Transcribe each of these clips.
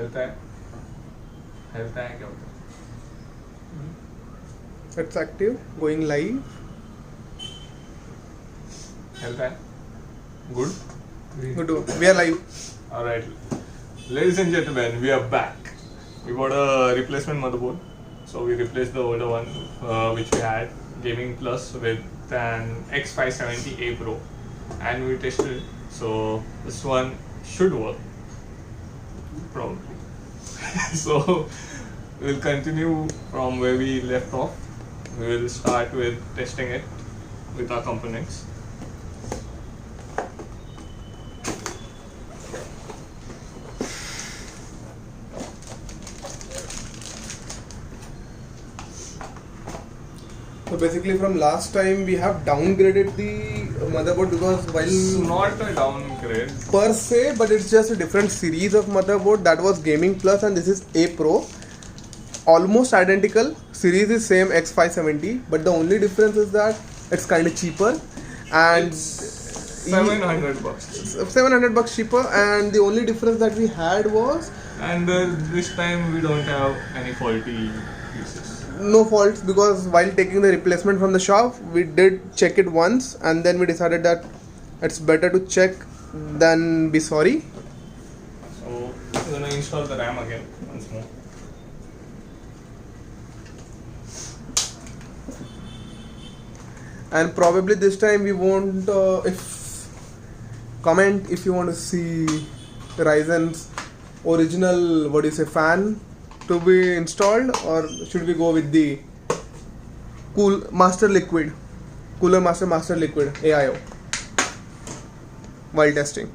Health है क्या होता है? It's active, going live. Health है good. Good. We are live. All right, ladies and gentlemen, we are back. We bought a replacement motherboard, so we replaced the older one, which we had, Gaming Plus, with an X570A Pro, and we tested it. So this one should work, probably. So we'll continue from where we left off. We will start with testing it with our components. So basically from last time we have downgraded the motherboard because It's while not a downgrade. per se, but it's just a different series of motherboard. That was Gaming Plus and this is A Pro. Almost identical. Series is same X570, but the only difference is that it's kind of cheaper and $700. 700 bucks cheaper, and the only difference that we had was And this time we don't have any faulty pieces. no faults, because while taking the replacement from the shop we did check it once and then we decided that it's better to check than be sorry. So we're gonna install the RAM again once more. And probably this time we won't comment if you want to see Ryzen's original, what do you say, fan to be installed, or should we go with the cooler master liquid AIO while testing?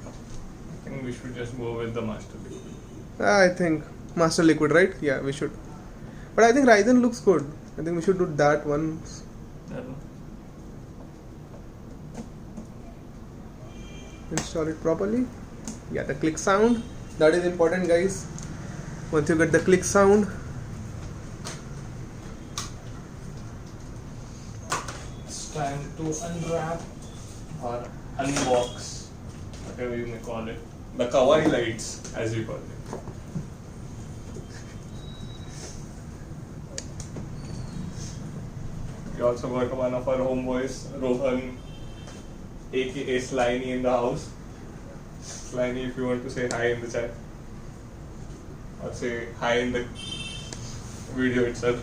I think we should just go with the master liquid. I think master liquid, right? Yeah, we should. But I think Ryzen looks good. I think we should do that once. That one. Install it properly. Yeah, the click sound, that is important, guys. Once you get the click sound, It's time to unwrap or unbox, whatever you may call it. The kawaii lights, as we call it. We also got one of our homeboys, Rohan, aka Sliny, in the house. Sliny, if you want to say hi in the chat, or say hi in the video itself.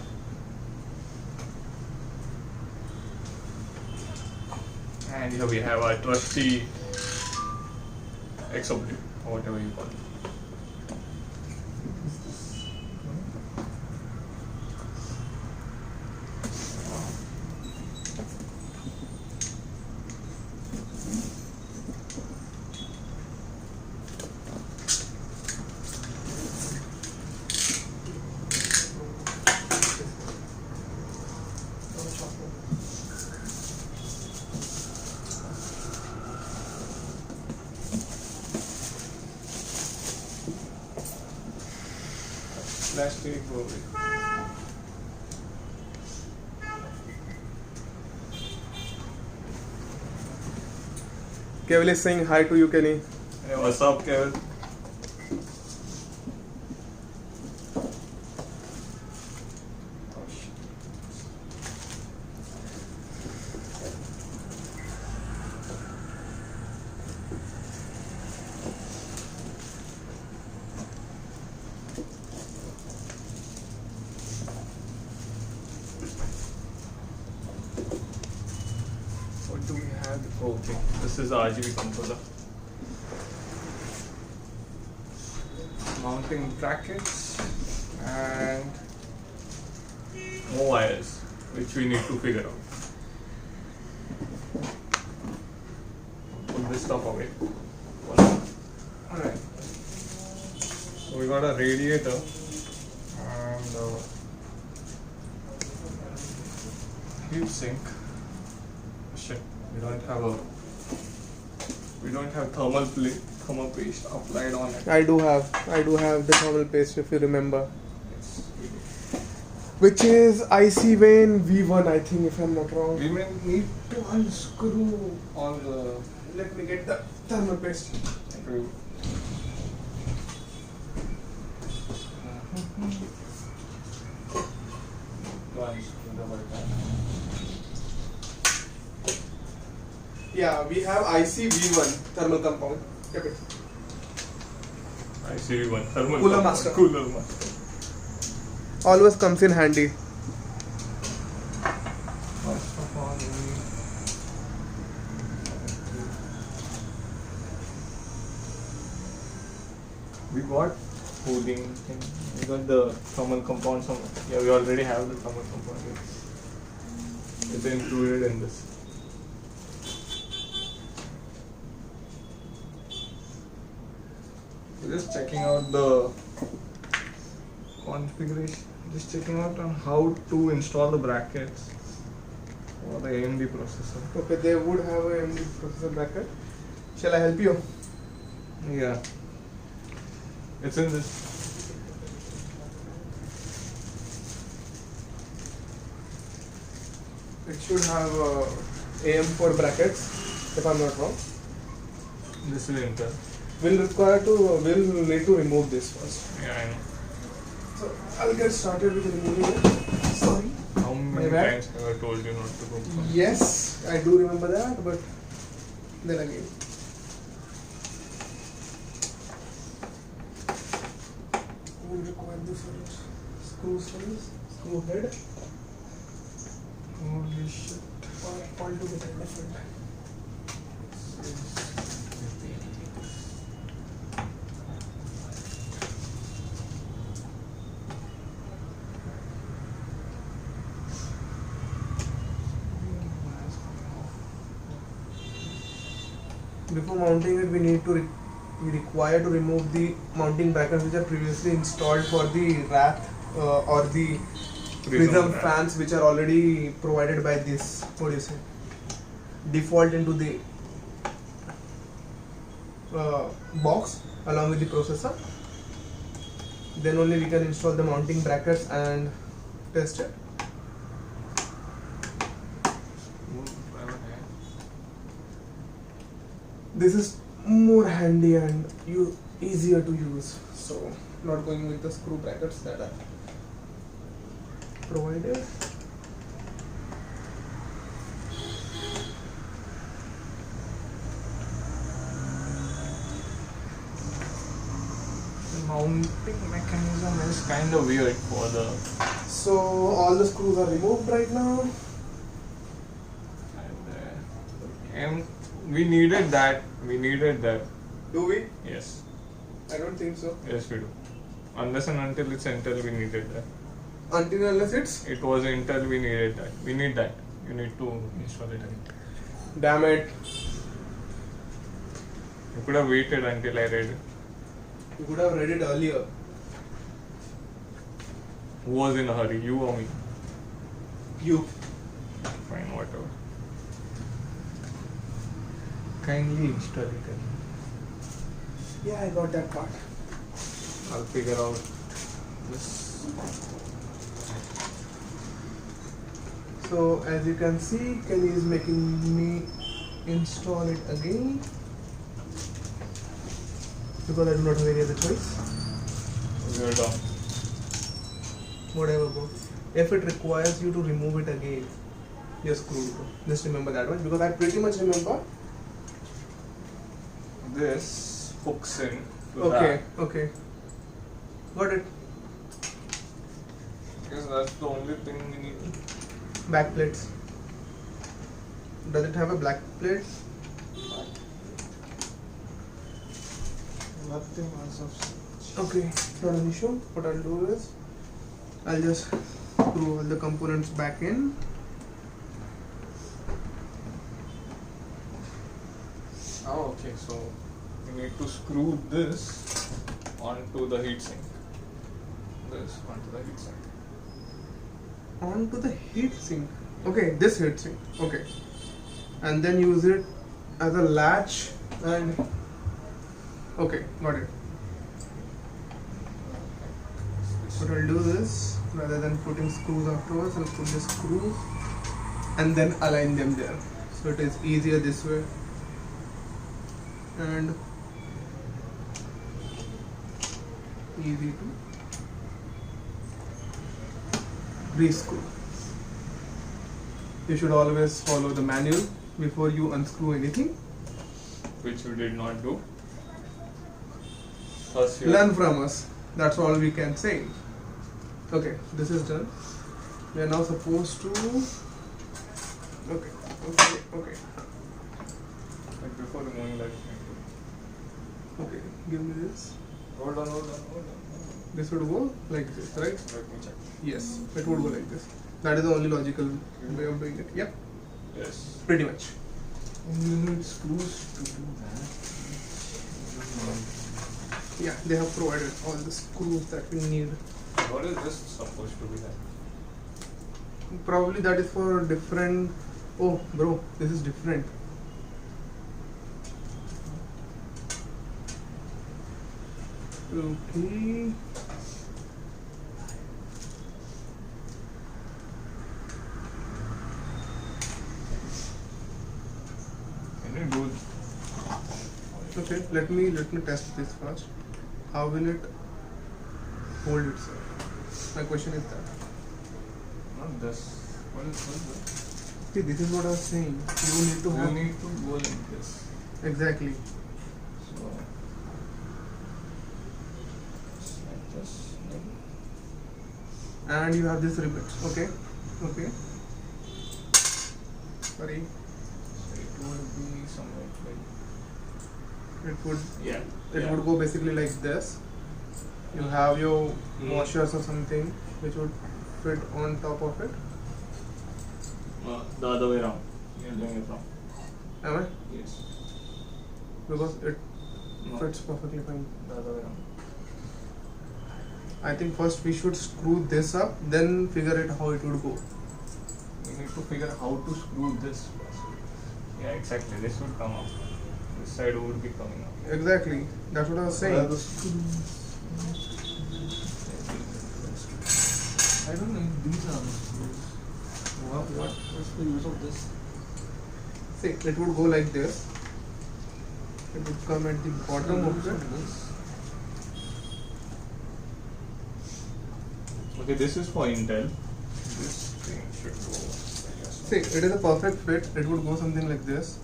And here we have our trusty XOB, or whatever you call it. Plastic movie. Kevin is saying hi to you, Kenny. Hey, what's up, Kevin? What do we have? Okay, this is the RGB controller. Mounting brackets and more wires, which we need to figure out. Put this stuff away. Alright. So we got a radiator and heat sink. Shit, we don't have thermal paste applied on it. I do have the thermal paste, if you remember. Yes, we do. Which is IC Vane V1, I think, if I'm not wrong. We may need to unscrew all the. Let me get the thermal paste. Yeah, we have ICV1 thermal compound. Keep it. ICV1 thermal Cooler compound. master. Cooler master. Always comes in handy. First of all, we got cooling thing. We got the thermal compound. Yeah, we already have the thermal compound. It's included in this. So just checking out the configuration. Just checking out on how to install the brackets for the AMD processor. Okay, they would have a AMD processor bracket. Shall I help you? Yeah. It's in this. It should have AM4 brackets, if I'm not wrong. This is Intel. We'll need to remove this first. Yeah, I know. So I'll get started with removing it. Sorry. How many My bad. times have I told you not to go? Yes, I do remember that, but then again. We'll require different screw size, screw head, Holy shit. or altogether different. Before mounting it, we require to remove the mounting brackets which are previously installed for the rack or the prism rack. fans which are already provided by this, what do you say, default into the box along with the processor. Then only we can install the mounting brackets and test it. This is more handy and easier to use, so not going with the screw brackets that are provided. The mounting mechanism is kind of weird for the. So all the screws are removed right now. And we needed that. Do we? Yes. I don't think so. Yes, we do. Unless and until it's Intel, we needed that. Until unless it's. It was Intel, we needed that. We need that. You need to install it again. Damn it. You could have waited until I read it. You could have read it earlier. Who was in a hurry, you or me? You. Fine, whatever. Kindly install it again. Yeah, I got that part. I'll figure out this. So as you can see, Kelly is making me install it again because I do not have any other choice. We're done. Whatever, bro. If it requires you to remove it again, you're screwed, bro. Just remember that one because I pretty much remember. This hooks in to Okay, that. okay. Got it. Because that's the only thing we need. Back plates. Does it have a black plate? Nothing as of such. Okay, not an issue. What I'll do is I'll just screw all the components back in. Oh, okay. So we need to screw this onto the heatsink. This onto the heatsink. Onto the heat sink. Okay, this heat sink. Okay, and then use it as a latch and. Okay, got it. What I'll do is, rather than putting screws afterwards, I'll put the screws and then align them there. So it is easier this way. And easy to re-screw. You should always follow the manual before you unscrew anything. Which you did not do. First you Learn from us. That's all we can say. Okay, this is done. We are now supposed to. Okay. Like before removing that. Okay, give me this. Hold on. This would go like this, right? Let me check. Yes, it would go like this. That is the only logical way of doing it. Yep, Yes. pretty much. You need screws to do that. Yeah, they have provided all the screws that we need. What is this supposed to be like? Probably that is for different. Oh, bro, this is different. Okay. Can you do? Okay, let me test this first. How will it hold itself? My question is that. Not this. What is this? See, this is what I was saying. You need to have. You need to go like this. Exactly. So, like this. And you have this rivet. Okay. Sorry. So it would be somewhat like. It would. Yeah. It would go basically like this. You have your washers or something which would fit on top of it. The other way around. You're doing it wrong. Am I? Yes. Because it No. fits perfectly fine. The other way around. I think first we should screw this up, then figure it how it would go. We need to figure how to screw this first. Yeah, exactly. This would come up. This side would be coming up. Exactly. That's what I was saying. I don't know if these are the screws. What's the use of this? See, it would go like this. It would come at the bottom of it. Okay, this is for Intel. This thing should go. See, it is a perfect fit. It would go something like this.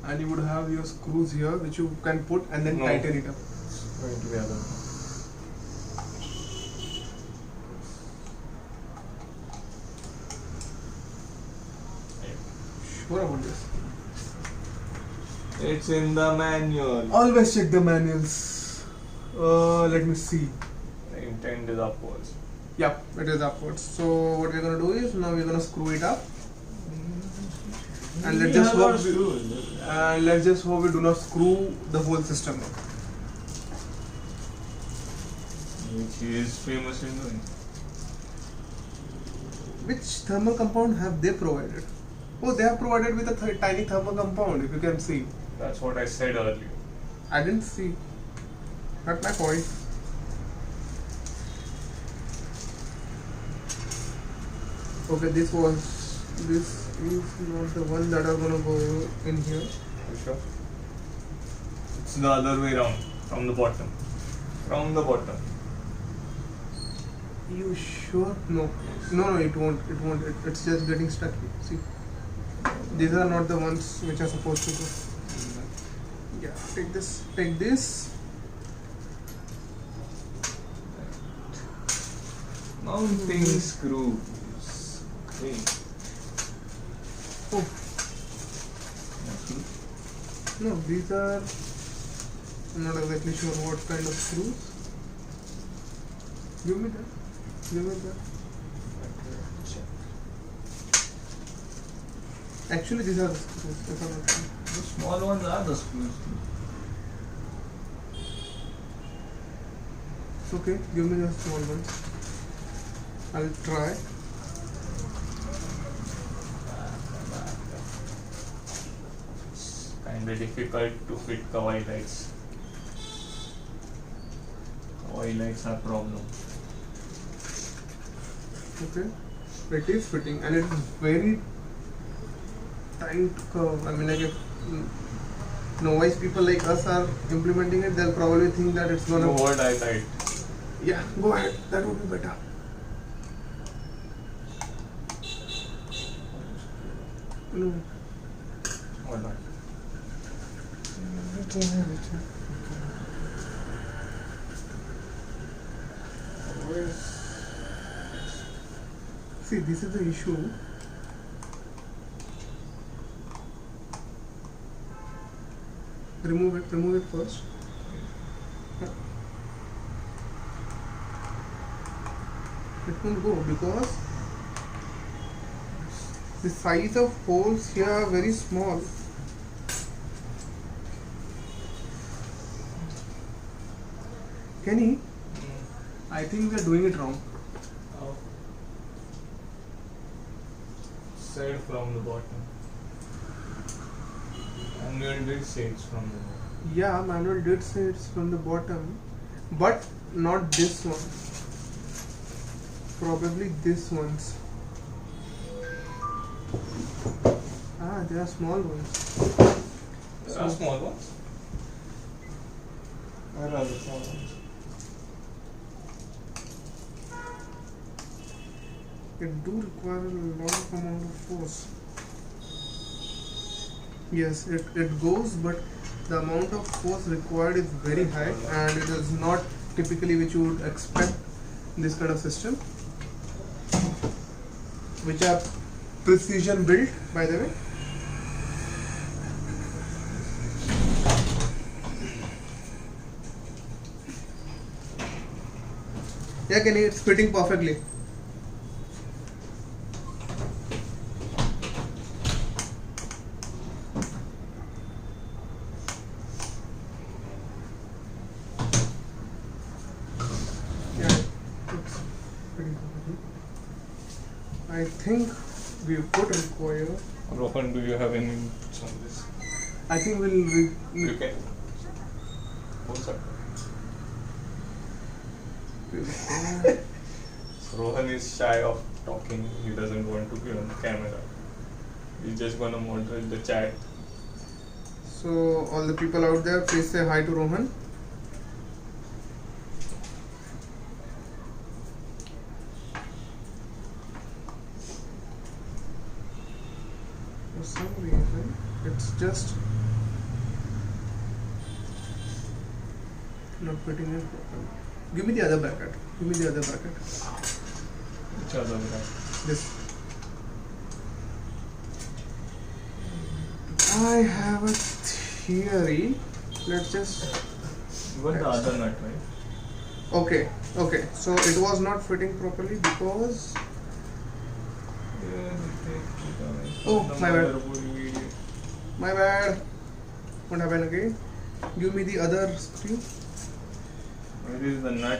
And you would have your screws here which you can put and then tighten it up. It's going together. Sure about this. It's in the manual. Always check the manuals. Let me see. The intent is upwards. Yep, it is upwards. So what we're gonna do is now we're gonna screw it up. And let's just hope we do not screw the whole system up. Which he is famous in doing. Which thermal compound have they provided? Oh, they have provided with a tiny thermal compound, if you can see. That's what I said earlier. I didn't see. Not my point. Okay, this is not the one that are gonna go in here. Are you sure? It's the other way around. From the bottom. From the bottom. You sure? No, it won't. It's just getting stuck here. See, these are not the ones which are supposed to go. Yeah, take this. Mounting screws. Okay. Oh, no, these are. I'm not exactly sure what kind of screws. Give me that. Actually, these are the screws. If I'm not wrong. The small ones are the screws. It's okay. Give me the small ones. I'll try. It's kind of difficult to fit Kawaii lights. Kawaii lights are problem. Okay, it is fitting and it is very tight curve. I mean, like if novice people like us are implementing it, they'll probably think that it's gonna. No word I typed. Yeah, go ahead. That would be better. No. Hold on. See, this is the issue. Remove it first. It won't go because the size of holes here are very small. Kenny, I think we are doing it wrong. Oh. Said from the bottom. Manual did say it's from the bottom. Yeah, manual did say it's from the bottom, but not this one. Probably this one's. Ah, they are small ones. There are small ones. Where are the small ones? It do require a lot of amount of force. Yes, it goes, but the amount of force required is very high, and it is not typically which you would expect in this kind of system, which are precision built, by the way. Yeah, Kenny, it's fitting perfectly. I think we could require. Rohan, do you have any inputs on this? I think we'll. You can. What's up? Rohan is shy of talking. He doesn't want to be on camera. He's just gonna moderate the chat. So, all the people out there, please say hi to Rohan. For some reason, it's just not fitting in properly. Give me the other bracket. Give me the other bracket. Which other bracket? This. I have a theory. Let's just. You got the other nut, right? Okay. So it was not fitting properly because. Oh, my bad. My bad. What happened again? Give me the other screw. Where is the nut?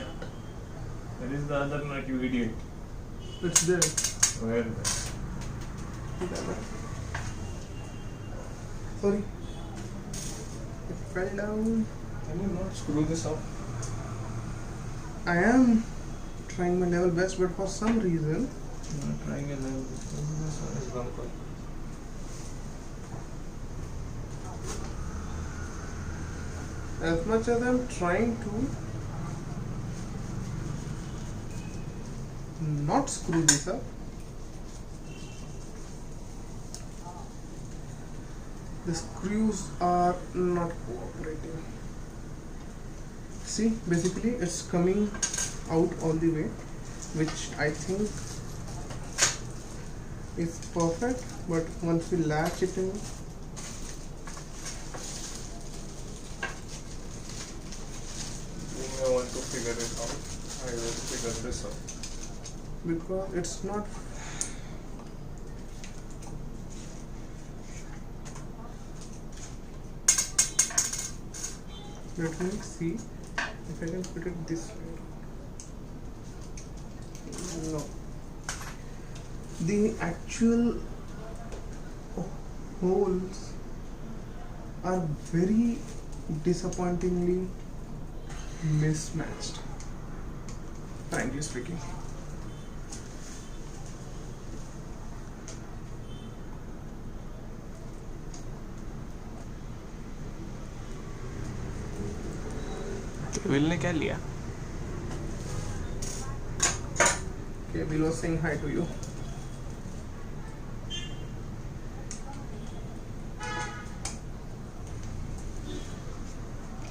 Where is the other nut, you idiot? It's there. Where? Sorry. It fell down. Can you not screw this up? I am trying my level best, but for some reason. I'm not trying a level. This one is gonna fall. As much as I'm trying to not screw this up, the screws are not cooperating. See, basically it's coming out all the way, which I think is perfect, but once we latch it in, I want to figure it out. I will figure this out. because it's not. Let me see if I can put it this way. No. The actual holes are very disappointingly mismatched, frankly speaking. Will ने क्या लिया? Okay, Bill was saying hi to you.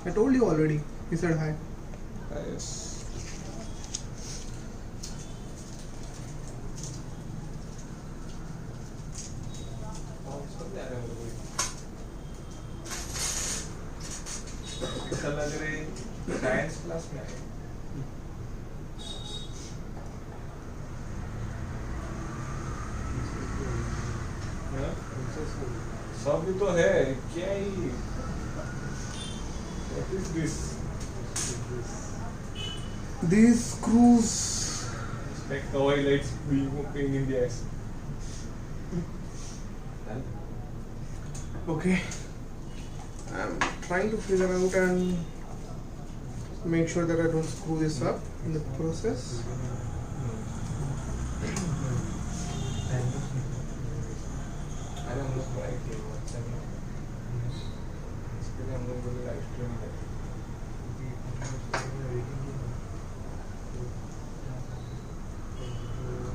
I told you already. He said hi. Yes. ऐसा लग रहा है science class में आए। सब भी तो है क्या ही what is this These screws. like the oil lights we in India Okay. I'm trying to figure out and make sure that I don't screw this up in the process. अरे हम लोग ट्राई किए WhatsApp में इसके लिए हम लोग बोले लाइव स्ट्रीम करें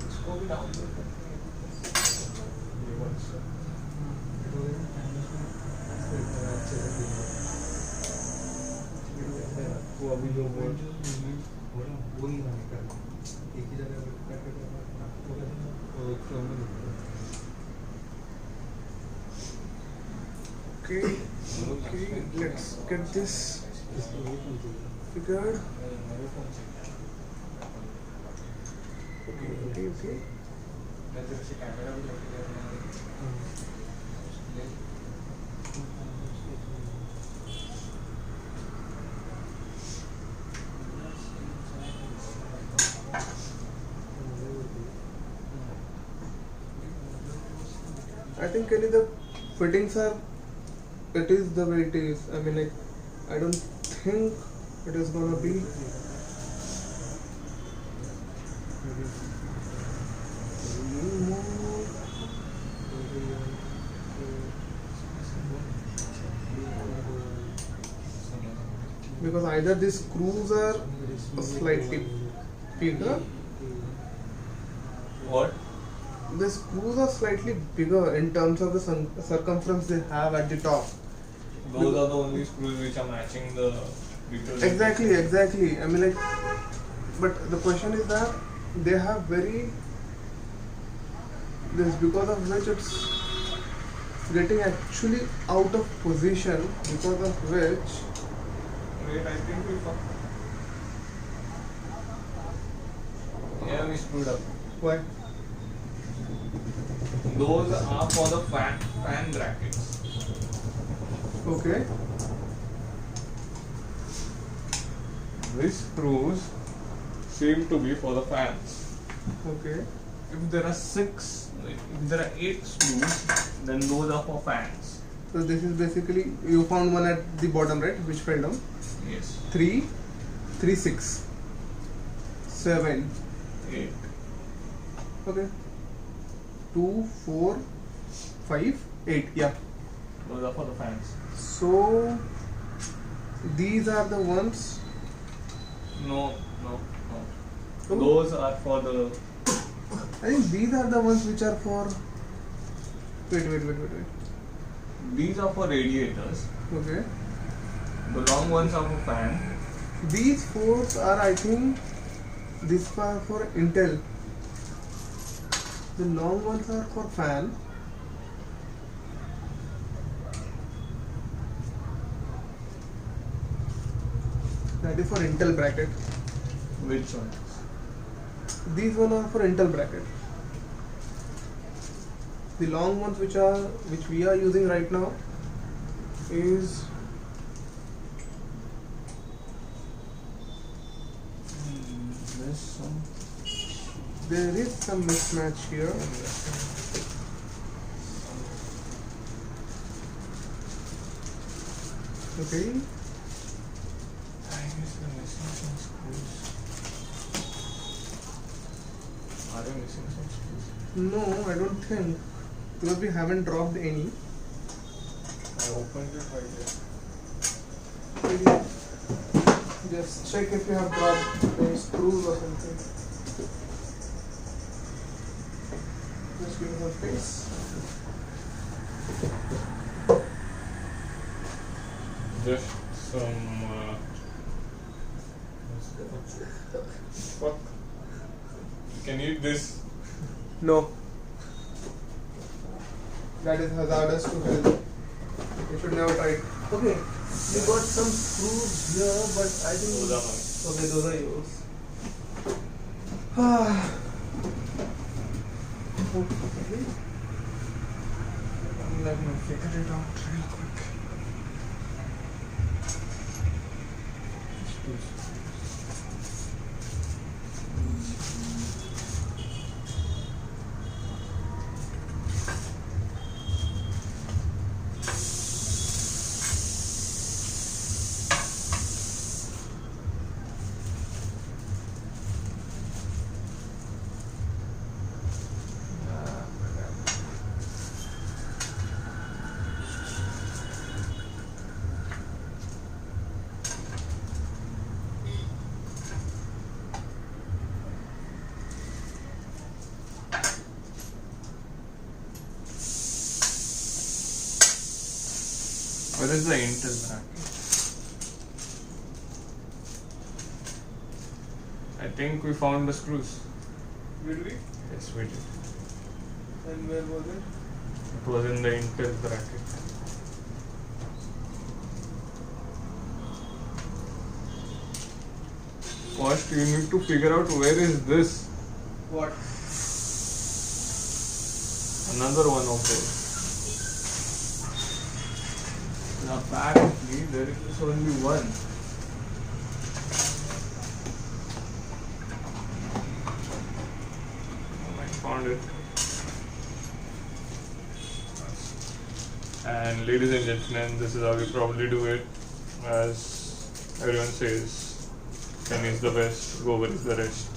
इसको भी डाउनलोड करते हैं ये WhatsApp वो अभी जो वही एक ही जगह Okay, let's get this figured. Okay. मैं तेरे से कैमरा भी लेके गया I think Kelly, the fittings are, it is the way it is. I mean, like, I don't think it is gonna be. Because either these screws are slightly bigger. What? The screws are slightly bigger in terms of the circumference they have at the top. Those are the only screws which are matching the little. Exactly. I mean, like, but the question is that they have very this, because of which it's getting actually out of position, because of which. Wait, I think we found. Yeah, we screwed up. Why? Those are for the fan brackets. Okay. These screws seem to be for the fans. Okay. If there are 8 screws, then those are for fans. So this is basically, you found one at the bottom, right? Which fell down? Yes. 3, 3, 6, 7, 8. okay. 2, 4, 5, 8, yeah. Those are for the fans. So these are the ones. No. Oh. Those are for the. I think these are the ones which are for. Wait. These are for radiators. Okay. The long ones are for fan. These 4s are, I think, this are for Intel. The long ones are for fan. That is for Intel bracket. Which one? These one are for Intel bracket. The long ones which we are using right now is there is some mismatch here. Okay. I guess we're missing some screws. Are we missing some screws? No, I don't think, because we haven't dropped any. I opened it right Maybe just check if you have dropped any screws or something. Just give me some space. there. Just some Fuck. Can you eat this? No. That is hazardous to health. You should never try it. Okay, we got some screws here, but I think. Those are mine. Okay, those are yours. Okay. Let me figure it out real quick. Where is the Intel bracket? I think we found the screws. Did we? Yes, we did. And where was it? It was in the Intel bracket. First, you need to figure out where is this. What? Another one of those. Now, apparently, there is only one. I found it. And ladies and gentlemen, this is how we probably do it. As everyone says, Ken is the best, Gober is the rest.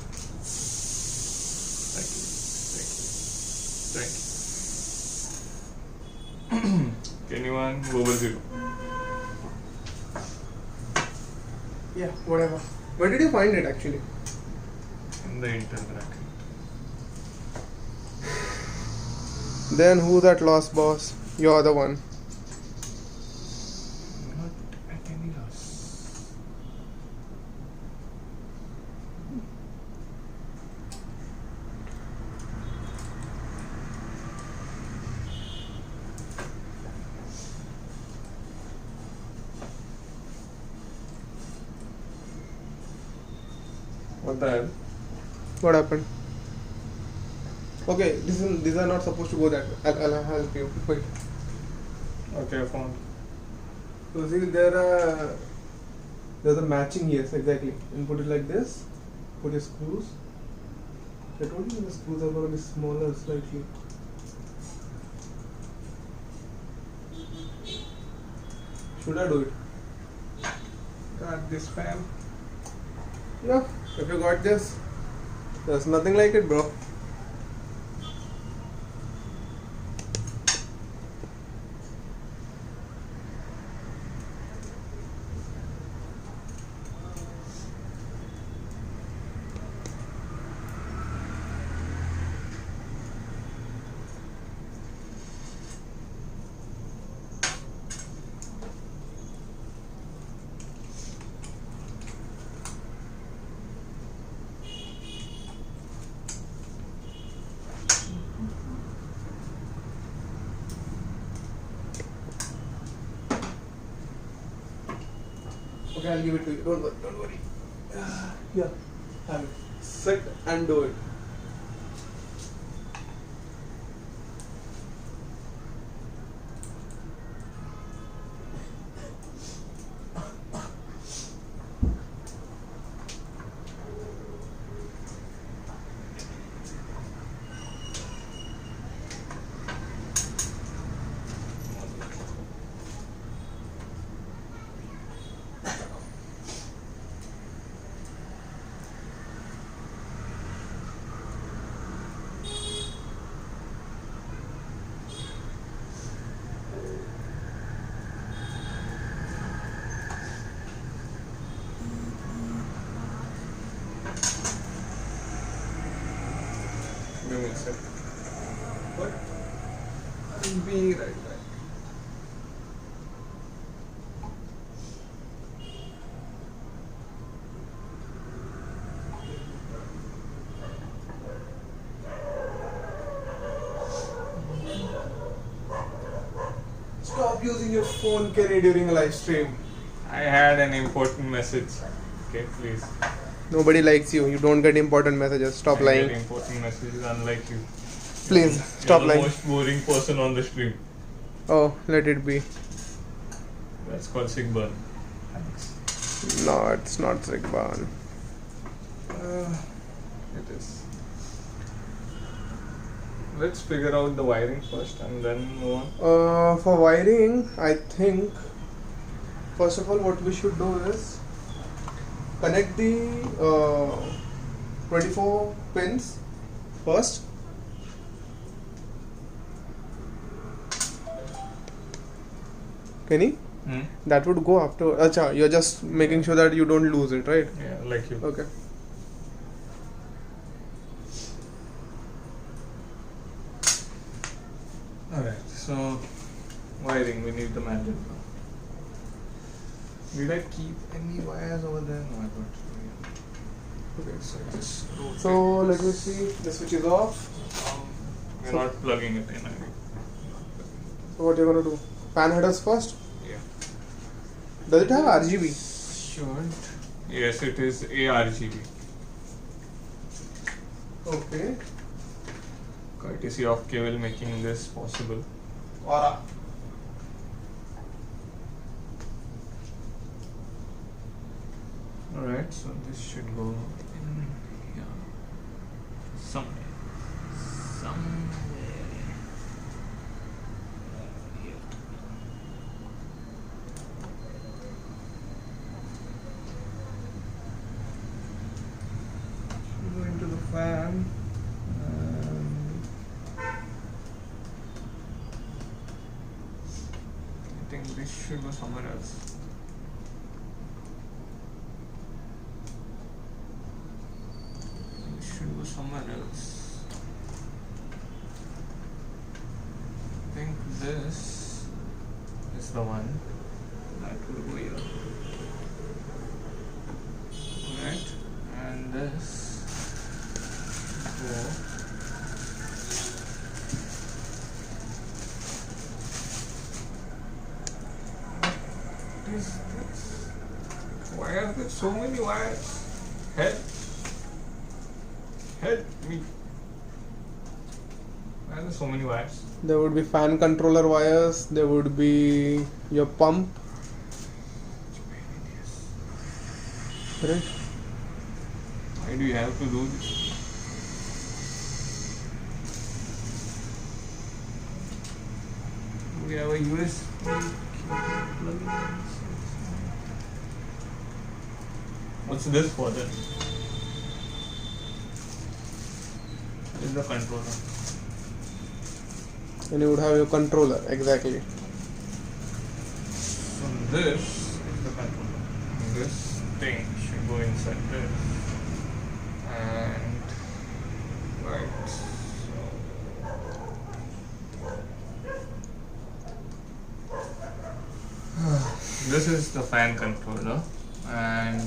Thank you. Kenny 1, Gober 0. Yeah, whatever. Where did you find it actually? In the Intel bracket. Then who that lost boss? You're the one. Not at any loss. What the hell? What happened? Okay, these are not supposed to go that way. I'll help you. Wait. Okay, I found. So see, there's a matching, yes, exactly. And put it like this. Put your screws. I told you the screws are going to be smaller slightly. Should I do it? Got this, fam. Yeah, if you got this, there's nothing like it, bro. Okay, I'll give it to you. Don't worry, don't worry. Yeah, have it. Sit and do it. Give me a sec. What? I'll be right back. your phone carry during a live stream? I had an important message. Okay, please. Nobody likes you. You don't get important messages. Stop I lying. get important messages, unlike you. Please stop You're lying. the most boring person on the stream. Oh, let it be. That's called sick burn. Thanks. No, it's not Sigban. It is. Let's figure out the wiring first and then move on. For wiring, I think first of all what we should do is connect the 24 pins first. Kenny? That would go after. Acha, you're just making sure that you don't lose it, right? Yeah, like you. Okay. Alright, so wiring, we need the magnet now. Did I keep any wires over there? No, I don't. Okay, so just rotate So let me this. see. The switch is off. We're So- not plugging it in. So what you're gonna do? Fan headers first. Yeah. Does it have RGB? Should. Yes, it is ARGB. Okay. Courtesy of cable making this possible. Aura. Alright, so this should go in here. Somewhere. Here. Should go into the fan. I think this should go somewhere else. Should go somewhere else. I think this is the one that will go here. Alright, and this go. What is this? Why are there so many wires? Help! Help me! Why are there so many wires? There would be fan controller wires. There would be your pump. Right? Why do you have to do this? We have a USB plug-in. What's this for then? This is the controller. And you would have your controller, exactly. So this is the controller. This thing should go inside this. And right. So this is the fan controller, and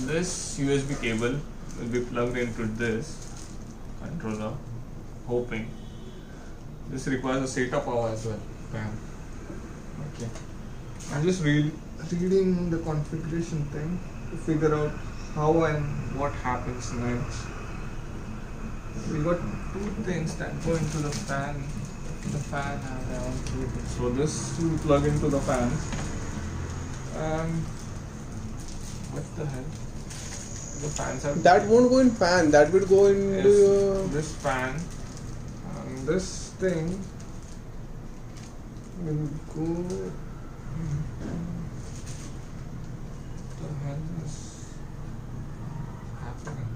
this USB cable will be plugged into this controller, hoping. This requires a SATA power as well. Bam. Okay. I'm just reading the configuration thing to figure out how and what happens next. We got two things that go into the fan. The fan and their own cable. So this will plug into the fan. And what the hell? The fans have That won't go in fan. That will go into your. this fan. And this thing will go. What the hell is happening?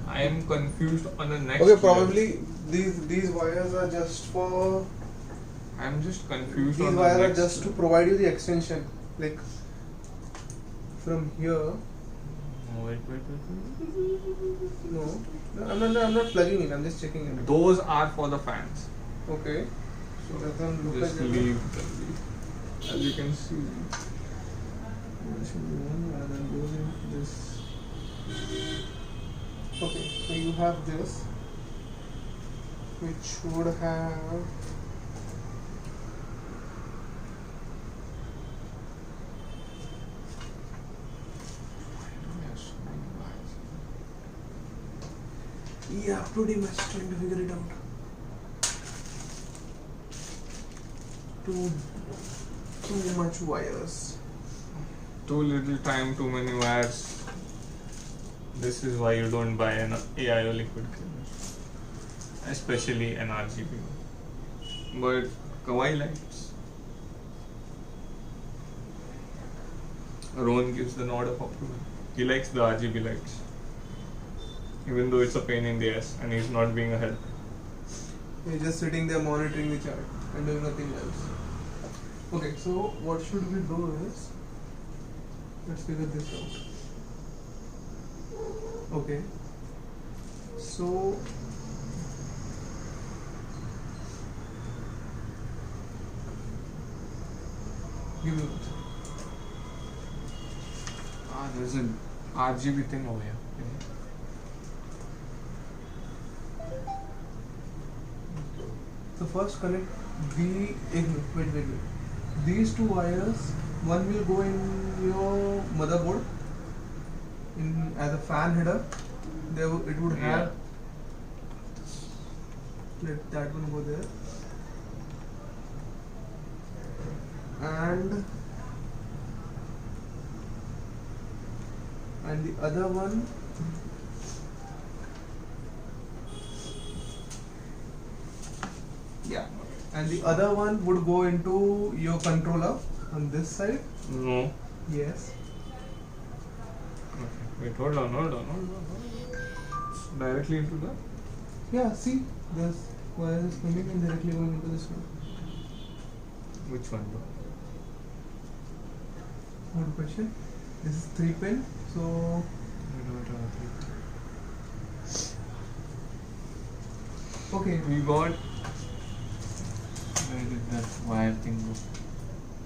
I am confused on the next. Okay, probably these wires are just for. I'm just confused These on the wires are next. just to provide you the extension, like from here. Oh, wait. No, I'm not plugging in. I'm just checking it. Those are for the fans. Okay. So doesn't look Just like it. leave them. As you can see, there should be one and then goes into this. Okay, so you have this. which would have pretty much trying to figure it out. Too much wires. Too little time, too many wires. This is why you don't buy an AIO liquid cooler, especially an RGB. But Kawaii lights. Rohan gives the nod of approval. He likes the RGB lights, even though it's a pain in the ass and he's not being a help. He's just sitting there monitoring the chart and doing nothing else. Okay, so what should we do is, let's figure this out. Okay, so give me what? There's an RGB thing over here. So first connect the wait. These two wires, one will go in your motherboard in as a fan header. There it would have. Let that one go there. And the other one and the other one would go into your controller on this side. No. Yes. Okay. Wait, hold on. Directly into that? Yeah, see, this wire is coming and directly going into this one. Which one? Good question. This is 3 pin, so okay. We got. Where did that wire thing go?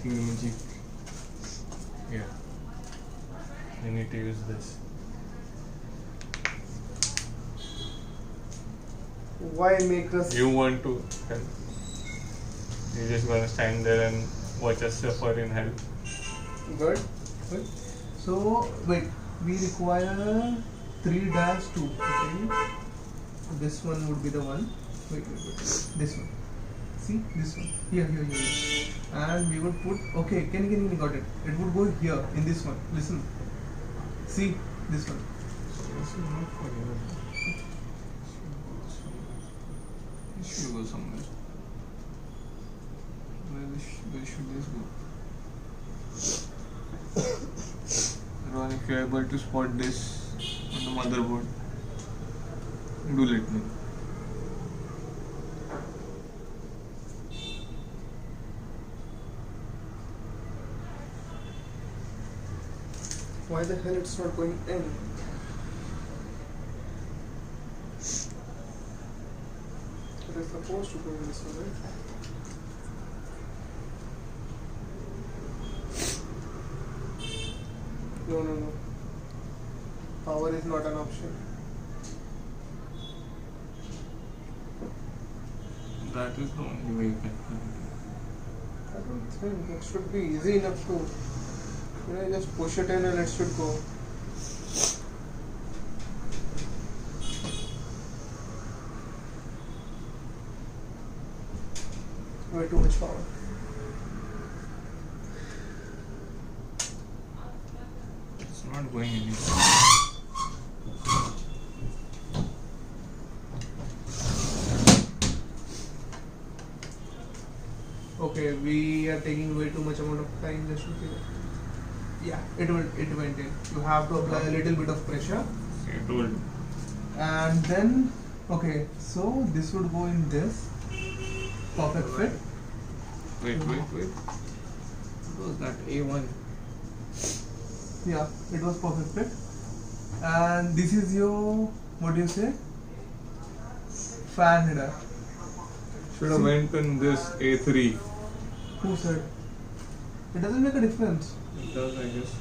Thingamajig. Yeah. We need to use this. Why make us? You want to help? You're just gonna stand there and watch us suffer in hell. Good. So wait, we require 3-2. Okay. This one would be the one. Wait. This one. See this one. Here. And we would put. Okay. Can you got it? It would go here in this one. Listen. See this one. This is not for you. This should go somewhere. Where should this go? Ron, if you're able to spot this on the motherboard, do let me know. Why the hell it's not going in? It is supposed to go in this one, right? No. Power is not an option. That is the only way you can do it. I don't think it should be easy enough to, just push it in and it should go. Way too much power. It's not going anywhere. Okay, we are taking way too much amount of time just to figure. Yeah, it went in. You have to apply a little bit of pressure. I told you. And then, okay, so this would go in this. Perfect fit. Wait. What was that? A1. Yeah, it was perfect fit. And this is your, what do you say? Fan header. Should have went in this A3. Who said? It doesn't make a difference. It does, I guess.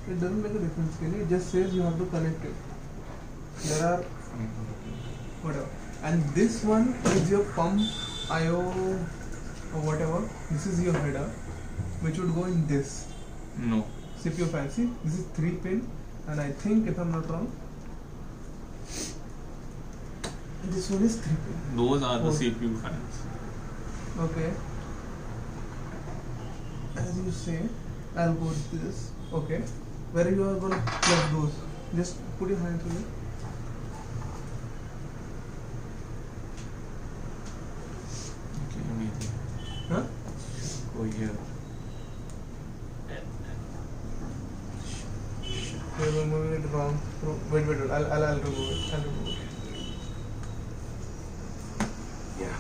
It doesn't make a difference, Kenny. It just says you have to connect it. There are whatever. And this one is your pump IO or whatever. This is your header, which would go in this. No. CPU fan. See, this is 3 pin, and I think if I'm not wrong, this one is 3 pin. Those are the CPU fans. Okay. As you say, I'll go with this. Okay. Where you are gonna plug those? Just put your hand through it. Okay, maybe. Huh? Go here. You're moving it wrong. Wait. I'll remove it. Yeah.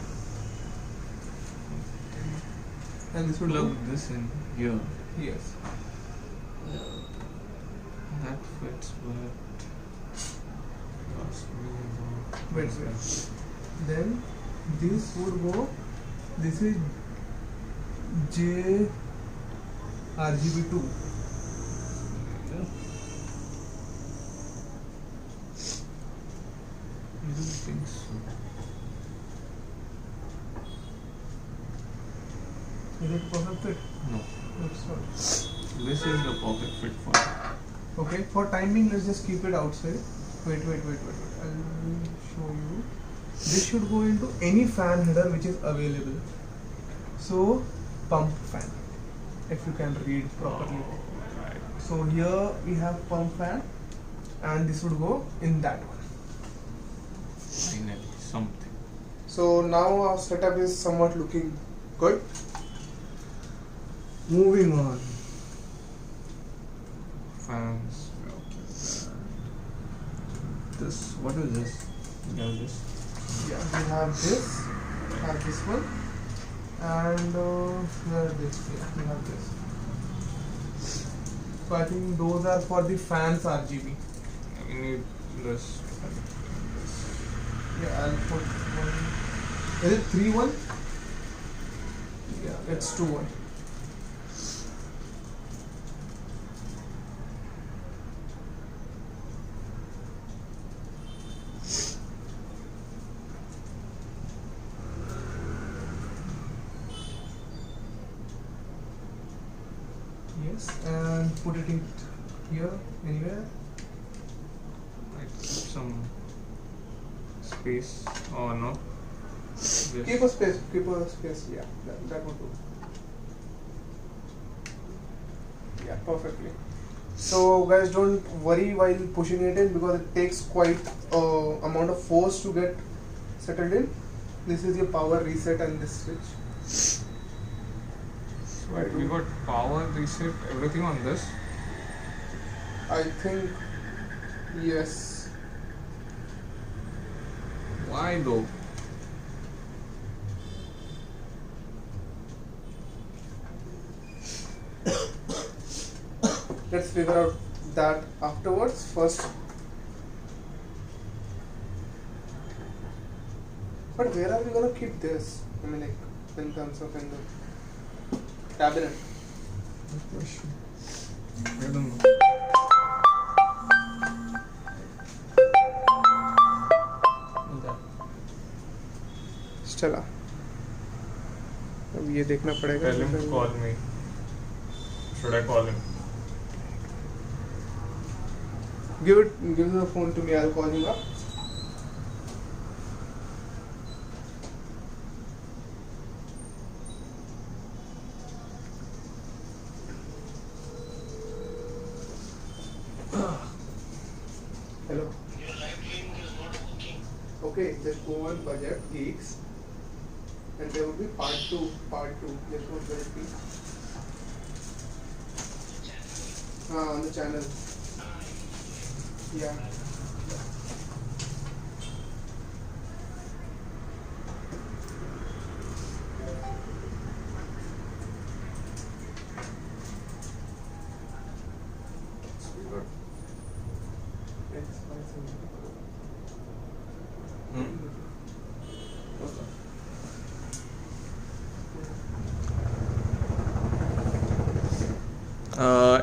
And this will Plug this in here. Yes. That fits, but cost me about. Wait. Then this would go. This is RGB2. I don't think so. Is it perfect fit? No. That's not. This is the perfect fit for it. Okay, for timing, let's just keep it outside. Wait. I'll show you. This should go into any fan header which is available. So, pump fan, if you can read properly. Right. So here we have pump fan, and this would go in that one. Finally, something. So now our setup is somewhat looking good. Moving on. Fans. Okay. This. What is this? You have this. Yeah, we have this. Have this one. And where is this? Yeah, we have this. So I think those are for the fans RGB. We need this. Yeah, I'll put one. Is it 3-1? Yeah, it's 2-1. Yes, and put it in here, anywhere. Like some space or no? Yes. Keep a space, yeah, that would do. Yeah, perfectly. So guys, don't worry while pushing it in because it takes quite amount of force to get settled in. This is your power reset and this switch. Right, we got power, reset, everything on this. I think, yes. Why though? Let's figure out that afterwards. First, but where are we gonna keep this? I mean, like in terms of in the cabinet. Good question. I don't know. चला अब ये देखना पड़ेगा. Tell him to call me. Should I call him? Give the phone to me. I'll call him up. Hello. Your live link is not working. Okay, just go on Budget Geeks, and there will be part 2. Just what will it be? On the channel. Yeah.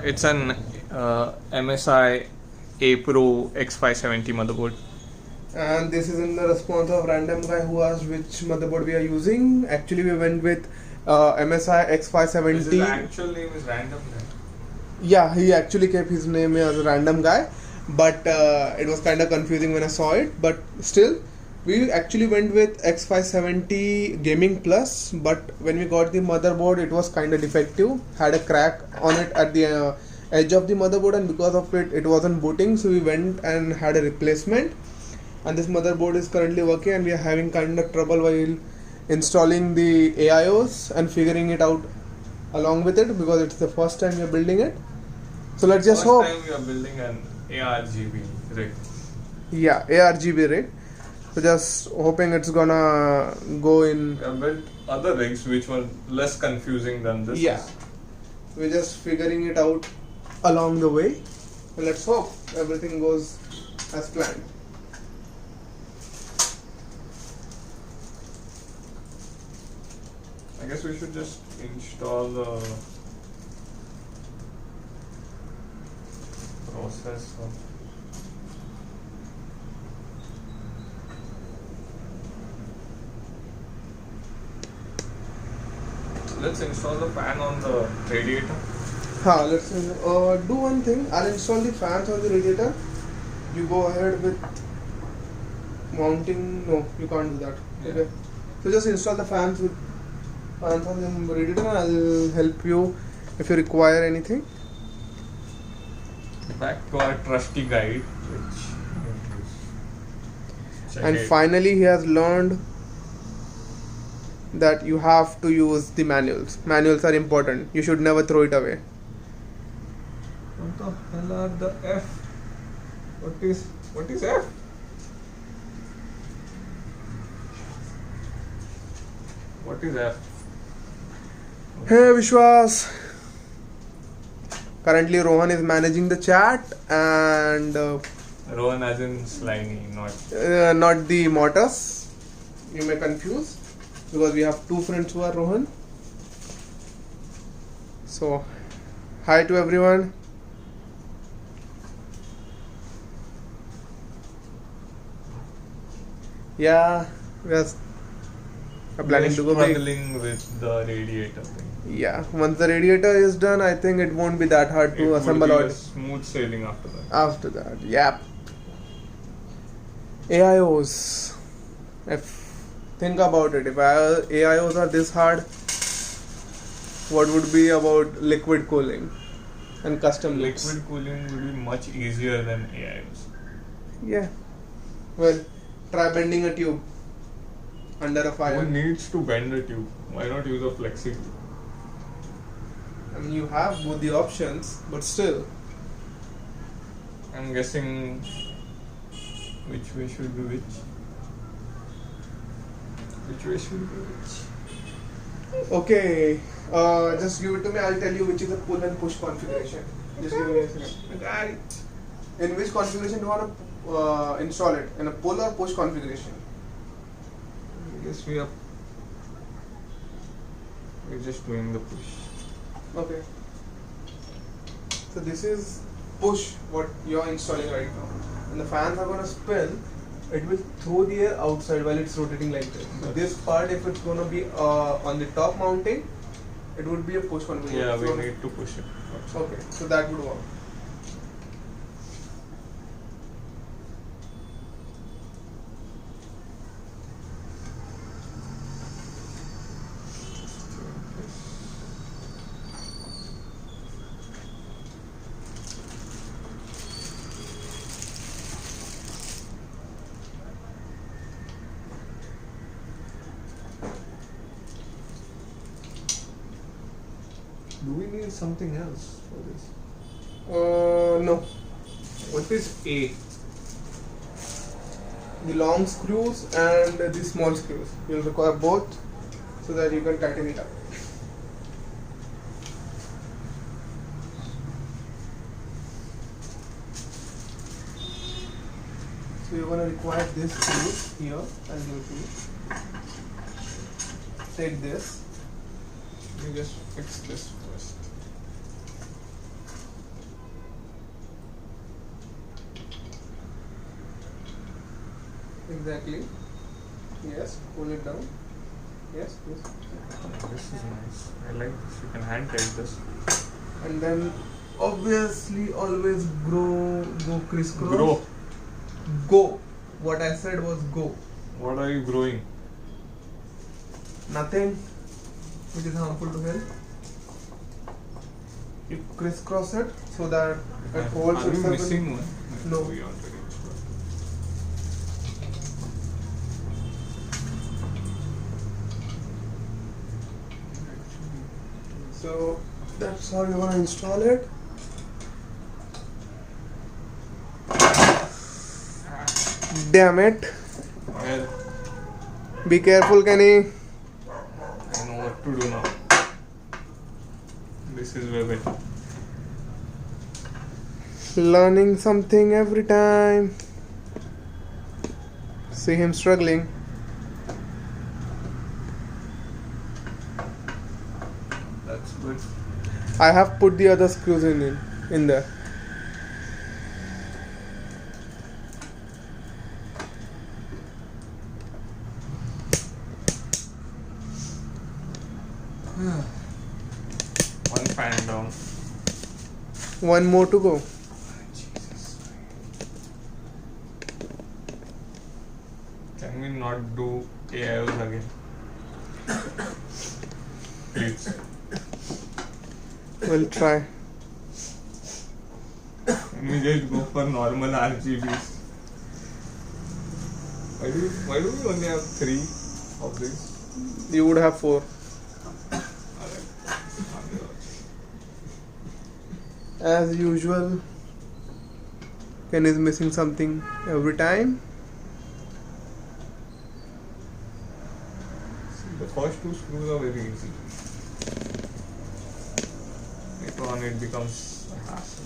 It's an MSI A Pro X570 motherboard. And this is in the response of random guy who asked which motherboard we are using. Actually, we went with MSI X570. His actual name is Random Guy. Yeah, he actually kept his name as a random guy, but it was kind of confusing when I saw it. But still, we actually went with X570 Gaming Plus. But when we got the motherboard, it was kind of defective, had a crack on it at the edge of the motherboard, and because of it, it wasn't booting. So we went and had a replacement. And this motherboard is currently working, and we are having kind of trouble while installing the AIOs and figuring it out along with it, because it's the first time we are building it. So let's just hope. First time we are building an ARGB rig. Yeah, ARGB rig. So just hoping it's gonna go in. We have built other rigs which were less confusing than this. Yeah, we're just figuring it out along the way. So let's hope everything goes as planned. I guess we should just install the processor. Let's install the fan on the radiator. Let's do one thing. I'll install the fans on the radiator. You go ahead with mounting. No, you can't do that. Yeah. Okay. So just install the fans with fans on the radiator, and I'll help you if you require anything. Back to our trusty guide, And finally, he has learned that you have to use the manuals. Manuals are important. You should never throw it away. What the hell are the F? What is F? What is F? Hey Vishwas. Currently Rohan is managing the chat, and Rohan as in slimy, not not the Mortis. You may confuse, because we have two friends who are Rohan. So hi to everyone. Yeah, we are planning to go big. struggling with the radiator thing. Yeah, once the radiator is done, I think it won't be that hard to assemble It would all. be a smooth sailing after that. After that, yep. AIOs. If think about it, if AIOs are this hard, what would be about liquid cooling and custom loops? Liquid cooling would be much easier than AIOs. Yeah. Well, try bending a tube under a fire. Who needs to bend a tube? Why not use a flexi tube? I mean, you have both the options, but still. I'm guessing which way should be which. Which way should be which? Okay, just give it to me. I'll tell you which is the pull and push configuration. Just give me a second. I got it. In which configuration do you want to install it? In a pull or push configuration? I guess we're just doing the push. Okay. So this is push, what you're installing right now. And the fans are going to spin. It will throw the air outside while it's rotating like this. So this part, if it's going to be on the top mounting, it would be a push configuration. Yeah, we So- need to push it. Okay, so that would work. Do we need something else for this? No. What is A? The long screws and the small screws. You'll require both so that you can tighten it up. So you're going to require this screw here. I'll give it to you. Take this. Let me just fix this first. Exactly. Yes, pull it down. Yes, yes. This is nice. I like this. You can hand tilt this. And then obviously always go crisscross. Grow. Go. What I said was go. What are you growing? Nothing which is harmful to health. You crisscross it so that it holds Are you itself in- missing one? No. We already installed. So that's how you want to install it. Damn it. Well, Be careful, Kenny. I know what to do now. This is way better. Learning something every time. See him struggling. That's good. I have put the other screws in there. One fan down. One more to go. Jesus. Can we not do AIOs again? Please. We'll try. Can we just go for normal RGBs? Why do we only have 3 of these? You would have 4. Alright. As usual, Ken is missing something every time. The first 2 screws are very easy. Later on it becomes a hassle.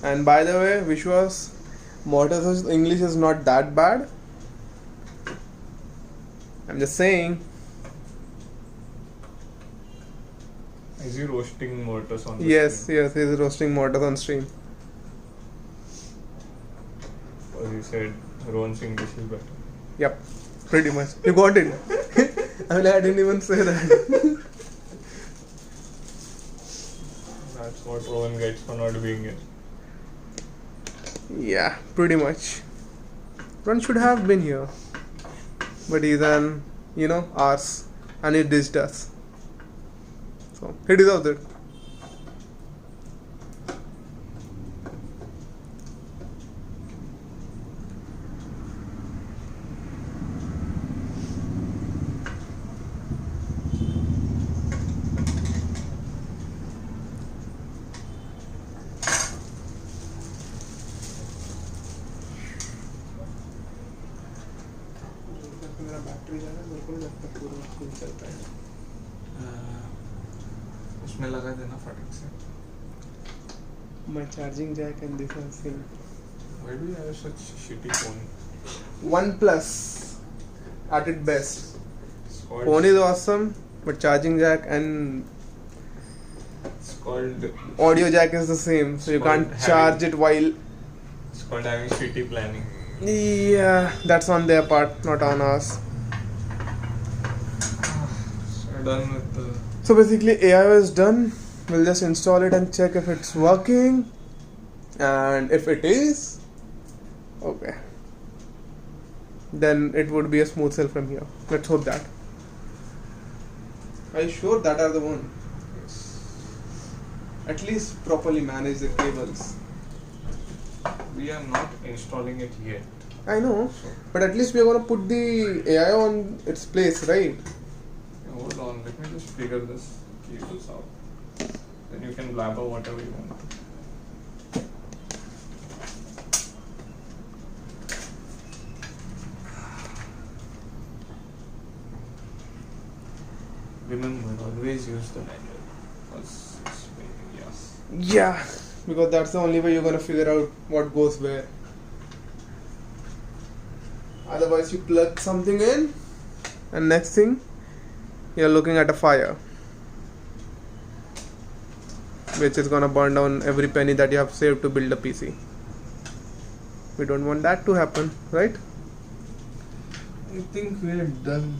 And by the way, Vishwas, Mortis's English is not that bad. I'm just saying. Is he roasting mortars on the Yes, screen? yes, he's roasting Mortis on stream. Or he said Rohan's English is better. Yep, pretty much. You got it. I mean, I didn't even say that. That's what Rohan gets for not being here. Yeah, pretty much. Ron should have been here. But he's an, arse. And he ditched us. So, he deserves it. उसमें लगा देना फटाक से. My charging jack and this are same. Why do you have such shitty phone? OnePlus at its best. It's called, Phone is awesome, but charging jack and it's called audio jack is the same, so you can't charge it while. It's called having shitty planning. Yeah, that's on their part, not on us. So we're done with the. So basically, AIO is done. We'll just install it and check if it's working. And if it is, okay, then it would be a smooth sell from here. Let's hope that. Are you sure that are the one? At least properly manage the cables. We are not installing it yet. I know, So but at least we are gonna put the AIO on its place, right? hold on, let me just figure this cables out. Then you can blabber whatever you want. Remember, always use the manual. Yeah, because that's the only way you're gonna figure out what goes where. Otherwise, you plug something in, and next thing, you're looking at a fire, which is gonna burn down every penny that you have saved to build a PC. We don't want that to happen, right? I think we're done.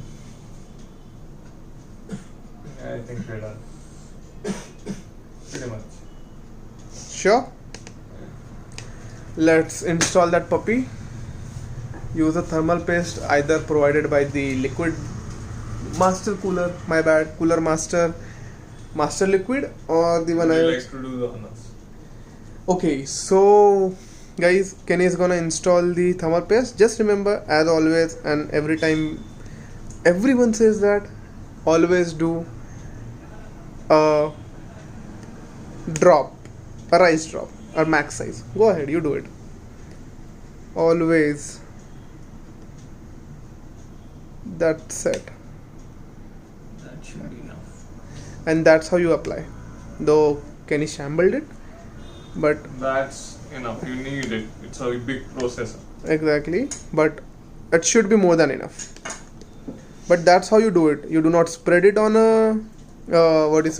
Yeah, I think we're done. Pretty much. Sure. Let's install that puppy. Use a thermal paste either provided by the liquid master cooler, my bad, cooler master liquid, or the one Would I you like to do the honors? Okay, so guys, Kenny is gonna install the thermal paste. Just remember, as always, and every time everyone says that, always do a drop, a rise drop, or max size. Go ahead, you do it. Always. That's it. That should be enough. And that's how you apply. Though Kenny shambled it, but That's enough. You need it. It's a big processor. exactly, but it should be more than enough. But that's how you do it. You do not spread it on a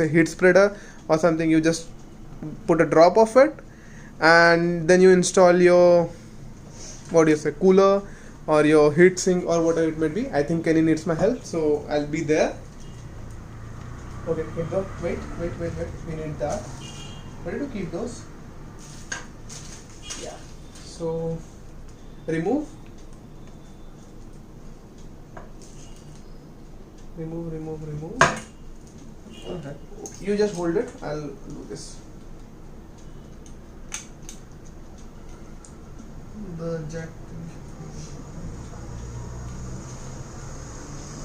heat spreader or something. You just put a drop of it, and then you install your cooler or your heat sink or whatever it may be. I think Kenny needs my help, so I'll be there. Okay, keep those. Wait. We need that. Where did you keep those? Yeah. So remove. Okay. You just hold it. I'll do this. The jack.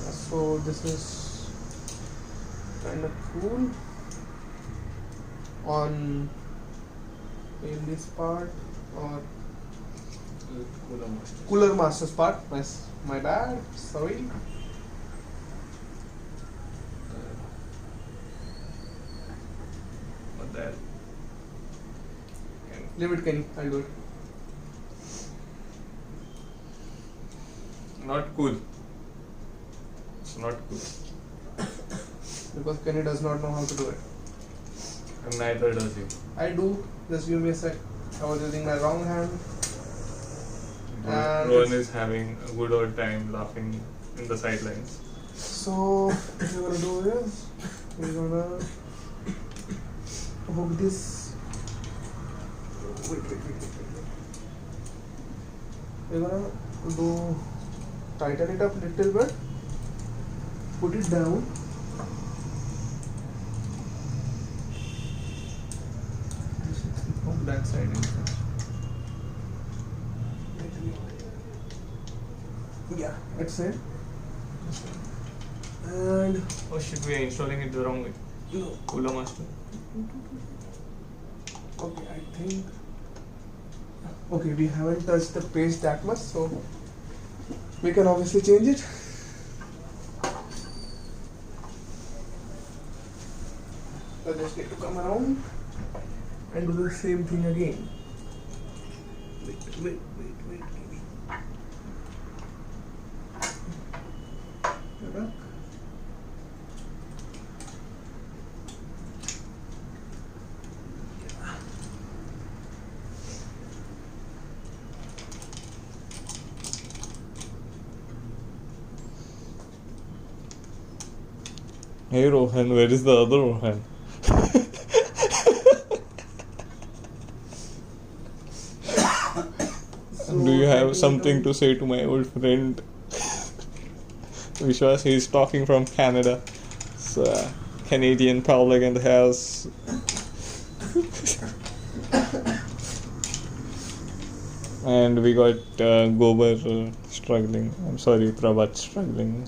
So this is kind of cool on AMD's part or Cooler Master's part. My bad. Sorry. What the hell? Leave it, Kenny. I'll do it. Not cool. It's not cool. Because Kenny does not know how to do it. And neither does he. I do. Just give me a sec. I was using my wrong hand. And Rowan is having a good old time laughing in the sidelines. So what we're gonna do is we're gonna hook this. Wait. We're gonna do tighten it up a little bit. Put it down. Hook that side in. Yeah, it's it. And Oh shit, we are installing it the wrong way. no. Cooler master. Okay, I think. Okay, we haven't touched the page that much, so we can obviously change it. I just need to come around and do the same thing again. Wait. Back. Hey Rohan, where is the other Rohan? Do you have something to say to my old friend Vishwas? He's talking from Canada. It's a Canadian public in the house. And we got Gobar struggling. I'm sorry, Prabhat struggling.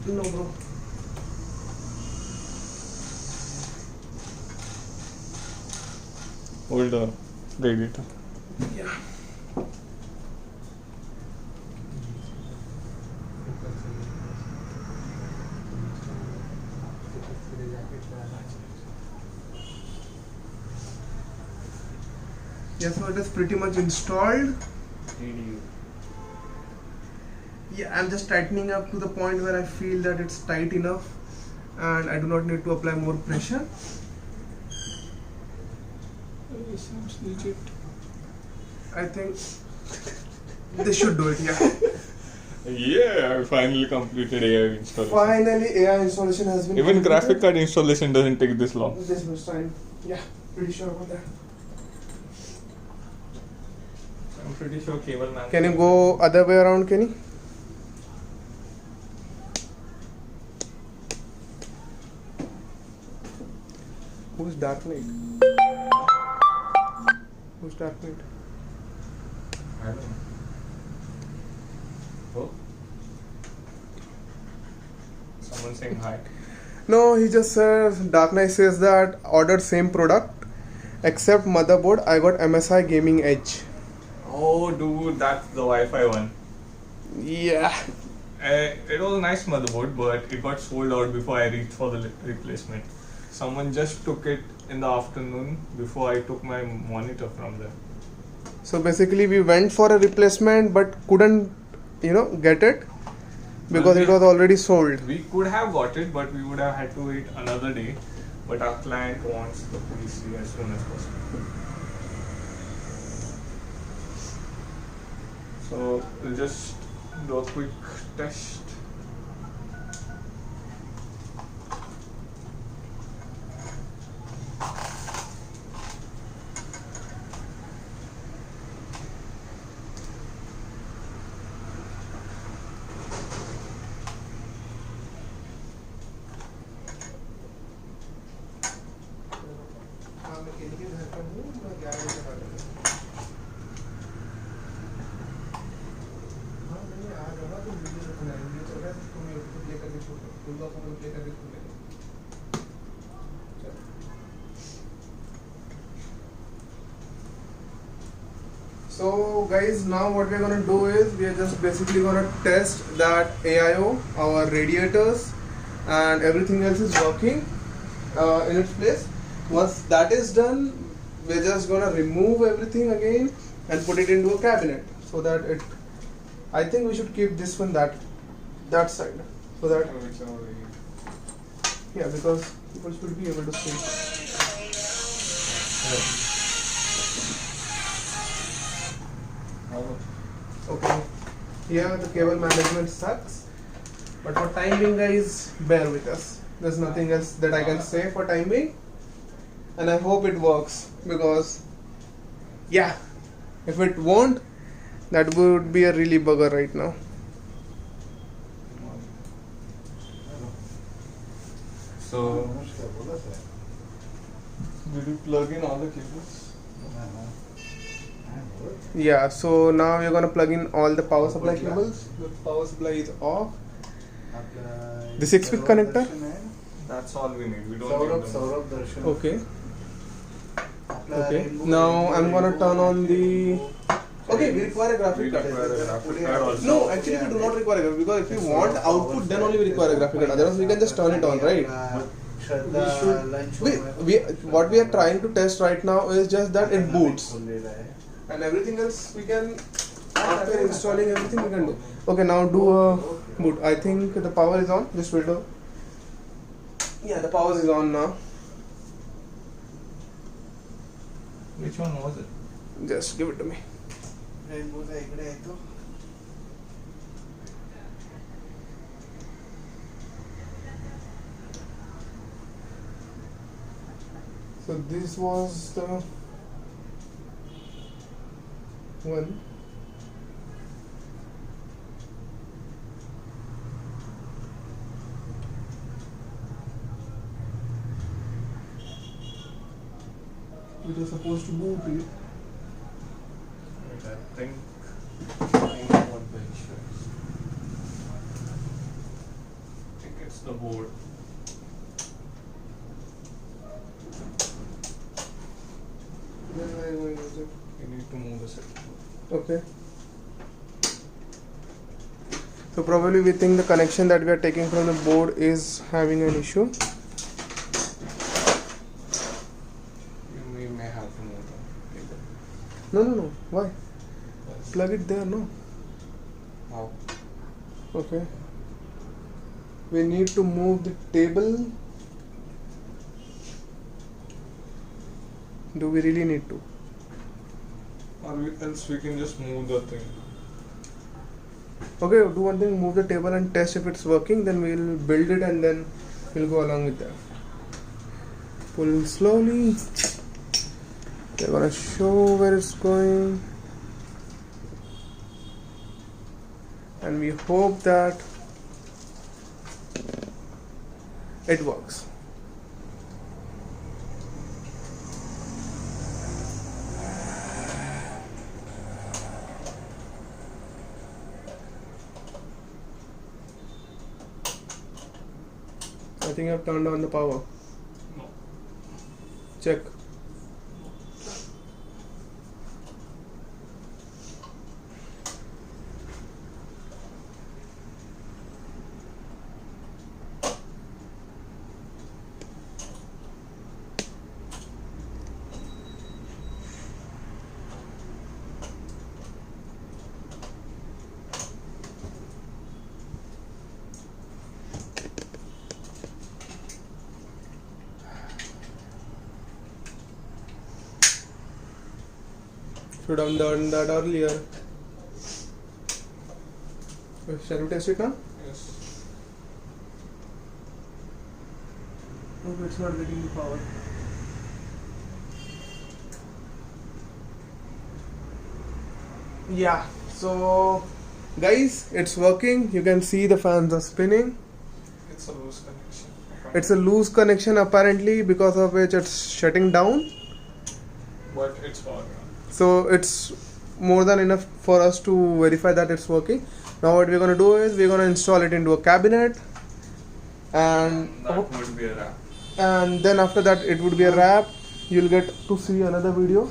No, bro. older radiator. Yeah. Yeah, so it is pretty much installed. Yeah, I'm just tightening up to the point where I feel that it's tight enough and I do not need to apply more pressure. Sounds legit. I think this should do it, yeah. Yeah, I finally completed AI installation. Finally, AI installation has been Even completed. graphic card installation doesn't take this long. This much time. Yeah, pretty sure about that. I'm pretty sure cable man. Can you go other way around, Kenny? Who's Dark Knight? Who's Dark Knight? I don't know. Oh. Someone saying hi. No, he just says, Dark Knight says that ordered same product except motherboard, I got MSI Gaming Edge. Oh, dude, that's the Wi-Fi one. Yeah. It was a nice motherboard, but it got sold out before I reached for the replacement. Someone just took it in the afternoon before I took my monitor from them. So basically we went for a replacement but couldn't, get it because it was already sold. We could have got it, but we would have had to wait another day. But our client wants the PC as soon as possible. So we'll just do a quick test. So guys, now what we're gonna do is we are just basically gonna test that AIO, our radiators and everything else is working in its place. Once that is done, we're just gonna remove everything again and put it into a cabinet so that it, I think we should keep this one that side so that, yeah, because people should be able to see. Okay, here the cable management sucks, but for time being guys, bear with us. There's nothing else that I can say for time being, and I hope it works because yeah, if it won't, that would be a really bugger right now. So, did you plug in all the cables? Yeah, so now we're gonna plug in all the power supply cables. The power supply is off. The 6-pick connector. That's all we need. We don't need them. Okay. Okay. Now I'm gonna turn on the. Okay, we require a graphic We card. require a graphic card also. No, actually we do not require a graphic because if we want output, then only we require a graphic card. Otherwise, we can just turn it on, right? What we are trying to test right now is just that it boots, and everything else we can, after installing everything we can do. Okay, now do a boot. I think the power is on. This window. Yeah, the power is on now. Which one was it? Just give it to me. So this was the one. Which was supposed to boot it. Wait, I think I know what the issue is. I think it's the board. Yeah, to move the set. Okay. So probably we think the connection that we are taking from the board is having an issue. We may have to move the table. No. Why? Plug it there, no? How? Okay. We need to move the table. Do we really need to? Or else we can just move the thing. Okay, do one thing, move the table and test if it's working, then we'll build it and then we'll go along with that. Pull slowly. They're gonna show where it's going. And we hope that it works. I think I've turned on the power. No. Check. Should have done that earlier. Shall we test it now? Yes. Oh, it's not getting the power. Yeah, so guys, it's working. You can see the fans are spinning. It's a loose connection. It's a loose connection apparently, because of which it's shutting down. But it's power. So it's more than enough for us to verify that it's working. Now what we're going to do is we're going to install it into a cabinet, and That would be a wrap. and then after that it would be a wrap. You'll get to see another video.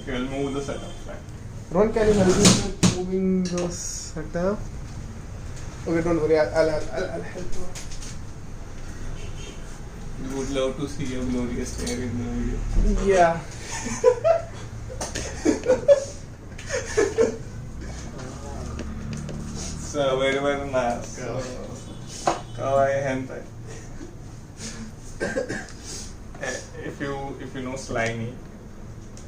Okay, we'll move the setup. Right. Ron, can you help me with moving the setup? Okay, don't worry, I'll help you. We would love to see a glorious hair in the video. Yeah. So very very nice. Kawaii hentai. If you know Slimy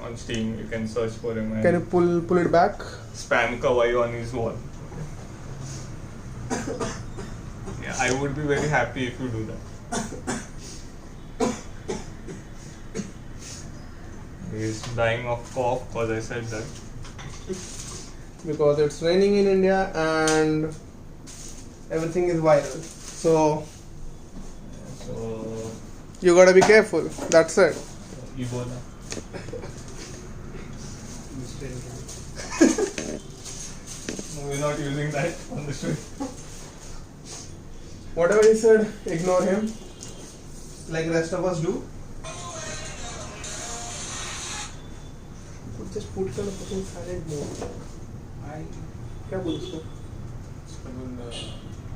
on Steam, you can search for him and Can you pull it back? spam kawaii on his wall. Yeah, I would be very happy if you do that. He's dying of cough because I said that. Because it's raining in India and everything is viral. So So you gotta be careful. That's it. Ebola. No, we're not using that on the street. Whatever he said, ignore him. Like the rest of us do. Just put it on a fucking silent mode. क्या बोल उसको?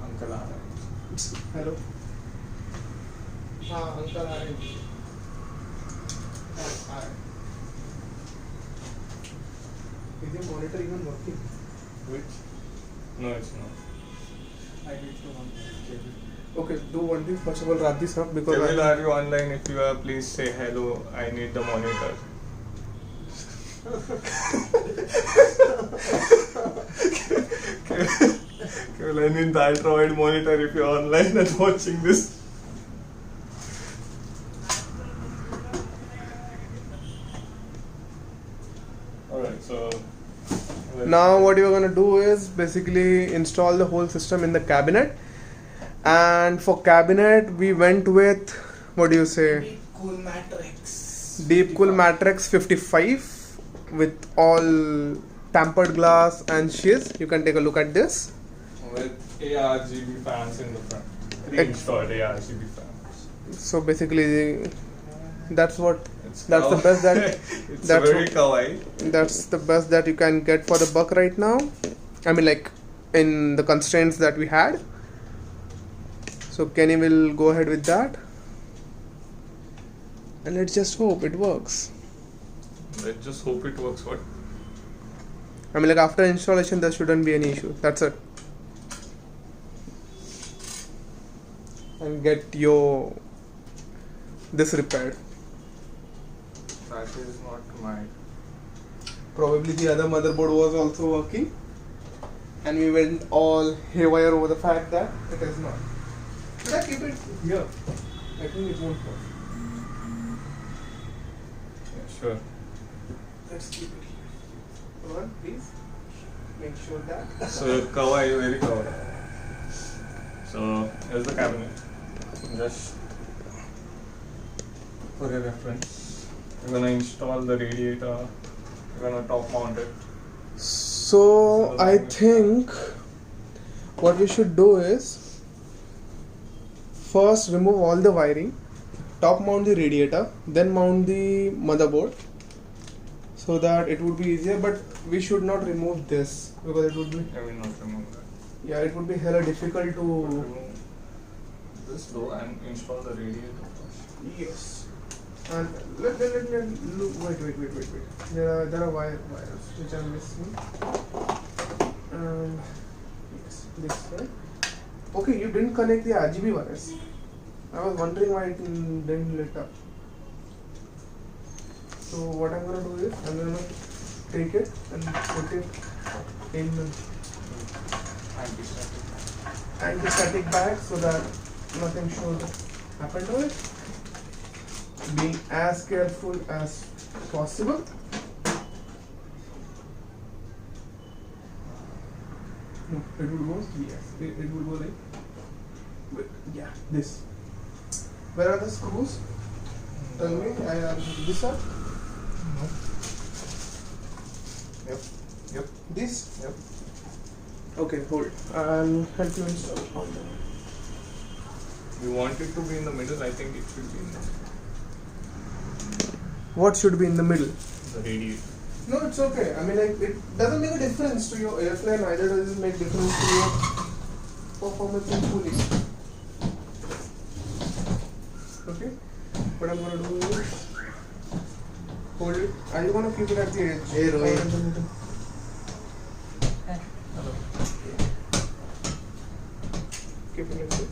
Uncle आ रहा है. Hello. हाँ uncle आ रहे हैं. हाँ, आ रहे हैं. Is your monitor even working? Which? No, it's not. I need to one. Okay, do one thing. First of all, wrap this up because Kevin, are you online? If you are, please say hello. I need the monitor. Kevin, I need the ultra-wide monitor if you're online and watching this. Alright, so now what you're gonna do is basically install the whole system in the cabinet. And for cabinet, we went with, what do you say? Deepcool Martrexx. Deepcool Martrexx 55 with all tempered glass and shiz. You can take a look at this. with ARGB fans in the front. Pre-installed ARGB fans. So basically, that's what. It's That's the best that. it's that's very what- kawaii. That's the best that you can get for the buck right now. I mean, like in the constraints that we had. So Kenny will go ahead with that, and let's just hope it works. Let's just hope it works. What? I mean, like after installation, there shouldn't be any issue. That's it. And get your this repaired. That is not my. Probably the other motherboard was also working, and we went all haywire over the fact that it is not. Should I keep it here? I think it won't work. Yeah, sure. Let's keep it here. Hold on, please. Make sure that. So kawaii, very kawaii. So here's the cabinet. Just for your reference, we're gonna install the radiator. We're gonna top mount it. So I think what we should do is first remove all the wiring, top mount the radiator, then mount the motherboard, so that it would be easier. But we should not remove this because it would be, I will not remove that. yeah, it would be hella difficult to. Remove this though and install the radiator first. Yes. And let look. Wait. There are wires which I'm missing. And yes, this right. Okay, you didn't connect the RGB wires. I was wondering why it didn't lit up. So what I'm gonna do is I'm gonna take it and put it in anti-static bag so that nothing should happen to it. Being as careful as possible. No, it will go. Yes, it will go like. Wait, yeah, this. Where are the screws? Tell me. This one. Yep. This. Yep. Okay, hold. I'll help you install. You want it to be in the middle. I think it should be in What should be in the middle? the radiator. No, it's okay. I mean, like, it doesn't make a difference to your airflow, neither does it make difference to your performance in cooling. Okay? What I'm gonna do is hold it. I'm gonna keep it at the edge. Hey, Rohit. Or in the middle. Hello. Keep it like this.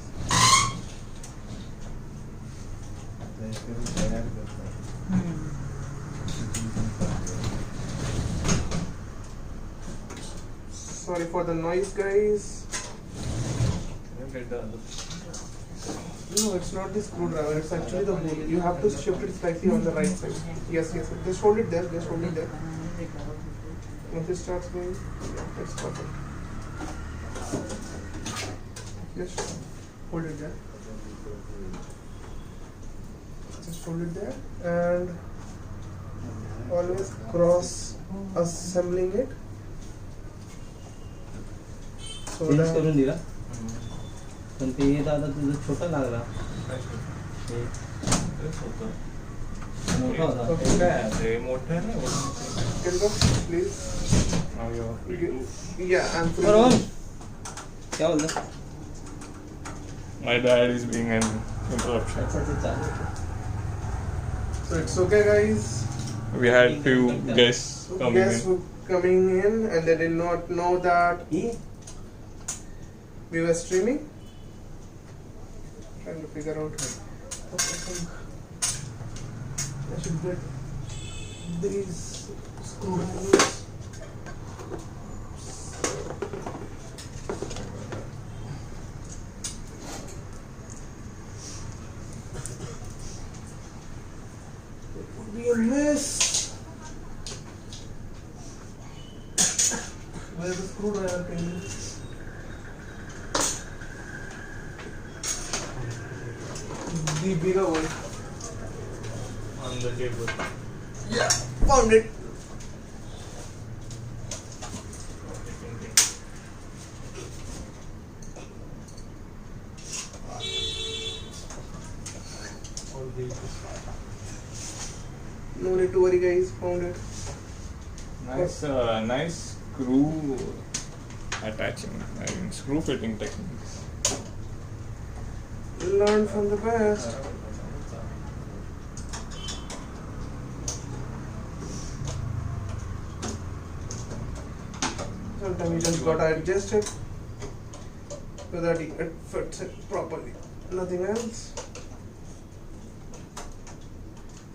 Sorry for the noise, guys. Get the other. No, it's not the screwdriver, it's actually the hole. You have to shift it slightly on the right side. Yes. Just hold it there, Once it starts going, yeah, it's perfect. Just hold it there. Just hold it there and always cross assembling it. So change that करून दिला पण ते येत आता तुझं छोटा लागला हे मोठा होता Okay. ते मोठं आहे ना can go, please. Yeah, I'm बरोबर क्या बोलला My dad is being an interruption. अच्छा ते चालू So it's okay, guys. We had few guests coming Guests in. were coming in and they did not know that hey we were streaming. Trying to figure out. Okay, I think I should get these screws. It would be a mess. Where's the screwdriver? Can you? The bigger one. On the table. Yeah, found it. No need to worry, guys. Found it. Nice, nice screw attaching. I mean, screw fitting techniques. Learn from the best. Sometimes you just gotta adjust it so that it fits it properly. Nothing else.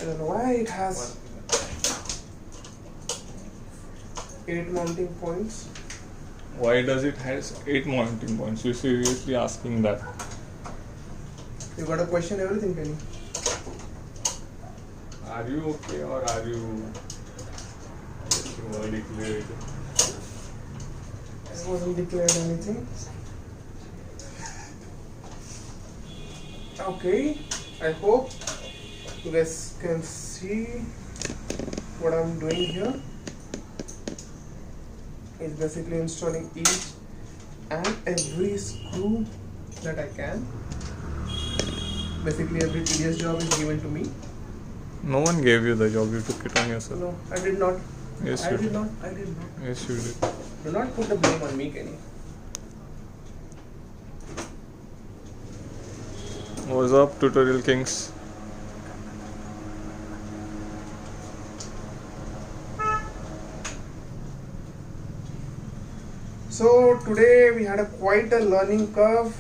I don't know why it has 8 mounting points. Why does it has 8 mounting points? You're seriously asking that? You gotta question everything, Kenny. Are you okay or are you declared? I wasn't declared anything. Okay, I hope you guys can see what I'm doing here. It's basically installing each and every screw that I can. Basically every tedious job is given to me. No one gave you the job, you took it on yourself. No, I did not. Yes, I you did not. I did not. Yes, you did. Do not put the blame on me, Kenny. What's up, Tutorial Kings? So today we had quite a learning curve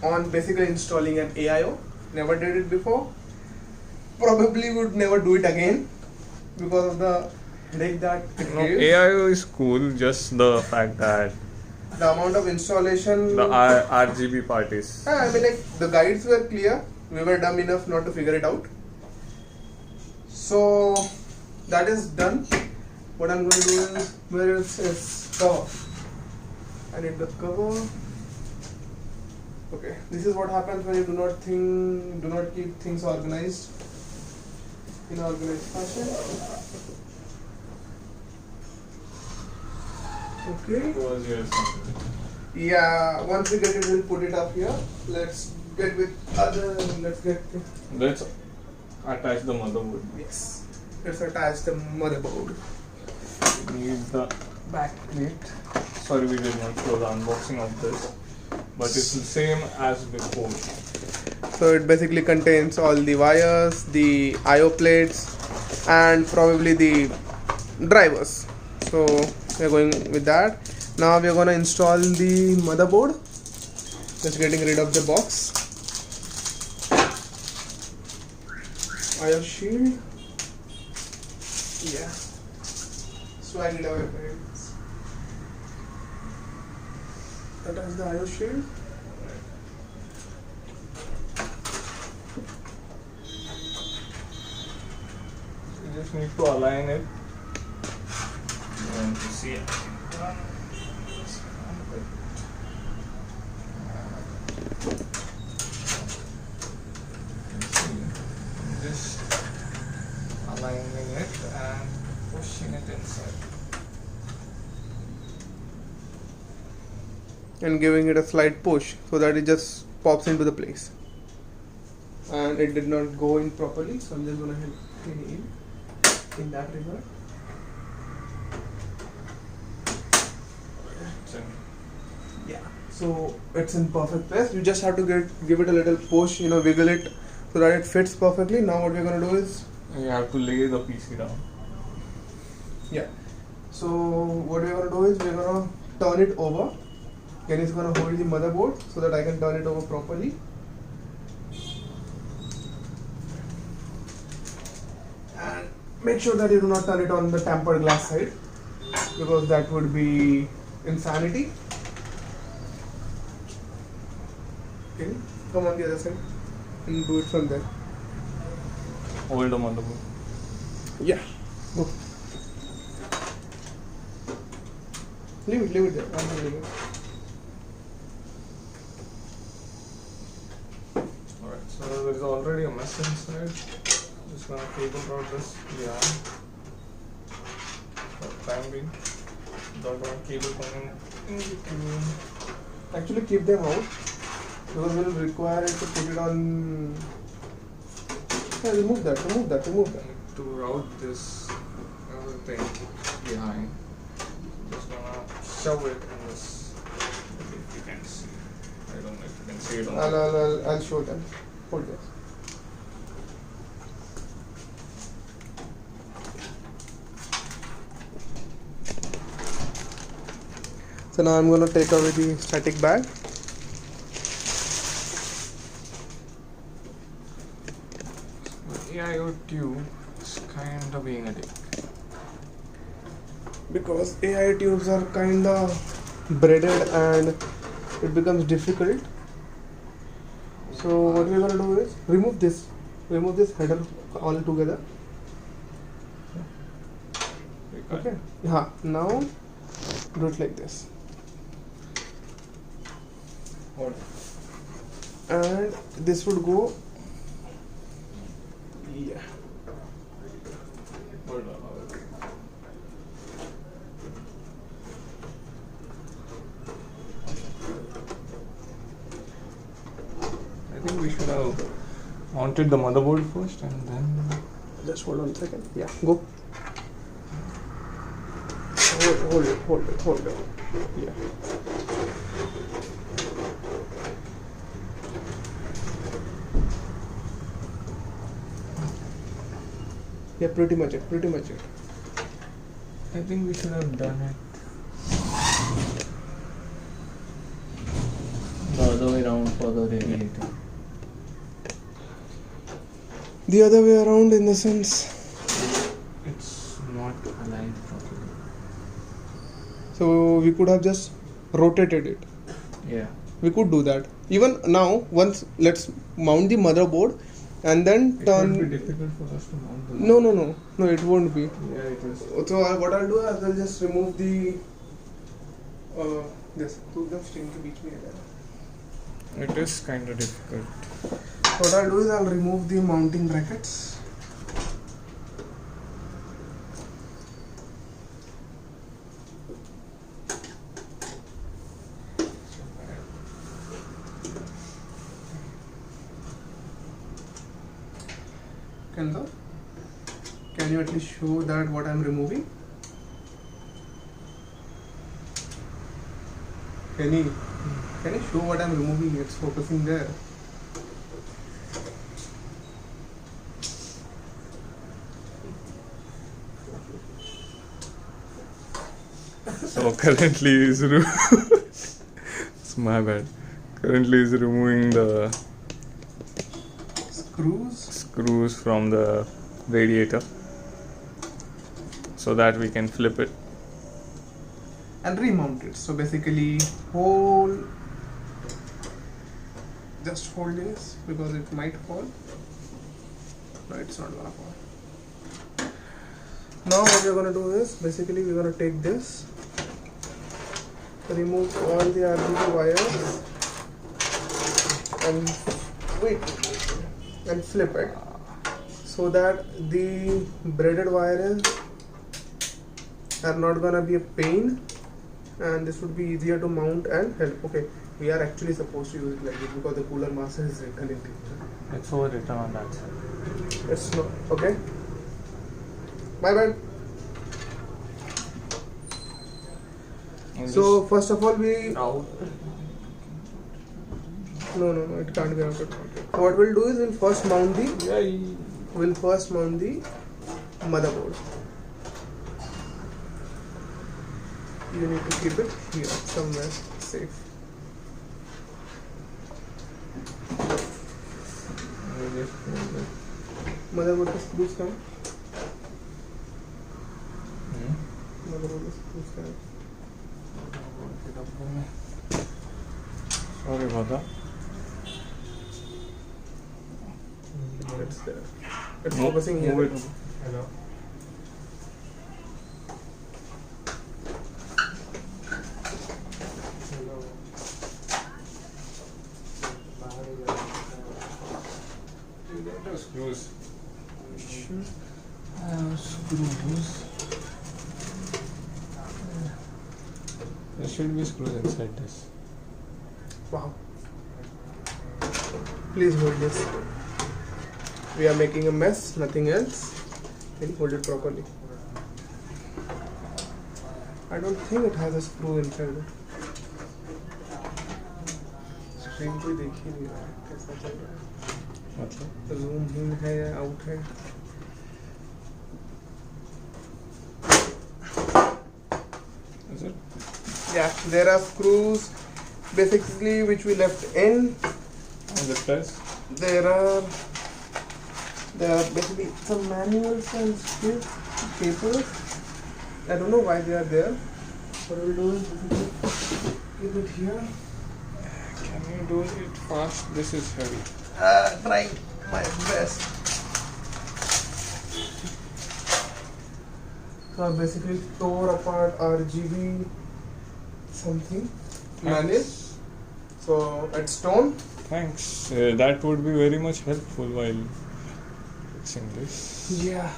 on basically installing an AIO. Never did it before. Probably would never do it again because of the headache that it No, gives. AIO is cool, just the fact that The amount of installation. the RGB part is. I mean, like the guides were clear. We were dumb enough not to figure it out. So that is done. What I'm going to do is, where is this cover? I need the cover. Okay, this is what happens when you do not keep things organized in an organized fashion. Okay. Was yours. Yeah, once we get it, we'll put it up here. Let's get Let's attach the motherboard. yes. Let's attach the motherboard. We need the back plate. Sorry, we did not show the unboxing of this, but it's the same as before. So it basically contains all the wires, the IO plates, and probably the drivers. So we're going with that. Now we're gonna install the motherboard. Just getting rid of the box. IO shield. Yeah. Swag it away, friends. Attach the IO shield. You just need to align it and see it. Just aligning it and pushing it inside. And giving it a slight push so that it just pops into the place. And it did not go in properly, so I'm just gonna help him in that regard. Yeah, so it's in perfect place. You just have to give it a little push, wiggle it so that it fits perfectly. Now what we're gonna do is, You have to lay the PC down. yeah. So what we're gonna do is we're gonna turn it over. Ken is gonna hold the motherboard so that I can turn it over properly. And make sure that you do not turn it on the tempered glass side because that would be insanity. Okay, come on the other side and do it from there. Hold the motherboard. Yeah, go. Leave it there. I'm gonna leave it. Alright, so there is already a mess inside. Just gonna cable route this behind. For the time being. Don't want cable coming in between. Actually, keep them out because we'll require it to put it on Yeah, remove that. To route this other thing behind, just gonna shove it in this. If you can see, I don't know if you can see it on I'll show them. Hold this. So now I'm gonna take away the static bag. AIO tube is kind of being a dick. Because AI tubes are kinda braided and it becomes difficult. So what we're gonna do is remove this header altogether. Okay. Yeah. Now do it like this. Hold And this would go. Yeah. on. I think we should have mounted the motherboard first and then. Just hold on a second. Yeah. Go. Hold it. Yeah. Yeah, pretty much it. I think we should have done it The other way around for the radiator. The other way around in the sense. it's not aligned properly. So we could have just rotated it. Yeah. We could do that. Even now, once let's mount the motherboard and then It turn. would be difficult for us to mount the No, it won't be. Yeah, it is. So what I'll do is I'll just remove the this. तो एकदम string के बीच में है. It is kind of difficult. What I'll do is I'll remove the mounting brackets. Can you at least show that what I'm removing? Can you show what I'm removing? It's focusing there. So currently is it's my bad. Currently is removing the screws from the radiator so that we can flip it and remount it. So basically just hold this because it might fall. No, it's not gonna fall. Now what we're gonna do is basically we're gonna take this, remove all the RGB wires and flip it so that the braided wires are not gonna be a pain, and this would be easier to mount and help. Okay, we are actually supposed to use it like this because the cooler master is written in it. it's over written on that side. It's not okay. My bad. So first of all we out. no, it can't be routed. So what we'll do is we'll first mount the motherboard. You need to keep it here somewhere safe. Motherboard के screws कहाँ? Motherboard के screws कहाँ? Sorry about that. It's there. It's focusing here. Move it. Hello. Screws. Screws. There should be screws inside this. Wow. Please hold this. We are making a mess, nothing else. Can you hold it properly? I don't think it has a screw inside it. Screen कोई देख ही नहीं रहा है कैसा चल रहा है मतलब जूम इन है या आउट है is it Yeah, there are screws basically which we left in. on the press? There are basically some manuals and script papers. I don't know why they are there. What we'll do is keep it here. Can you do it fast? This is heavy. Trying my best. So I basically tore apart RGB something manual. So it's stone. Thanks. That would be very much helpful while fixing this. Yeah,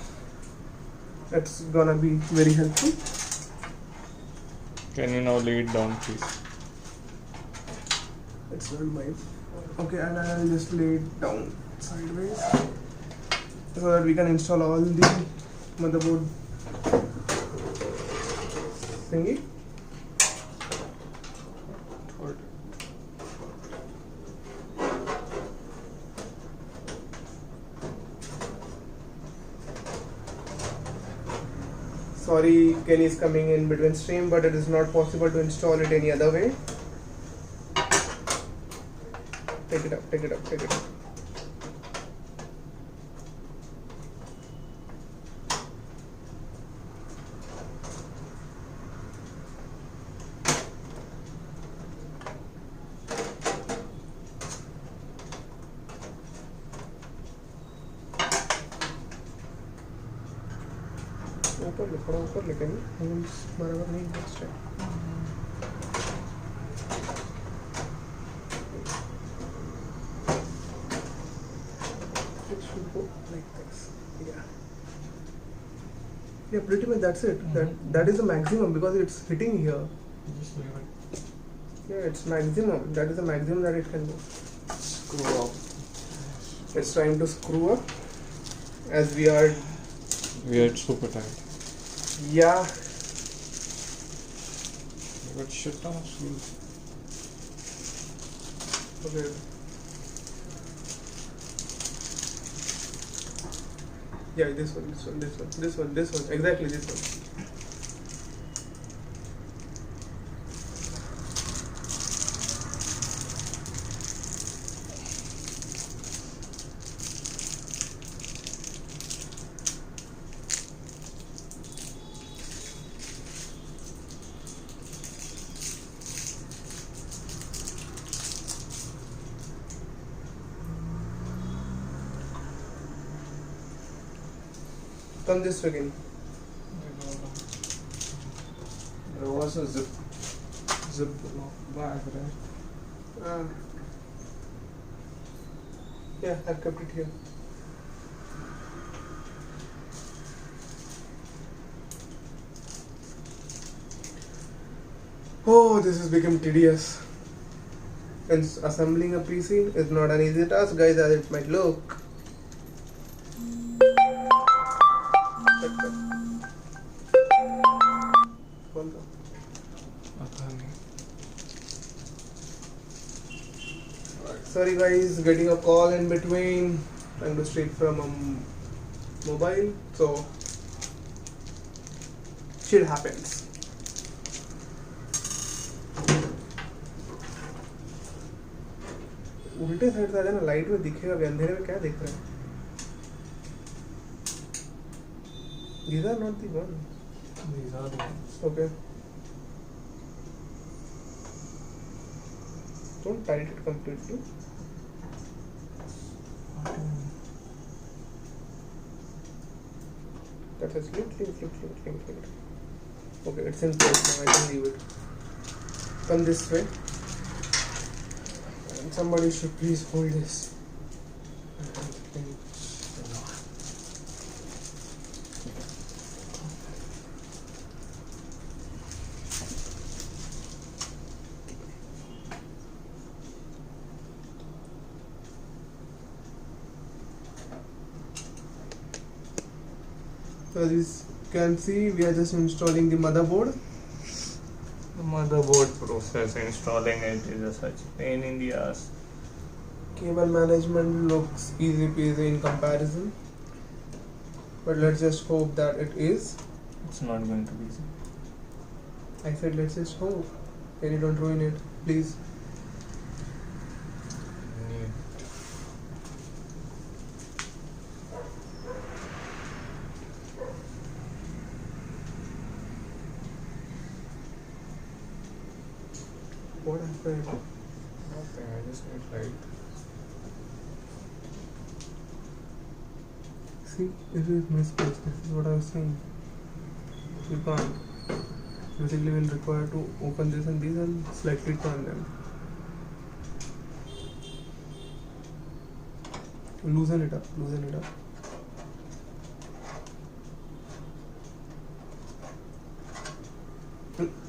that's gonna be very helpful. Can you now lay it down, please? It's not mine. Okay, and I'll just lay it down sideways so that we can install all the motherboard thingy. Sorry, Kenny is coming in between stream, but it is not possible to install it any other way. Take it up, take it up, take it up. ऊपर ले थोड़ा ऊपर लेके नहीं बराबर नहीं next time it should go like this. Yeah, pretty much that's it. That is the maximum because it's hitting here. Just leave it. Yeah, it's maximum. That is the maximum that it can go. Screw up. It's time to screw up as we are. We are super tight. Yeah. But shit ton of screws. Okay. Yeah, this one. Exactly this one. Come this way again. There was a zip bag, right? Yeah, I've kept it here. Oh, this has become tedious. And assembling a PC is not an easy task, guys, as it might look. Sorry guys, getting a call in between. Trying to straight from a mobile, so shit happens. उल्टे side से आ जाना, light में दिखेगा भी, अंधेरे में क्या दिख रहा है? These are not the ones. These are the ones. Okay. Don't tight it completely. That's a slip. Okay, it's in place now. I can leave it. Come this way. And somebody should please hold this. So as you can see, we are just installing the motherboard. The motherboard process installing it is a such pain in the ass. Cable management looks easy peasy in comparison, but let's just hope that it is. It's not going to be easy. I said let's just hope. Can you don't ruin it, please? What happened? Nothing, I just need light. See, this is misplaced. This is what I was saying. You can't. Basically, we'll require to open this and these and slightly turn them. Loosen it up. Loosen it up.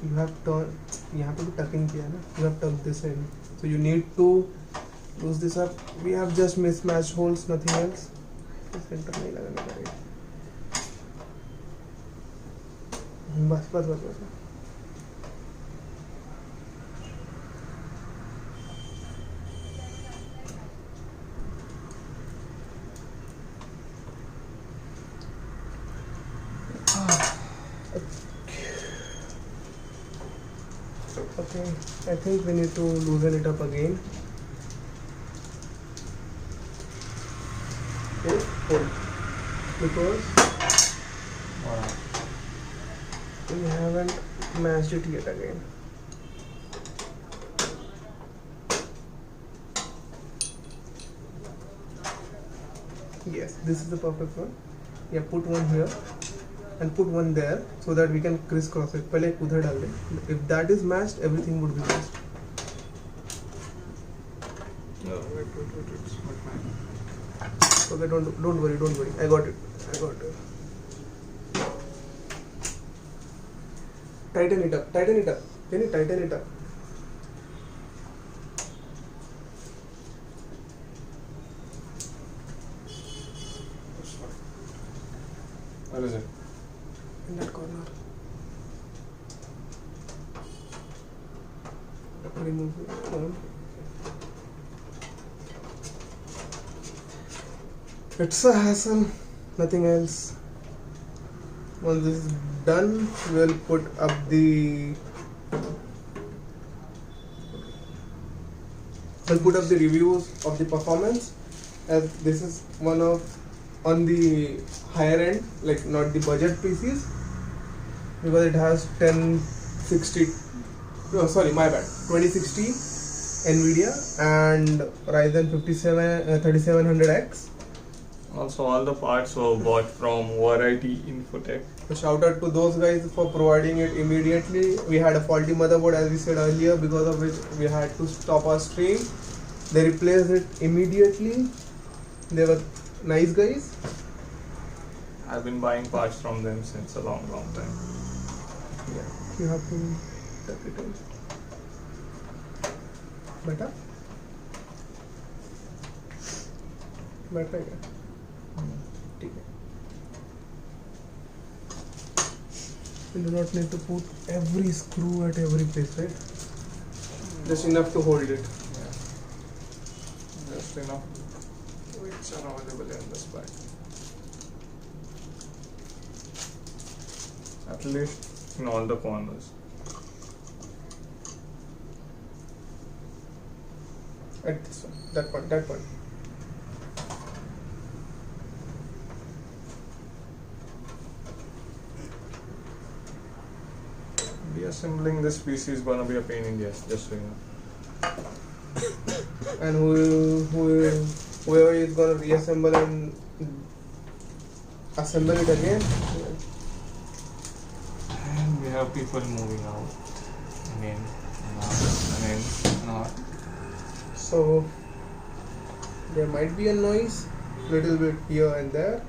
You have turn. You have to be tucking here. You have tucked this in. So you need to loose this up. We have just mismatched holes. Nothing else. Centre नहीं लगाना पड़ेगा बस बस बस बस Okay, I think we need to loosen it up again. Okay, because we haven't matched it yet again. Yes, this is the perfect one. Yeah, put one here and put one there so that we can crisscross it. पहले उधर डाल दें. If that is matched, everything would be matched. No, wait, it's not mine. Okay, don't worry. I got it. Tighten it up. Can you tighten it up? Where is it? In that corner. Remove it. It's a hassle, nothing else. Once this is done, we'll put up the reviews of the performance, as this is one of on the higher end, like not the budget PCs, because it has 2060 Nvidia and Ryzen 3700X. Also, all the parts were bought from Variety Infotech. So shout out to those guys for providing it immediately. We had a faulty motherboard, as we said earlier, because of which we had to stop our stream. They replaced it immediately. They were nice guys. I've been buying parts from them since a long time. Yeah, you have to tuck it in. Better? Better, yeah. You do not need to put every screw at every place, right? Just enough to hold it. Yeah. Just enough which are available in this bag. At least in all the corners. At this one, that one. Reassembling this PC is gonna be a pain in the ass, just so you know. And whoever is gonna reassemble and assemble it again. And we have people moving out. Not. So there might be a noise, little bit here and there.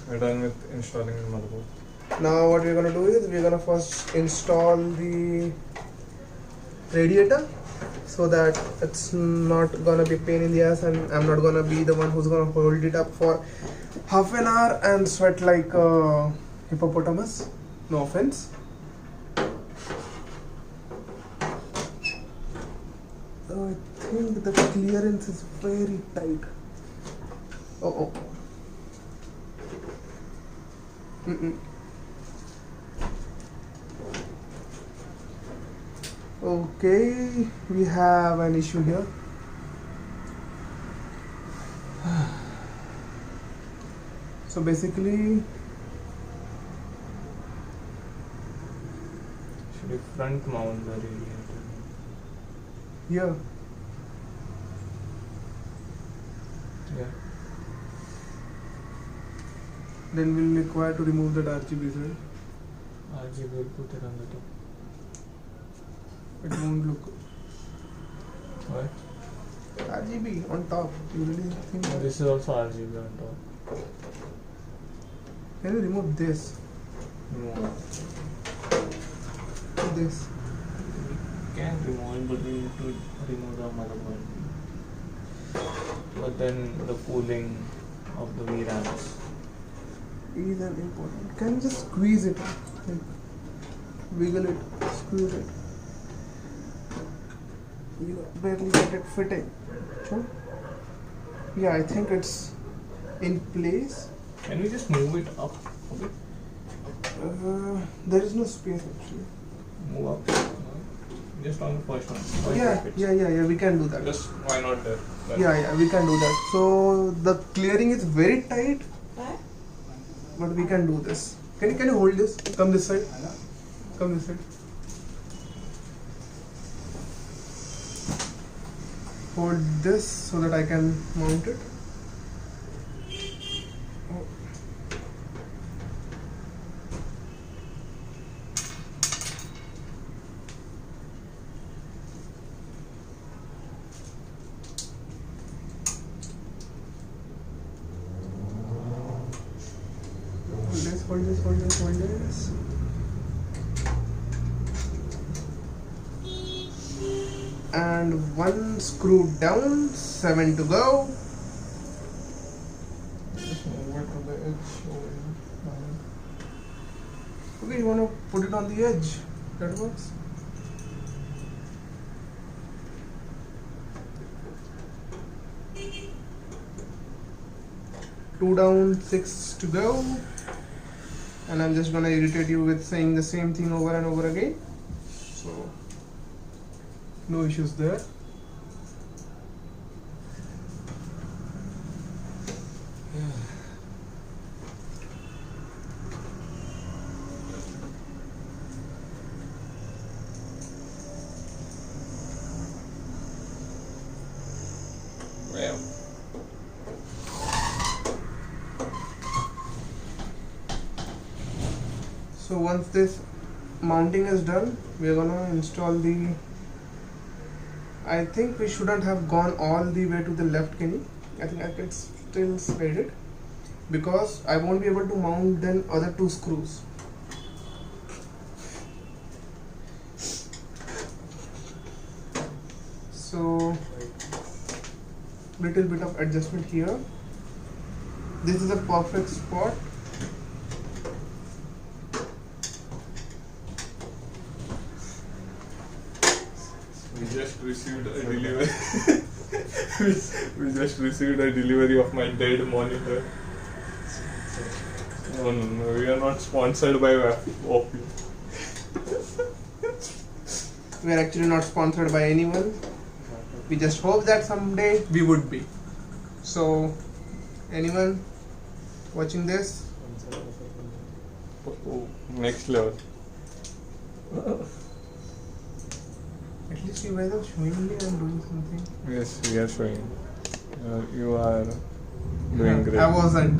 We're done with installing the motherboard. Now what we're gonna do is we're gonna first install the radiator so that it's not gonna be pain in the ass and I'm not gonna be the one who's gonna hold it up for half an hour and sweat like a hippopotamus. No offense. I think the clearance is very tight. Oh. Okay, we have an issue here. So basically, should we front mount the radiator? here. Yeah. Then we'll require to remove that RGB, right? RGB will put it on the top. It won't look. What? RGB on top. You really think that? This is also RGB on top. Can you remove this? No. This. We can remove it, but we need to remove the motherboard. But then the cooling of the VRAMs. Is an important. Can you just squeeze it? Like, wiggle it, squeeze it. You barely get it fitting. Sure? Yeah, I think it's in place. Can we just move it up a bit? There is no space actually. Move up. No? Just on the first one. Yeah, we can do that. Just why not there? Yeah, we can do that. So the clearing is very tight, but we can do this. Can you hold this? Come this side. Come this side. Hold this so that I can mount it. Hold this. And one screw down, 7 to go. Just move it to the edge over here. Okay, you want to put it on the edge. That works. Two down, 6 to go. And I'm just gonna irritate you with saying the same thing over and over again. So no issues there. Well. So once this mounting is done, we are gonna install the. I think we shouldn't have gone all the way to the left, Kenny. I think I can still slide it because I won't be able to mount then other two screws. So little bit of adjustment here. This is a perfect spot. We just received a delivery. we just received a delivery of my dead monitor. No, we are not sponsored by Opie. We are actually not sponsored by anyone. We just hope that someday we would be. So, anyone watching this? Oh, next level. At least you guys are showing me I'm doing something. Yes, we are showing. You are doing great. I wasn't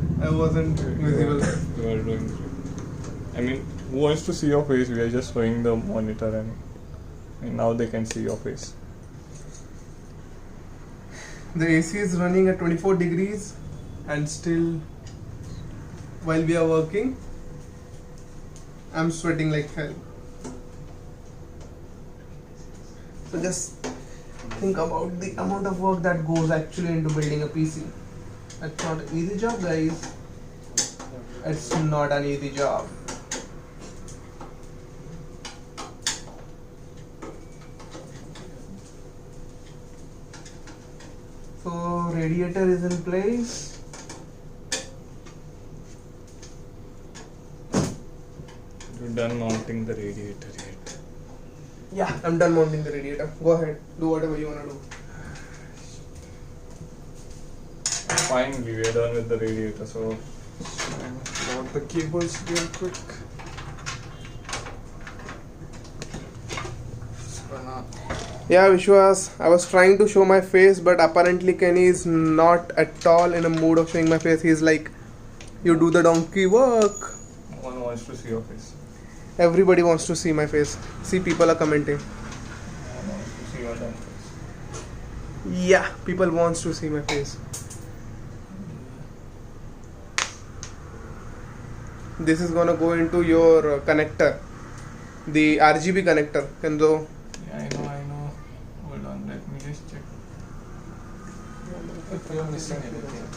visible. You are doing great. I mean, who wants to see your face? We are just showing the monitor and now they can see your face. The AC is running at 24 degrees and still while we are working. I'm sweating like hell. So just think about the amount of work that goes actually into building a PC. It's not an easy job, guys. It's not an easy job. So radiator is in place. You're done mounting the radiator yet? Yeah, I'm done mounting the radiator. Go ahead, do whatever you wanna do. Finally, we're done with the radiator, so load the cables real quick. Yeah, Vishwas, I was trying to show my face, but apparently Kenny is not at all in a mood of showing my face. He's like, you do the donkey work. No one wants to see your face. Everybody wants to see my face. See, people are commenting. No one wants to see your dumb face. Yeah, people wants to see my face. This is gonna go into your connector, the RGB connector. Kenzo. Yeah, I know. Hold on, let me just check. If you're missing anything.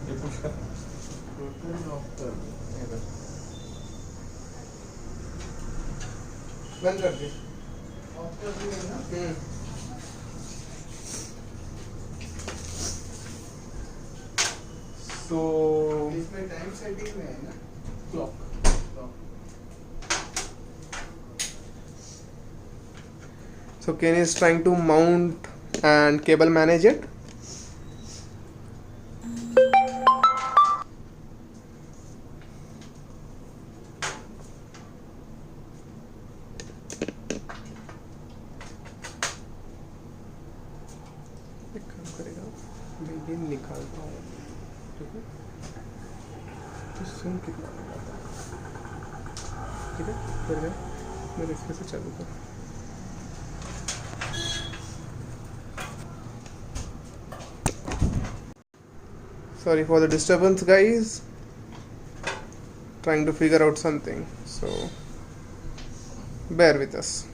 ये push कर बंद कर दे। So इसमें time setting में है ना clock. So Ken is trying to mount and cable manage it. एक काम करेगा, मैं ये निकालता हूँ, ठीक है? तो सुन कितना लगाता है, ठीक है? फिर मैं इसमें से चालू करूँ। Sorry for the disturbance, guys. Trying to figure out something, so bear with us.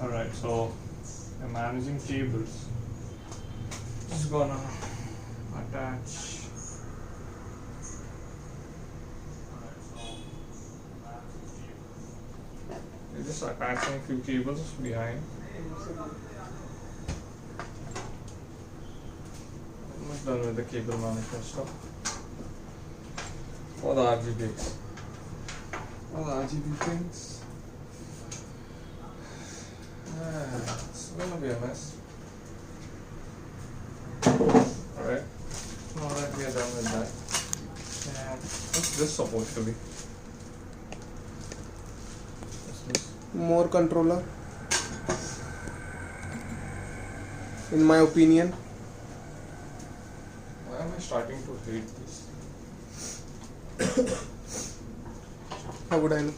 Alright, so we're managing cables. Just gonna attach. We're just attaching a few cables behind. Almost done with the cable management stuff. For the RGBs. All the RGB things. It's gonna be a mess. Alright. Now that we are done with that. And what's this supposed to be? More controller, in my opinion. Why am I starting to hate this? How would I know?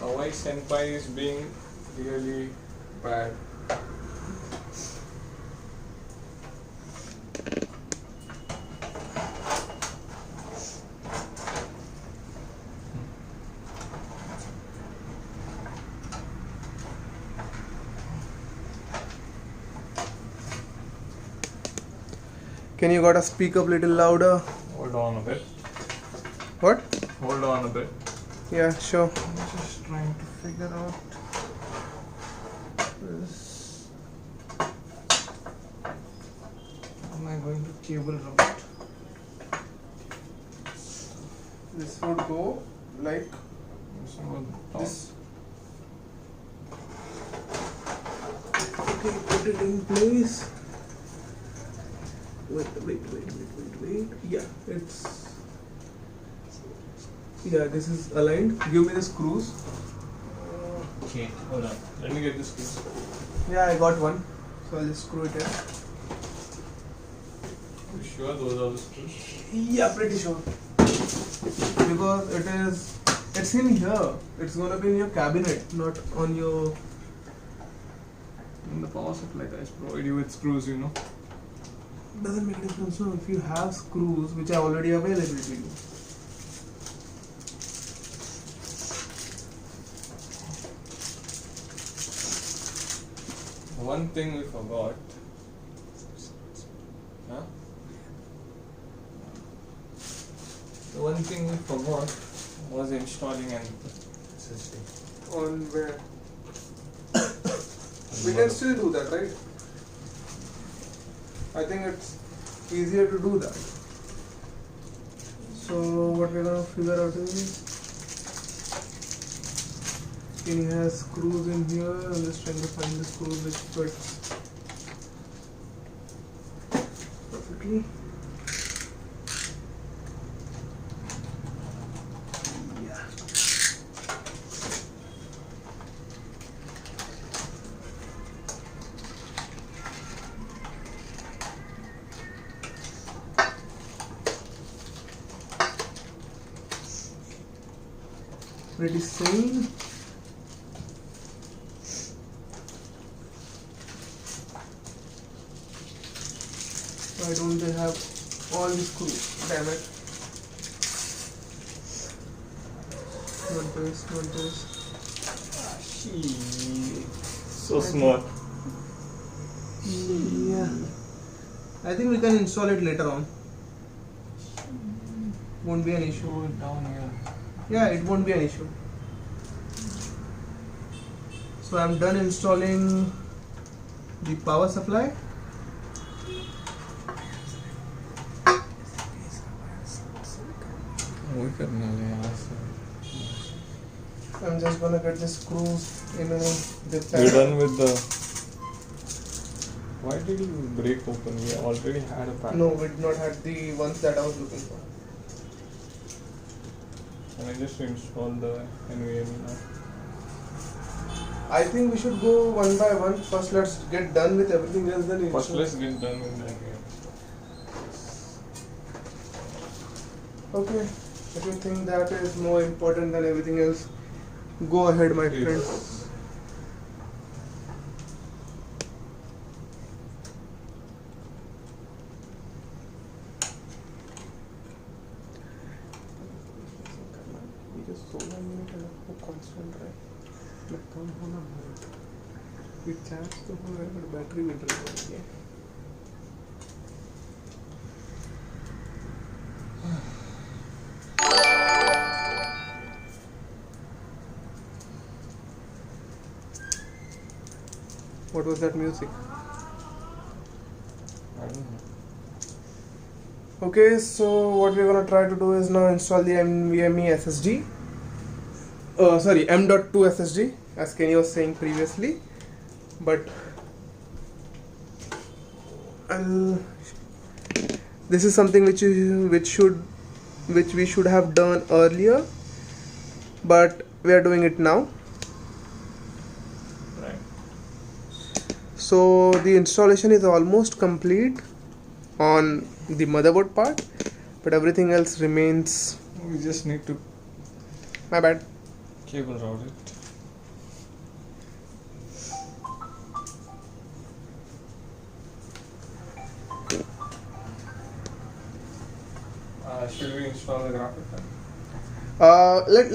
Kawaii Senpai is being really bad. Can you gotta speak up little louder? Hold on a bit. What? hold on a bit. Yeah, sure. I'm just trying to figure out this. How am I going to cable route? This would go like this. Okay, put it in place. Wait. Yeah, this is aligned. Give me the screws. Okay, hold on. Let me get the screws. Yeah, I got one. So I'll just screw it in. You sure those are the screws? Yeah, pretty sure. Because it's in here. It's gonna be in your cabinet, not on your. And the power supply guys provide you with screws, you know. Doesn't make any difference. So if you have screws which are already available to you. One thing we forgot. Huh? The one thing we forgot was installing an SSD. On where? We can still do that, right? I think it's easier to do that. So what we're gonna figure out is Skinny has screws in here. I'm just trying to find the screws which fits perfectly. Yeah. Pretty sane. Why don't they have all the screws? Damn it. Not this. So small. Yeah. I think we can install it later on. Won't be an issue. Go down here. Yeah, it won't be an issue. So I'm done installing the power supply. I'm just gonna get the screws in the You're done with the. Why did you break open? We already had a pattern. No, we did not have the ones that I was looking for. Can I just install the NVMe now? I think we should go one by one. First, let's get done with everything else. Then First, install. let's get done with the NVMe. Okay. If you think that is more important than everything else, go ahead, my Yes. friend. Battery भी drain हो गई है. What was that music? I don't know. Okay, so what we're gonna try to do is now install the NVMe SSD. Sorry, M.2 SSD, as Kenny was saying previously. But this is something which we should have done earlier, but we are doing it now. Right. So the installation is almost complete on the motherboard part, but everything else remains. We just need to My bad. cable route it. Should we install the graphic card?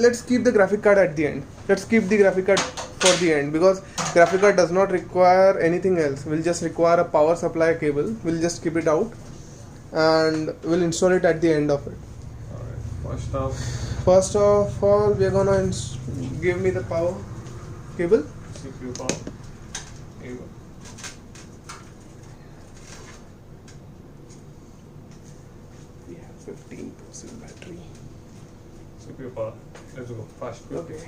Let's keep the graphic card at the end. Let's keep the graphic card for the end, because graphic card does not require anything else. We'll just require a power supply cable. We'll just keep it out and we'll install it at the end of it. Alright. First of all, we're gonna give me the power cable. CPU power. Here you go. We have 15% battery. CPU power. Let's go fast. Okay.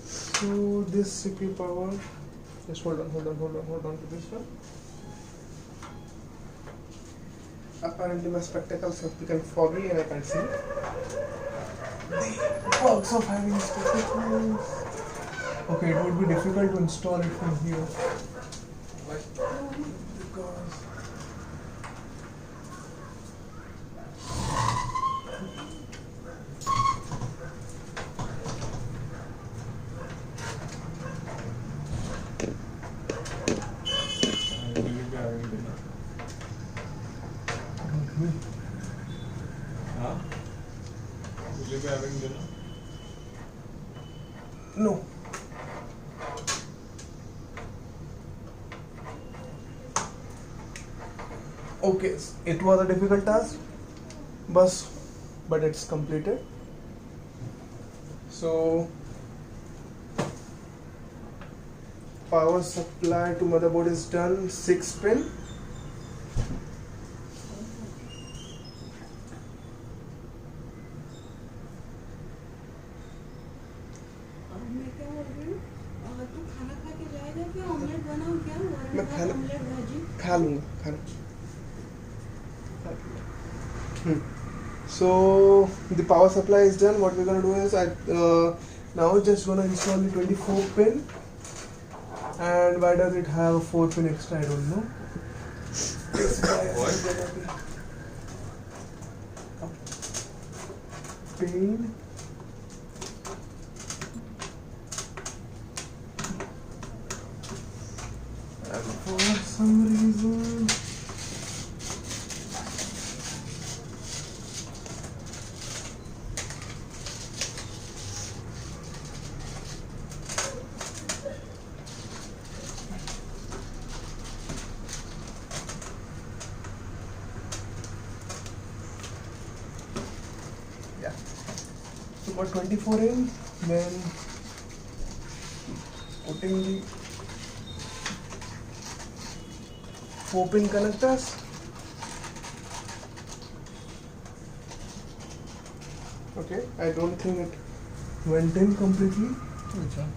So this CPU power. Just hold on to this one. Apparently my spectacles have become foggy and I can't see. The perks of having spectacles. Okay, it would be difficult to install it from here. Why? Because Huh? Will you be having dinner? no. Okay, it was a difficult task, but it's completed. So power supply to motherboard is done, 6 pin. मैं खा लूँगा खाना. So the power supply is done. What we're gonna do is now just gonna install the 24 pin. And why does it have a 4 pin extra? I don't know. Pin. And for some reason so got 24 in, then putting the 4 pin connectors. Okay, I don't think it went in completely. Which one?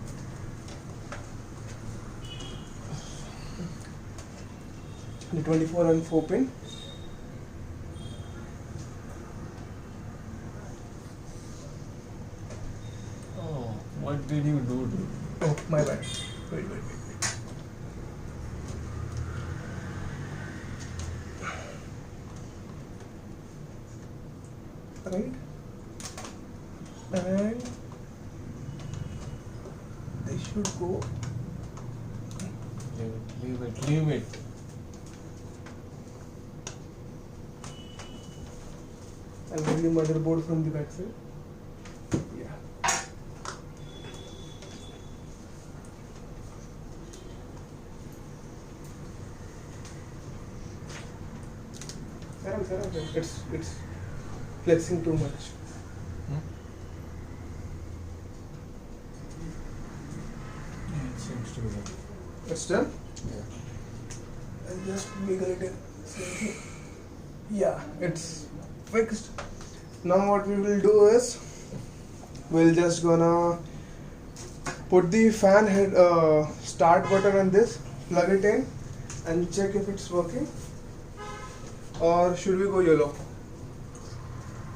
The 24 and 4 pin. Oh, what did you do? Oh, my bad. Wait. Right? And they should go. Leave it. I'll give you motherboard from the backside. Yeah. It's flexing too much. It seems to be done. It's done? Yeah. I'll just wiggle it in. Yeah, it's fixed. Now what we will do is we'll just gonna put the fan head start button on this, plug it in and check if it's working, or should we go yellow?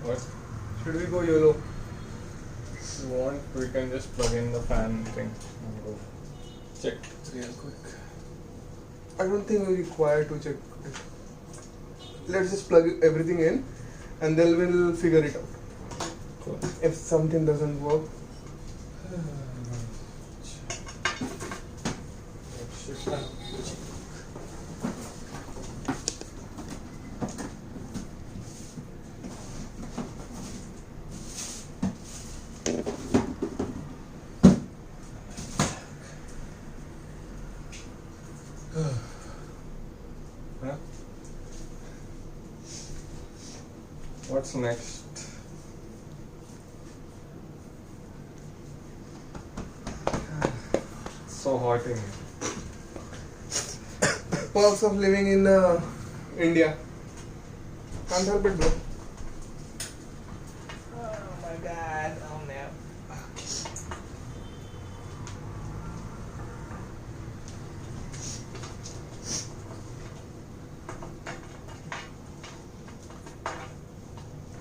What? Should we go yellow? If you want, we can just plug in the fan thing and go check real quick. I don't think we require to check it. Let's just plug everything in and then we'll figure it out. Cool. If something doesn't work. Huh? What's next? converting. Perks of living in India. Can't help it, bro. Oh my god, oh no.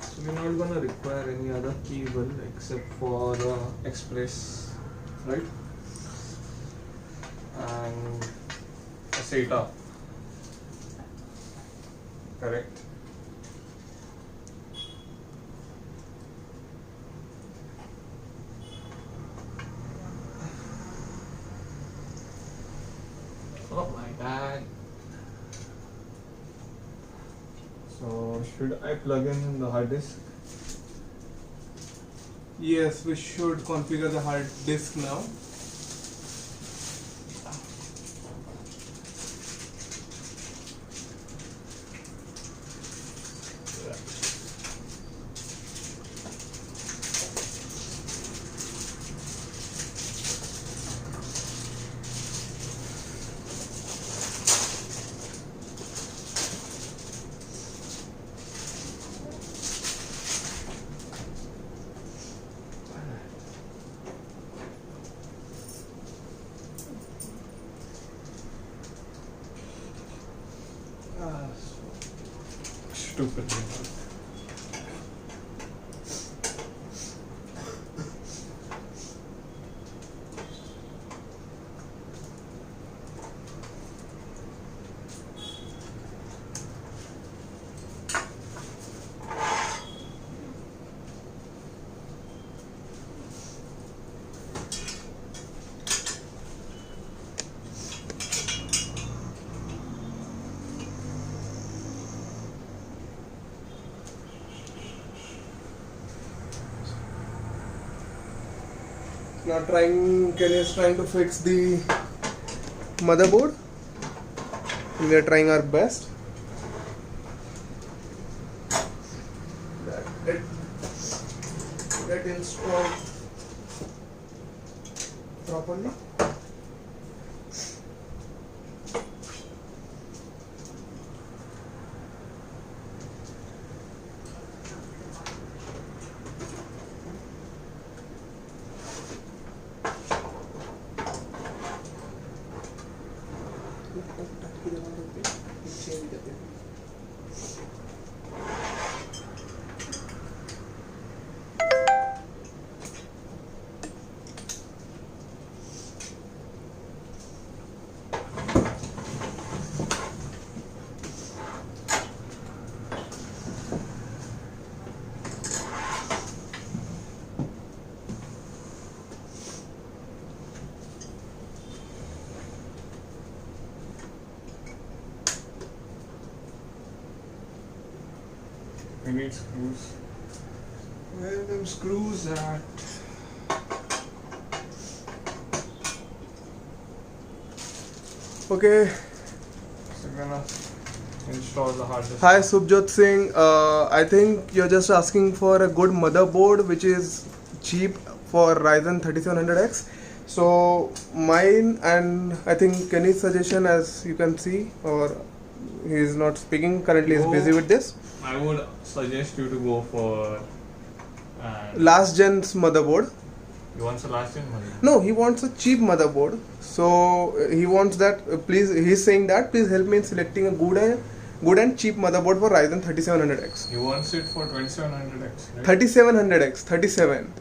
So we're not gonna require any other cable except for the express, right? And a SATA, correct? Oh my god. So should I plug in the hard disk? Yes, we should configure the hard disk now. Stupid. Now Kenny is trying to fix the motherboard. We are trying our best. That it get installed properly. We need screws. Where are them screws at? Okay. So we're gonna install the hard disk. Hi Subjot Singh. I think you're just asking for a good motherboard which is cheap for Ryzen 3700X. So mine and I think Kenny's suggestion, as you can see, or he is not speaking currently, is busy with this. I would suggest you to go for Last gen's motherboard. You want a last gen motherboard? No, he wants a cheap motherboard. So he wants that. Please, he's saying that please help me in selecting a good and cheap motherboard for Ryzen 3700X. He wants it for 2700X, right? 3700X, 37.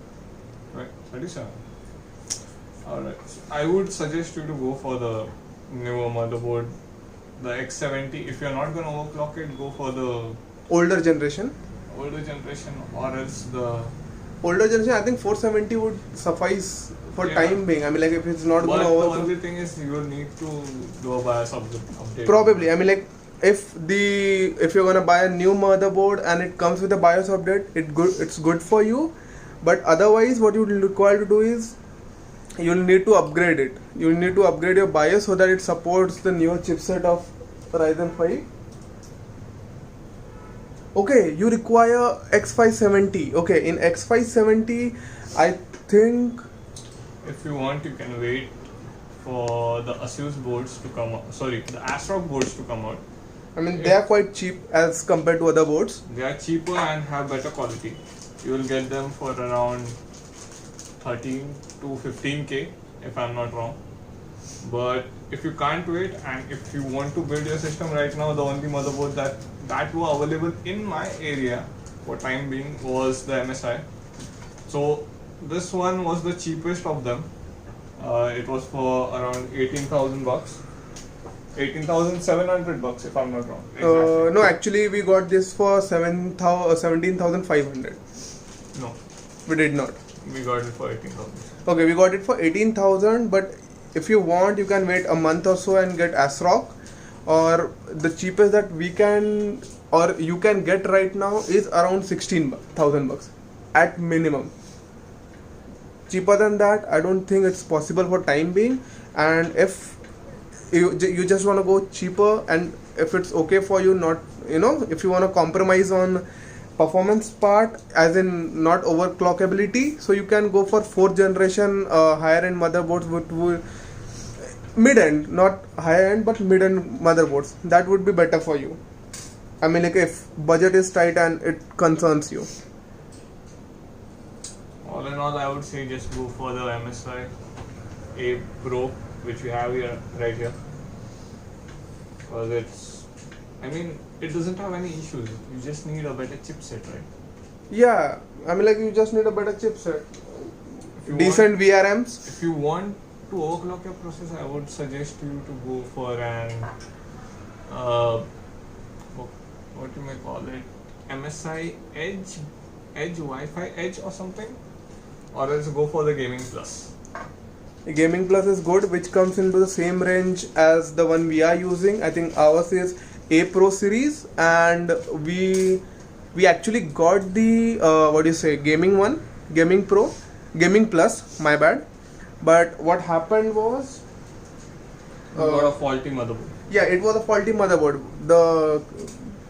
Right, 37. Alright. I would suggest you to go for the newer motherboard, the X70. If you're not going to overclock it, go for the Older generation. older generation, or else the Older generation, I think 470 would suffice for Yeah. time being. I mean, like if it's not But going to the overclock. only thing is you will need to do a BIOS update. Probably. I mean, like if you're gonna buy a new motherboard and it comes with a BIOS update, it's good for you. But otherwise, what you will require to do is you'll need to upgrade it. You'll need to upgrade your BIOS so that it supports the newer chipset of Ryzen 5. Okay, you require X570. Okay, in X570, I think If you want, you can wait for the Asus boards to come out. Sorry, the ASRock boards to come out. I mean, they are quite cheap as compared to other boards. They are cheaper and have better quality. You will get them for around 13 to 15k if I'm not wrong. But if you can't wait and if you want to build your system right now, the only motherboard that were available in my area for time being was the MSI. So this one was the cheapest of them. It was for around 18,000 bucks. 18,700 bucks if I'm not wrong. Exactly. No, actually we got this for 17,500. No, We did not. we got it for 18,000. Okay, we got it for 18,000, but if you want, you can wait a month or so and get ASRock, or the cheapest that we can or you can get right now is around 16,000 bucks at minimum. Cheaper than that, I don't think it's possible for time being. And if you just want to go cheaper, and if it's okay for you, not if you want to compromise on performance part, as in not overclockability, so you can go for 4th generation higher end motherboards with mid end, not higher end but mid end motherboards. That would be better for you. I mean, like if budget is tight and it concerns you. All in all, I would say just go for the MSI A Pro, which we have here, right here. Because it doesn't have any issues. You just need a better chipset, right? Yeah, I mean, like you just need a better chipset, If you decent VRMs. If you want to overclock your processor, I would suggest you to go for an what you may call it, MSI Edge Wi-Fi Edge or something, or else go for the Gaming Plus. Gaming Plus is good, which comes into the same range as the one we are using. I think ours is A Pro series, and we actually got the Gaming Plus, my bad. But what happened was, You got a faulty motherboard. yeah, it was a faulty motherboard. The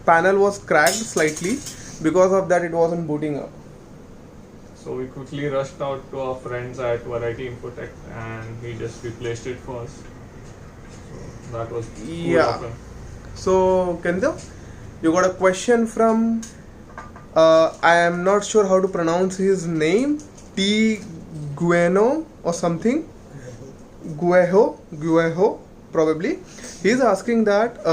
panel was cracked slightly. Because of that, it wasn't booting up. So we quickly rushed out to our friends at Variety Infotech and he just replaced it for us. So that was cool Yeah. of him. So, Kendra, you got a question from, I am not sure how to pronounce his name, T. Gueno or something. Gueho, probably. He's asking that,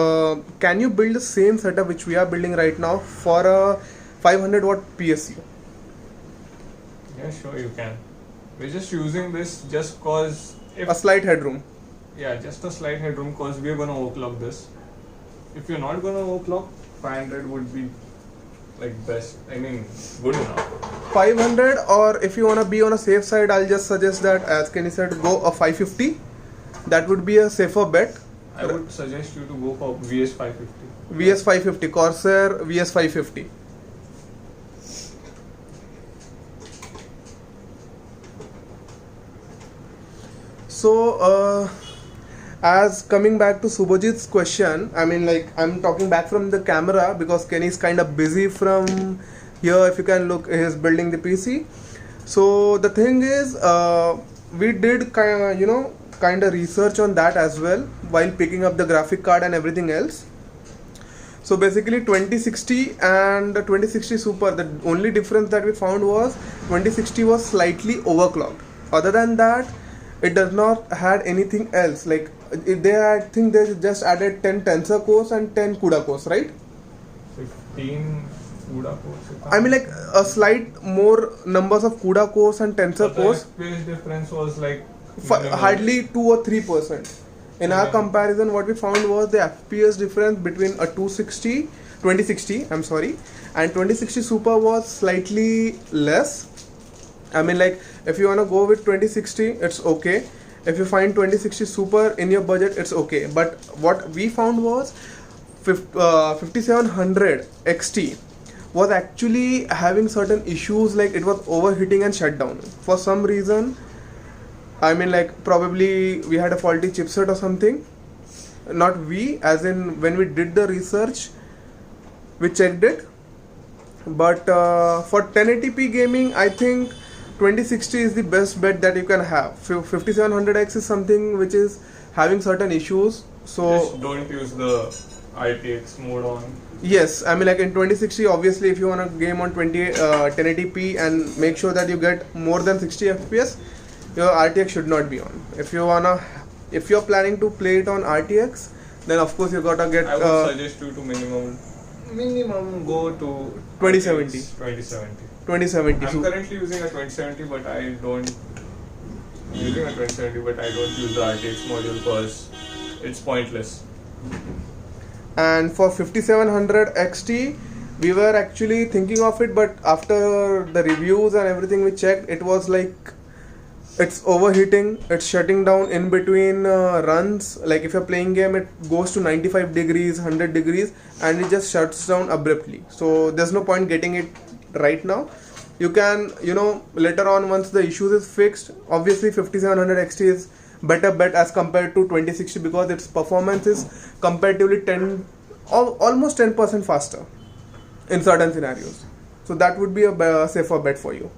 can you build the same setup which we are building right now for a 500 watt PSU? Yeah, sure you can. We're just using this just cause A slight headroom. just a slight headroom because we're gonna overclock this. If you're not gonna overclock, 500 would be like best. Good enough. 500, or if you want to be on a safe side, I'll just suggest that, as Kenny said, go a 550. That would be a safer bet. I would suggest you to go for VS550. VS550, Corsair VS550. So, as coming back to Subhajit's question, I'm talking back from the camera because Kenny's kind of busy from here. If you can look, he's building the PC. So the thing is, we did kind of research on that as well while picking up the graphic card and everything else. So basically 2060 and 2060 Super, the only difference that we found was 2060 was slightly overclocked. Other than that, it does not had anything else. Like I think they just added 10 tensor cores and 10 CUDA cores, right? 15 CUDA cores. A slight more numbers of CUDA cores and tensor cores. The FPS difference was like Hardly 2 or 3%. In our comparison, what we found was the FPS difference between a 2060 and 2060 Super was slightly less. If you want to go with 2060, it's okay. If you find 2060 Super in your budget, it's okay. But what we found was 5700 XT was actually having certain issues, like it was overheating and shut down for some reason. Probably we had a faulty chipset or something. Not we, as in when we did the research, we checked it. But for 1080p gaming, I think 2060 is the best bet that you can have. 5700X is something which is having certain issues. So Just don't use the RTX mode on. yes, I mean like in 2060, obviously if you want to game on 1080p and make sure that you get more than 60 FPS, your RTX should not be on. If you're planning to play it on RTX, then of course you gotta get. I would suggest you to minimum go to 2070. 2070. 2070. I'm currently using a 2070, but I don't. I'm using a 2070, but I don't use the RTX module because it's pointless. And for 5700 XT, we were actually thinking of it, but after the reviews and everything we checked, it was like it's overheating, it's shutting down in between runs. Like if you're playing game, it goes to 95 degrees, 100 degrees, and it just shuts down abruptly. So there's no point getting it right now. You can, later on, once the issues is fixed, obviously 5700 XT is better bet as compared to 2060 because its performance is comparatively almost 10% faster in certain scenarios. So that would be a safer bet for you.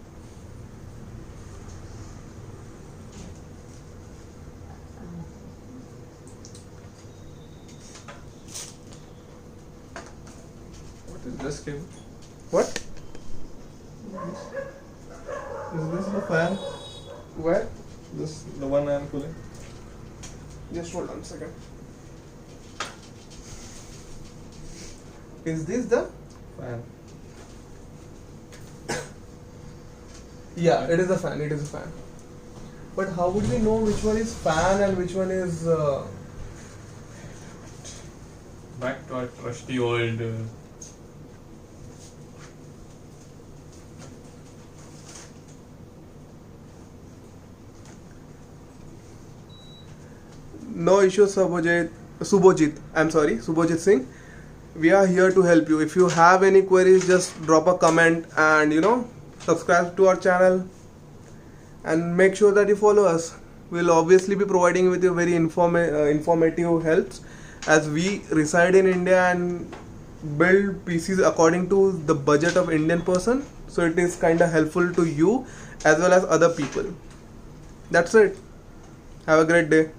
What is this cable? What? Is this the fan? Where? This the one I'm pulling? Just hold on a second. Is this the Fan. Yeah, it is a fan. It is a fan. But how would we know which one is fan and which one is? Back to our trusty old. No issue, Subhojit. I'm sorry, Subhojit Singh. We are here to help you. If you have any queries, just drop a comment and subscribe to our channel and make sure that you follow us. We'll obviously be providing with you very informative helps as we reside in India and build PCs according to the budget of Indian person. So it is kind of helpful to you as well as other people. That's it. Have a great day.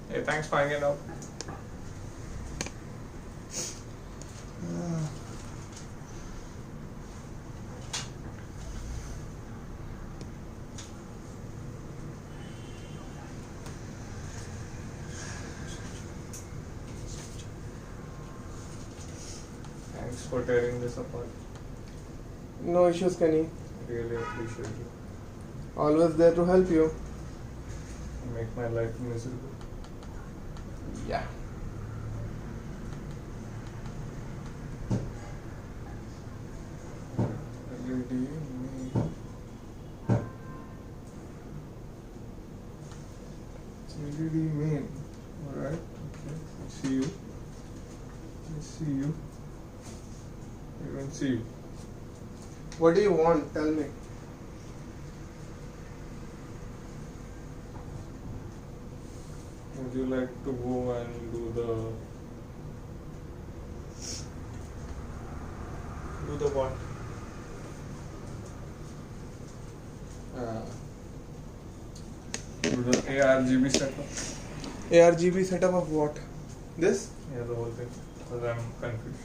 Hey, thanks for hanging out. Thanks for tearing this apart. No issues, Kenny. Really appreciate it. Always there to help you. Make my life miserable. Yeah. LED main. It's LED main. Alright. Okay. See you. I see you. I don't see you. What do you want? Tell me. Would you like to go and do the what? Do the ARGB setup? ARGB setup of what? This? Yeah, the whole thing. Because I'm confused.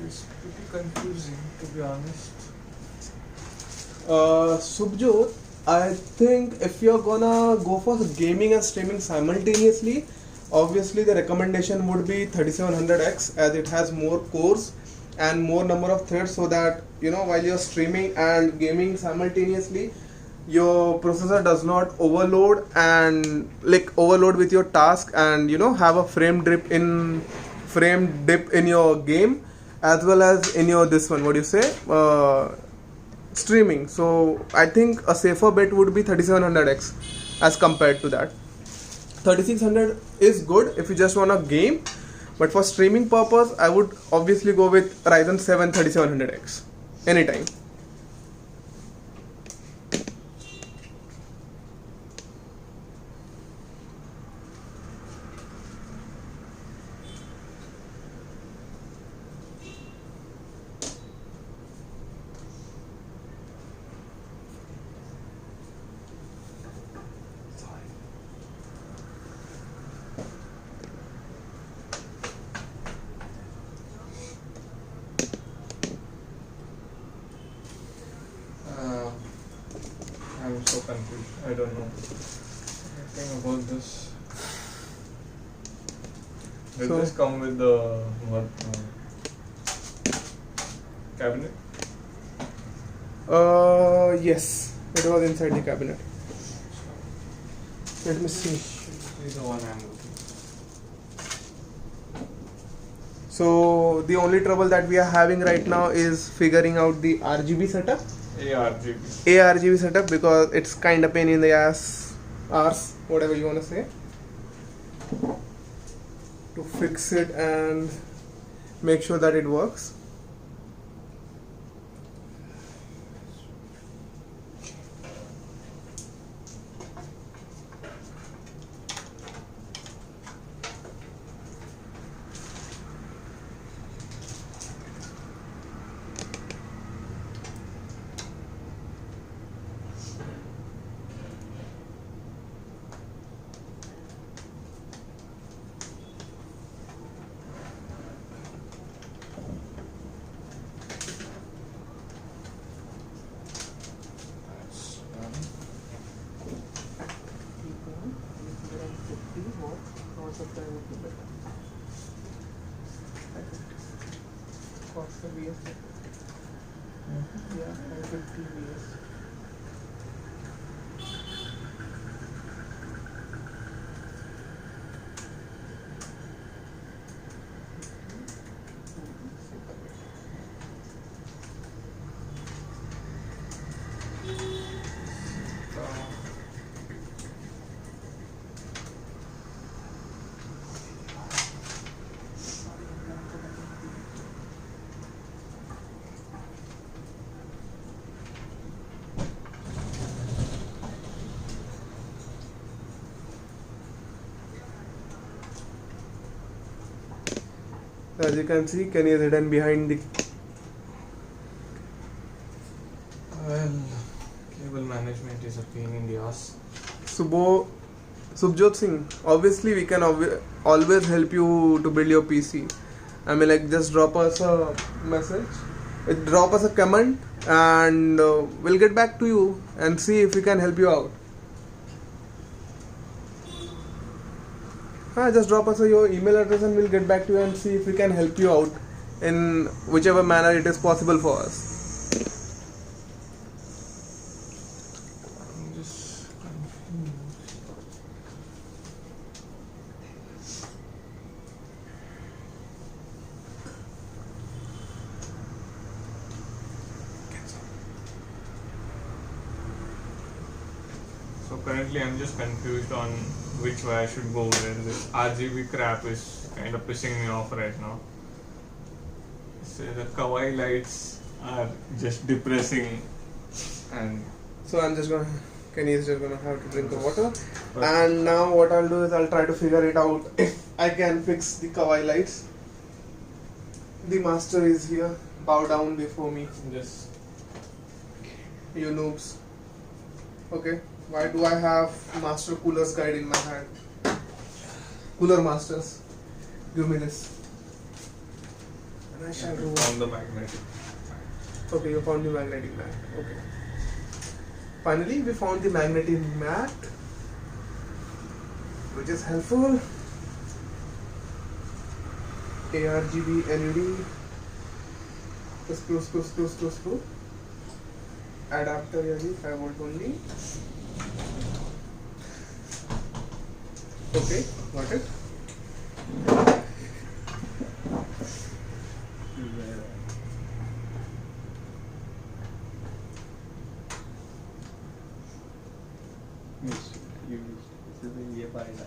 It's pretty confusing, to be honest. Subjot, I think if you're gonna go for gaming and streaming simultaneously, obviously the recommendation would be 3700X as it has more cores and more number of threads, so that while you're streaming and gaming simultaneously, your processor does not overload and overload with your task and have a frame dip in your game as well as in your streaming. So I think a safer bet would be 3700X as compared to that. 3600 is good if you just want a game, but for streaming purpose I would obviously go with Ryzen 7 3700X anytime. I don't know anything about this. Did So- this come with the cabinet? Yes, it was inside the cabinet. Let me see. Should be the one I'm looking. So the only trouble that we are having right now is figuring out the RGB setup. ARGB. ARGB setup, because it's kind of pain in the ass, arse, whatever you want to say, to fix it and make sure that it works. As you can see, Kenny is hidden behind the. Well, cable management is a pain in the ass. Subjot Singh, obviously we can always help you to build your PC. I mean, like, just drop us a message, drop us a comment, and we'll get back to you and see if we can help you out. Just drop us your email address and we'll get back to you and see if we can help you out in whichever manner it is possible for us. I'm just confused. So currently I'm just confused on which way I should go with. This RGB crap is kind of pissing me off right now. So the kawaii lights are just depressing, and So Kenny is just gonna have to drink the water. And now what I'll do is I'll try to figure it out if I can fix the kawaii lights. The master is here. Bow down before me, just you noobs. Okay, why do I have Master Cooler's guide in my hand? Cooler Masters, give me this. And I shall do. found the magnetic. Okay, you found the magnetic mat. Okay. Finally, we found the magnetic mat, which is helpful. ARGB LED. Screw. Adapter यानी 5 volt only. Okay, got it. ये पाएगा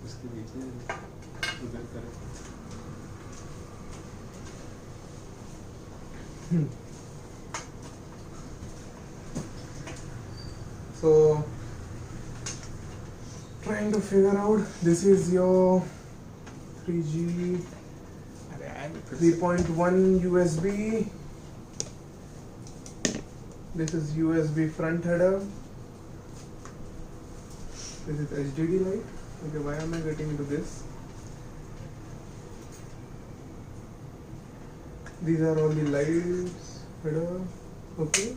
उसके नीचे उधर करो. So, trying to figure out, this is your 3G 3.1 USB. This is USB front header. This is HDD light. Okay, why am I getting into this? These are all the lights header. Okay.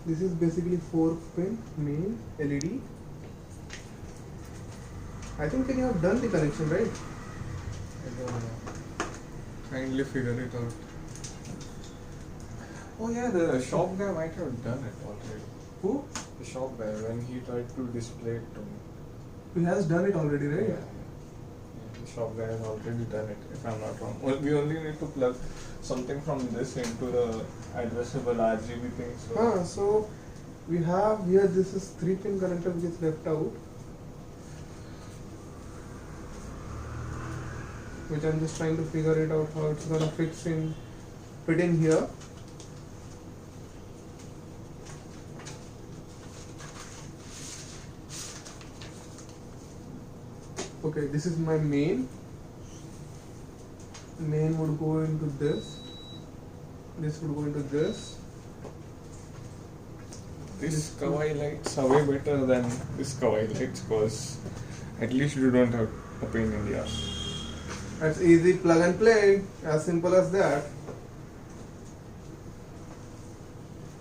This is basically 4-pin main LED. I think you have done the connection, right? I don't know. Kindly figure it out. Oh yeah, the shop guy might have done it already. Who? The shop guy, when he tried to display it to me. He has done it already, right? Yeah. The shop guy has already done it, if I'm not wrong. Well, we only need to plug something from this into the addressable RGB thing. So we have here, this is 3-pin connector which is left out, which I'm just trying to figure it out how it's gonna fit in here. Okay, this is my main. Main would go into this. This would go into this. This Kawaii lights are way better than this Kawaii lights because at least you don't have a pain in the ass. That's easy, plug and play, as simple as that.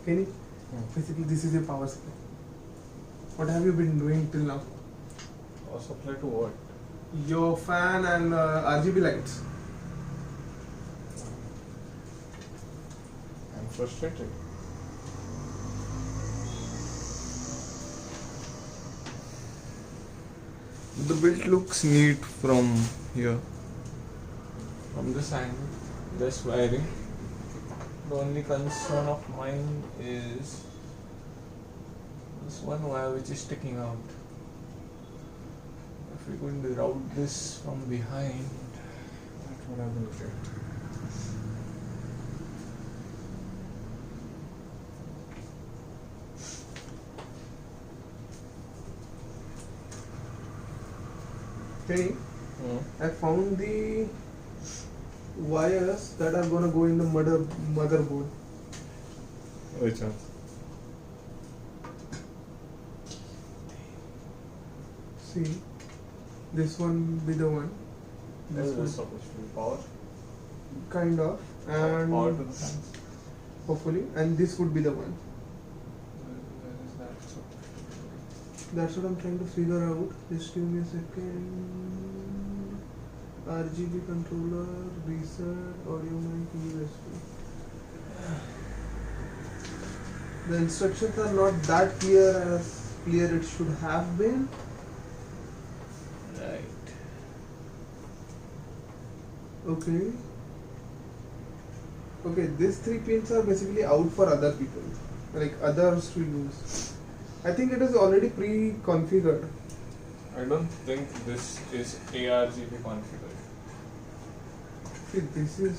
Kenny, basically this is your power supply. What have you been doing till now? Power supply to what? Your fan and RGB lights. I'm frustrated. The build looks neat from here. From this angle, this wiring. The only concern of mine is this one wire which is sticking out. If we're going to route this from behind, that would have been great. Kenny, I found the wires that are gonna go in the motherboard. Which one? See, this one be the one. This This is supposed to be power. kind of, and Power to the fans. hopefully, and this would be the one. Where is that? So, That's what I'm trying to figure out. Just give me a second. RGB controller, reset, audio mic, USB. The instructions are not that clear as it should have been. right. Okay. Okay, these 3 pins are basically out for other people, like others to use. I think it is already pre-configured. I don't think this is ARGB configured. See, these are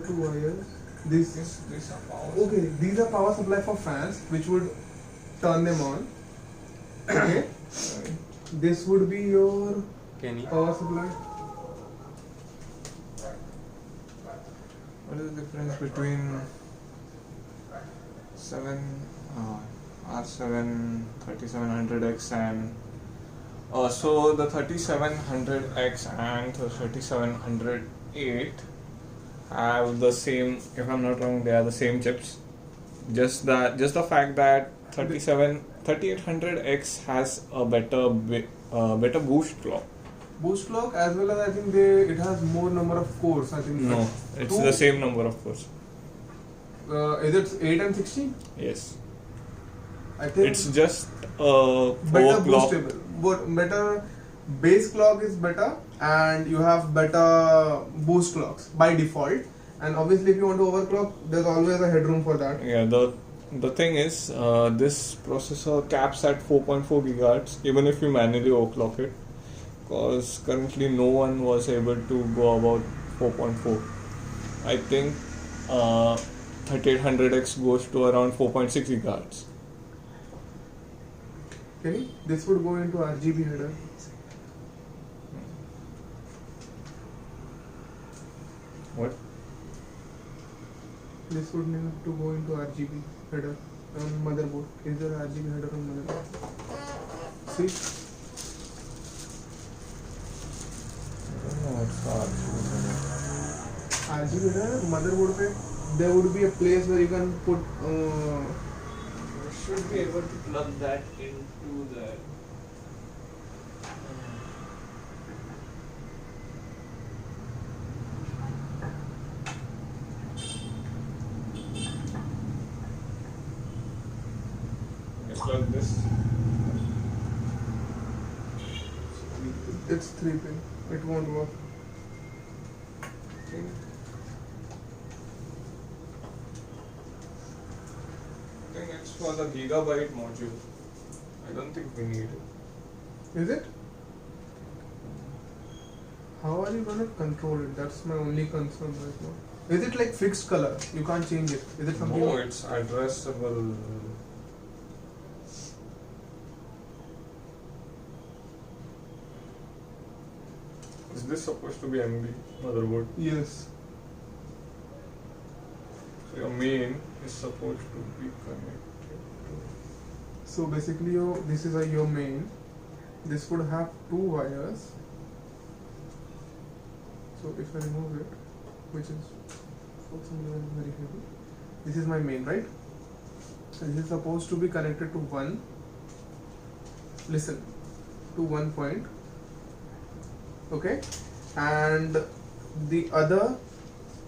2 wires. These are power. Okay, these are power supply for fans, which would turn them on. Okay, Right. this would be your Kenny. power supply. What is the difference between R7 3700X and so the 3700X and the 3708 have the same, if I'm not wrong, they are the same chips. Just the fact that 3800X has a better boost clock. Boost clock, as well as I think it has more number of cores. I think No, it's the same number of course. Is it 8 and 16? Yes. I think It's just better overclock. boostable. Better base clock is better, and you have better boost clocks by default. And obviously, if you want to overclock, there's always a headroom for that. Yeah, the thing is, this processor caps at 4.4 gigahertz, even if you manually overclock it, because currently no one was able to go about 4.4. I think 3800X goes to around 4.6 gigahertz. Okay, this would go into RGB header. What? This would need to go into RGB header on motherboard. Is there RGB header on motherboard? See? I don't know what's RGB header motherboard पे there would be a place where you can put forgot to plug that into that. Plug this. It's 3 pin. It won't work. I think it's for the gigabyte module. I don't think we need it. Is it? How are you gonna control it? That's my only concern right now. Is it like fixed color? You can't change it. Is it something? No, it's addressable. Is this supposed to be AMD motherboard? Yes. So your main is supposed to be connected So basically, this is your main. This would have 2 wires. So if I remove it, which is for some reason very heavy, this is my main, right? And this is supposed to be connected to one. Listen, to one point. Okay, and the other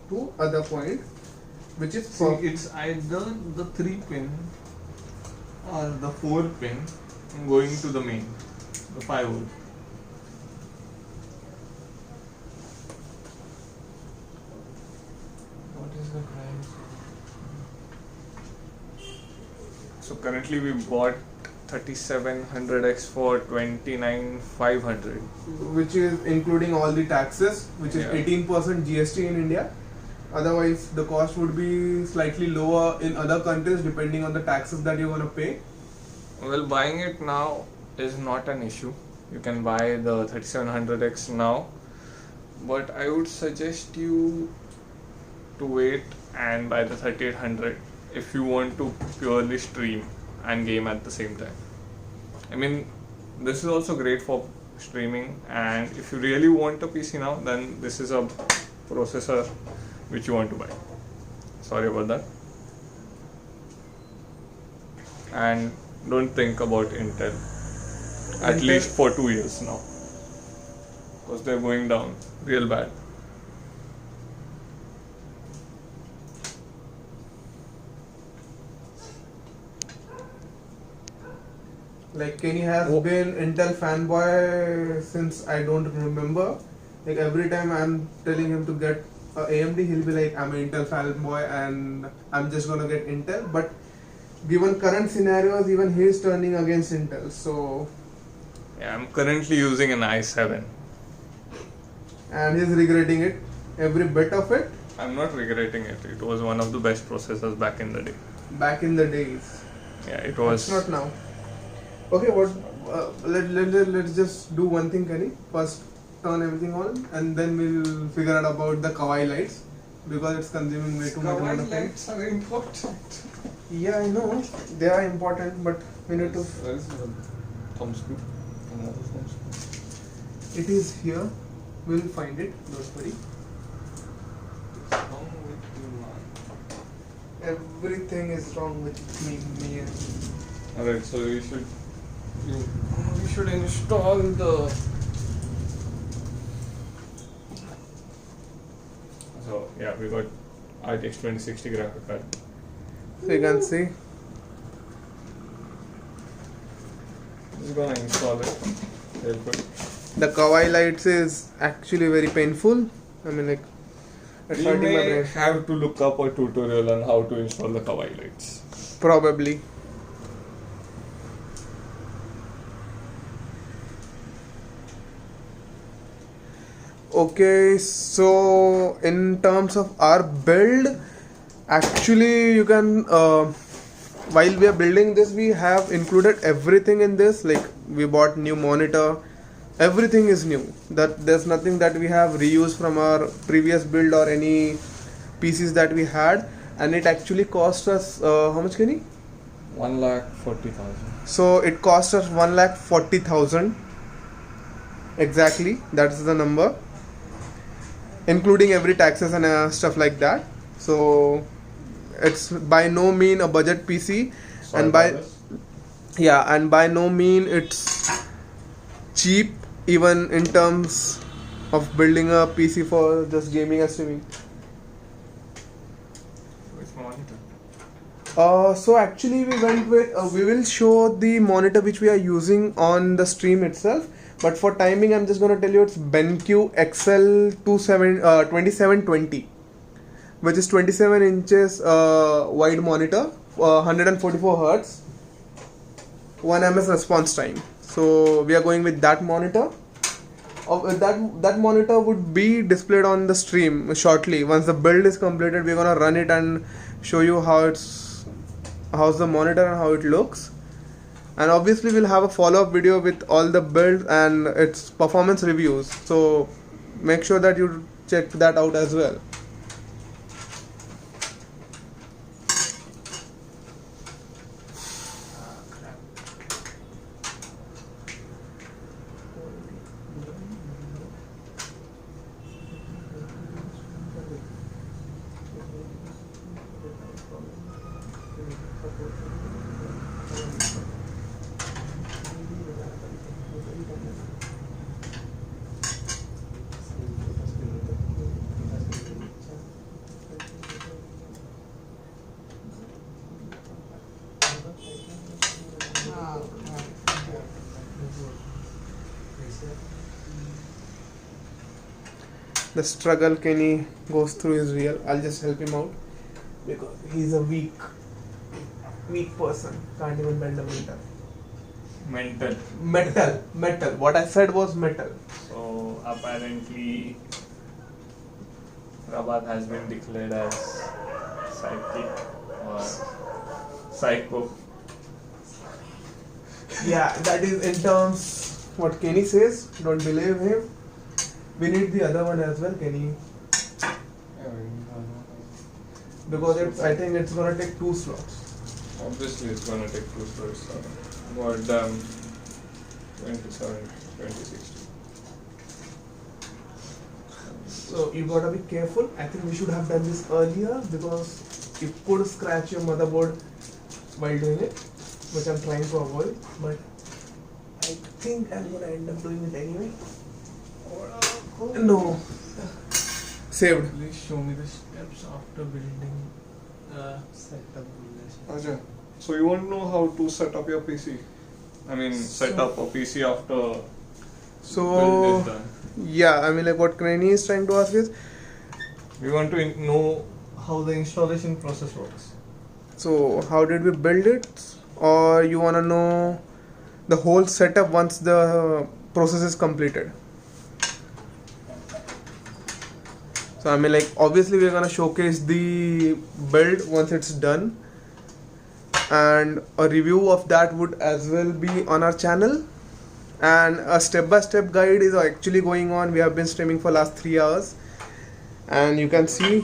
to other point, which is See, it's either the 3 pin or the 4 pin going to the main, the 5 volt. What is the price? So currently we bought 3700X for 29,500. which is including all the taxes, which is Yeah. 18% GST in India. Otherwise, the cost would be slightly lower in other countries depending on the taxes that you're gonna pay. Well, buying it now is not an issue. You can buy the 3700X now, but I would suggest you to wait and buy the 3800 if you want to purely stream and game at the same time. I mean, this is also great for streaming, and if you really want a PC now, then this is a processor which you want to buy. Sorry about that. And don't think about Intel at least for 2 years now, because they're going down real bad. Like Kenny has been Intel fanboy since I don't remember. Like every time I'm telling him to get AMD, he'll be like, I'm an Intel fanboy and I'm just gonna get Intel. But given current scenarios, even he's turning against Intel. So Yeah, I'm currently using an i7. and he's regretting it, every bit of it. I'm not regretting it. It was one of the best processors back in the day. Back in the days. Yeah, it was. It's not now. Okay, what? Let's just do one thing, Kenny. First, turn everything on, and then we'll figure out about the Kawaii lights because it's consuming way too much amount of time. lights are important. Yeah, I know they are important, but we need to. Where is the thumb screw? Another thumb screw. It is here. We'll find it. Don't worry. What's wrong with you, man? Everything is wrong with me. Alright, so we should install the. So yeah, we got RTX2060 graphic card. So you can see. Just gonna install it real quick. The Kawaii lights is actually very painful. I mean, like, it's We hurting my may brain. have to look up a tutorial on how to install the Kawaii lights. Probably. Okay, so in terms of our build, actually you can while we are building this, we have included everything in this. Like, we bought new monitor, everything is new. That there's nothing that we have reused from our previous build or any PCs that we had, and it actually cost us how much, Kenny? 1,40,000. So it cost us 1,40,000 exactly. That's the number, including every taxes and stuff like that. So it's by no mean a budget PC. Sorry And by about this. Yeah, and by no mean it's cheap even in terms of building a PC for just gaming and streaming. Which monitor? So actually we went with we will show the monitor which we are using on the stream itself, but for timing I'm just gonna tell you it's BenQ XL2720, which is 27 inches wide monitor, 144 hertz, 1 ms response time. So we are going with that monitor. That monitor would be displayed on the stream shortly. Once the build is completed, we're gonna run it and show you how's the monitor and how it looks. And obviously we'll have a follow-up video with all the build and its performance reviews. So make sure that you check that out as well. The struggle Kenny goes through is real. I'll just help him out because he's a weak person. Can't even bend a meter. Metal. What I said was metal. So apparently, Rabat has been declared as psychic or psycho. Yeah, that is in terms what Kenny says. Don't believe him. We need the other one as well, Kenny. Because I think it's gonna take 2 slots. Obviously, it's gonna take 2 slots. But 27, 2060. So you gotta be careful. I think we should have done this earlier because you could scratch your motherboard while doing it, which I'm trying to avoid. But I think I'm gonna end up doing it anyway. No. Saved. Please show me the steps after building setup. Acha. So you want to know how to set up your PC? I mean, set up a PC after build So is done. yeah, I mean like what Cranny is trying to ask is, We want to know how the installation process works. so how did we build it, or you wanna know the whole setup once the process is completed? So I mean like obviously we're gonna showcase the build once it's done, and a review of that would as well be on our channel, and a step-by-step guide is actually going on. We have been streaming for last 3 hours, and you can see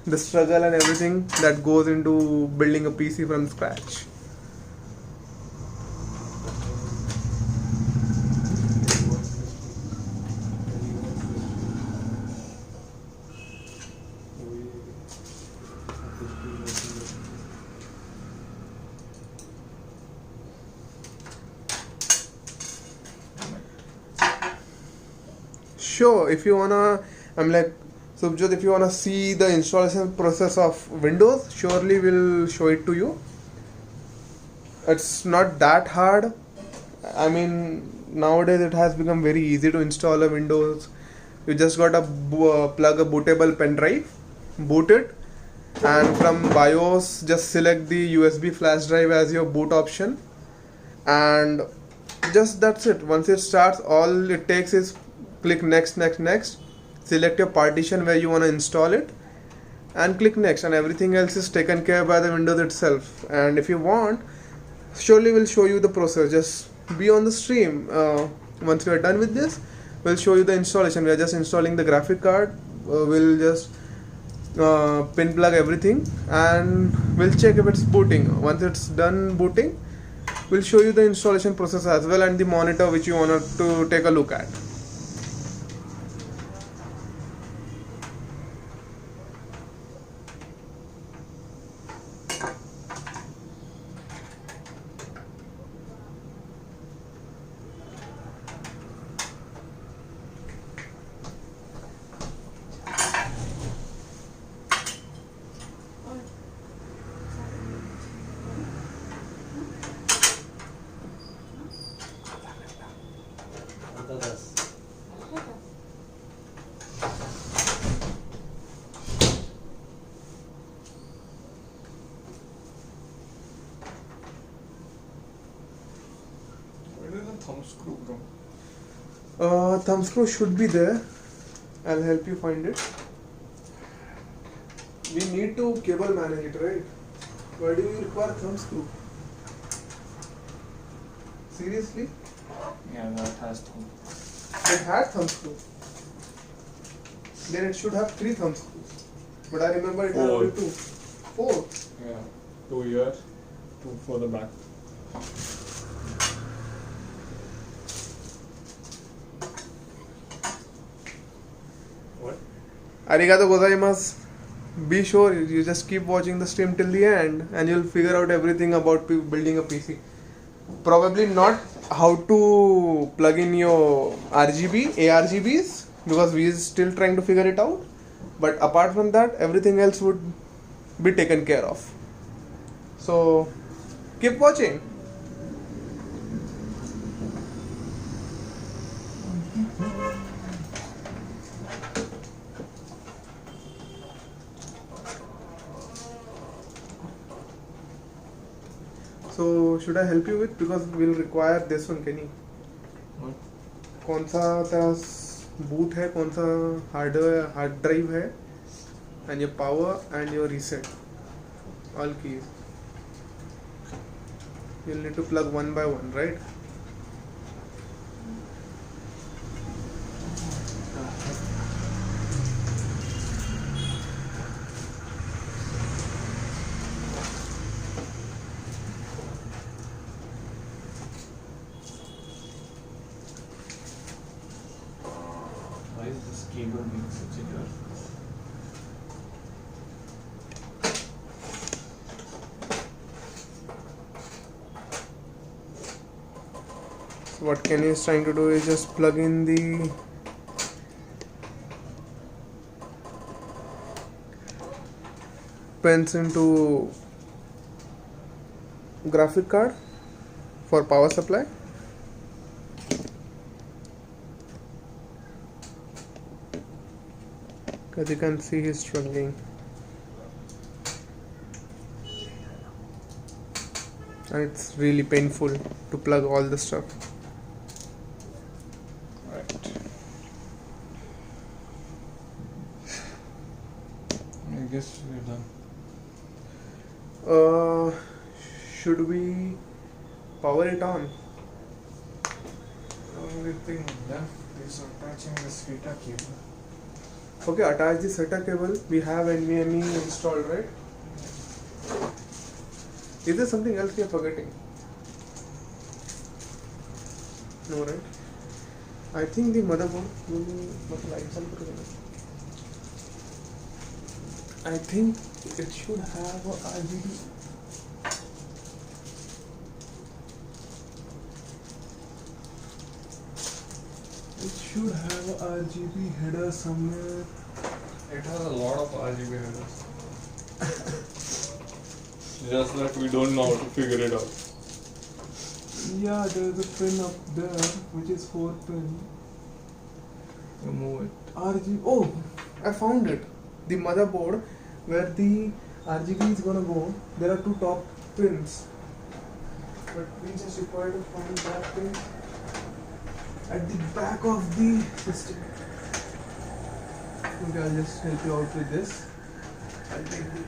the struggle and everything that goes into building a PC from scratch. Sure, if you wanna, I'm like, Subjot, if you wanna see the installation process of Windows, surely we'll show it to you. It's not that hard. I mean, nowadays it has become very easy to install a Windows. You just gotta plug a bootable pen drive, boot it, and from BIOS just select the USB flash drive as your boot option, and just that's it. Once it starts, all it takes is click next, select your partition where you want to install it, and click next, and everything else is taken care by the Windows itself. And if you want, surely we'll show you the process. Just be on the stream. Once we are done with this, we'll show you the installation. We are just installing the graphic card. We'll just pin plug everything, and we'll check if it's booting. Once it's done booting, we'll show you the installation process as well, and the monitor which you want to take a look at. thumb screw, bro? Thumb screw should be there. I'll help you find it. We need to cable manage it, right? Why do you require thumb screw? Seriously? Yeah, that has thumb. It had thumb screw. Then it should have 3 thumb screws. But I remember it had Four. only 2. 4. Yeah, 2 here, 2 for the back. What? Arigato gozaimasu. Be sure you just keep watching the stream till the end and you'll figure out everything about building a PC. Probably not how to plug in your RGB, ARGBs, because we are still trying to figure it out. But apart from that, everything else would be taken care of. So keep watching. So should I help you with, because we'll require this one, Kenny. What? कौन सा तेरा boot है, कौन सा hard drive है, and your power and your reset, all keys. You'll need to plug one by one, right? Why is this cable being such a jerk? So what Kenny is trying to do is just plug in the pins into graphic card for power supply. As you can see, he's struggling, and it's really painful to plug all the stuff. Right. I guess we're done. Should we power it on? Only thing left is attaching the SATA cable. Okay, attach the SATA cable. We have NVMe installed, right? Is there something else we are forgetting? No, right? I think the motherboard I think it should have a RGB. It should have a RGB header somewhere. It has a lot of RGB headers. Just that we don't know how to figure it out. Yeah, there's a pin up there which is 4 pin. Remove it. RGB. Oh, I found it. The motherboard where the RGB is gonna go. There are 2 top pins, but we just require to find that pin at the back of the system. Okay, I'll just help you out with this. I'll take the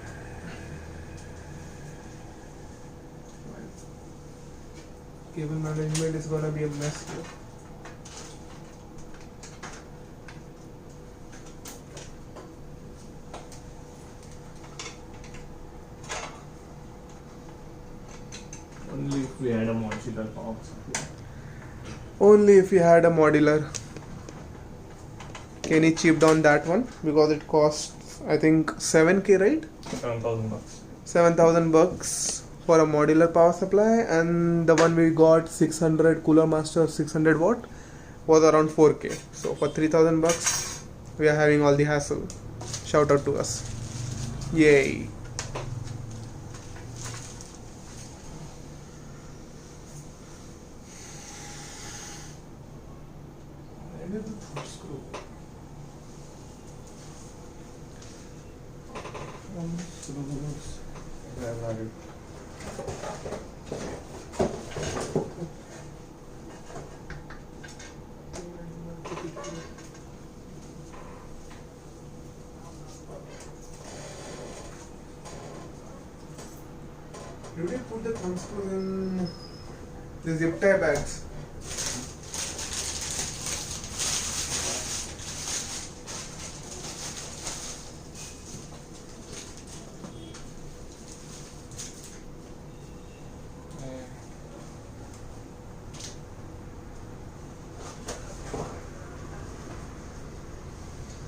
cable management is gonna be a mess here. Only if we had a modular power supply. Only if you had a modular. Kenny chipped on that one because it costs, I think, 7k, right? 7,000 bucks. 7,000 bucks for a modular power supply, and the one we got 600 Cooler Master 600 watt was around 4k. So for 3,000 bucks we are having all the hassle. Shout out to us. Yay. Where is the thumb screw? Where are you? put the thumb screws in the zip tie bags.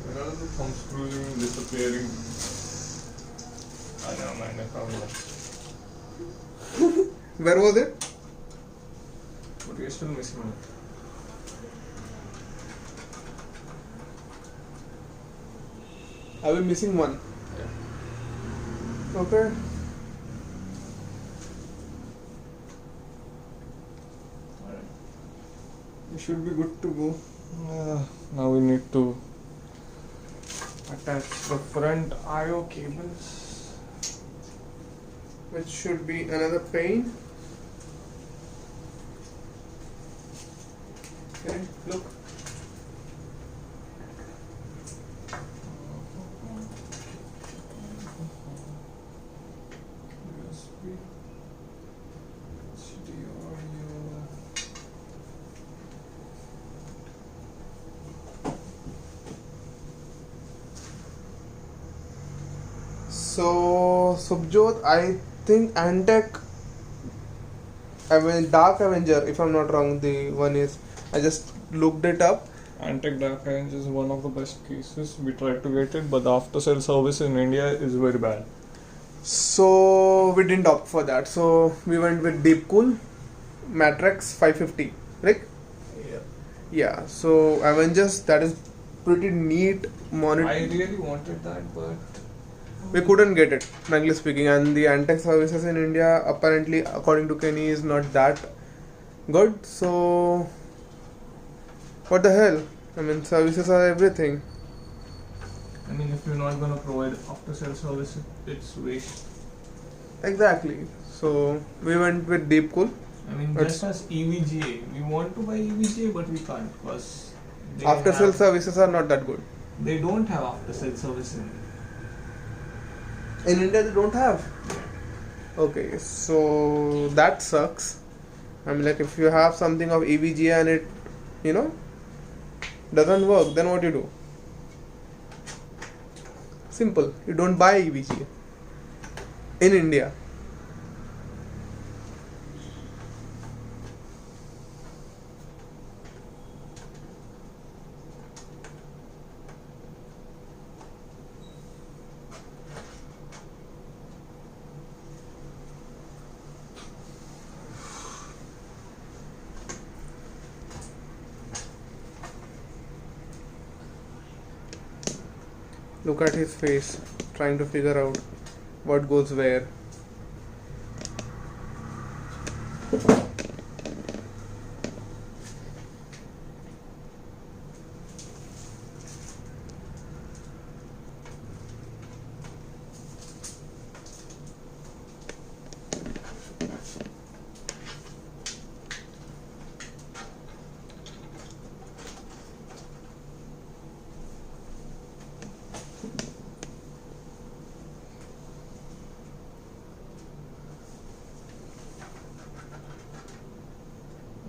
Where are the thumb screws disappearing? I know, man, I found one. Where was it? But we're still missing one. I will missing one. Okay. Alright. We should be good to go. Now we need to attach the front I/O cables. Which should be another pane. Okay, look. USB, HD audio. So, Subjot, I think Antec, Dark Avenger, if I'm not wrong, the one is. I just looked it up. Antec Dark Avenger is one of the best cases. We tried to get it, but the after sale service in India is very bad. So, we didn't opt for that. So, we went with Deepcool, Martrexx 550, right? Yeah. Yeah, so Avengers, that is pretty neat monitor. I really wanted that, but We couldn't get it, frankly speaking, and the Antec services in India, apparently, according to Kenny, is not that good. So, what the hell? I mean, services are everything. I mean, if you're not gonna provide after sale service, it's waste. Exactly. So, we went with Deepcool. I mean, It's- just as EVGA, we want to buy EVGA, but we can't because After sale services are not that good. They don't have after sale service in India. In India, they don't have. Okay, so that sucks. I mean, like, if you have something of EVGA and it, doesn't work, then what you do? Simple. You don't buy EVGA in India. Look at his face, trying to figure out what goes where.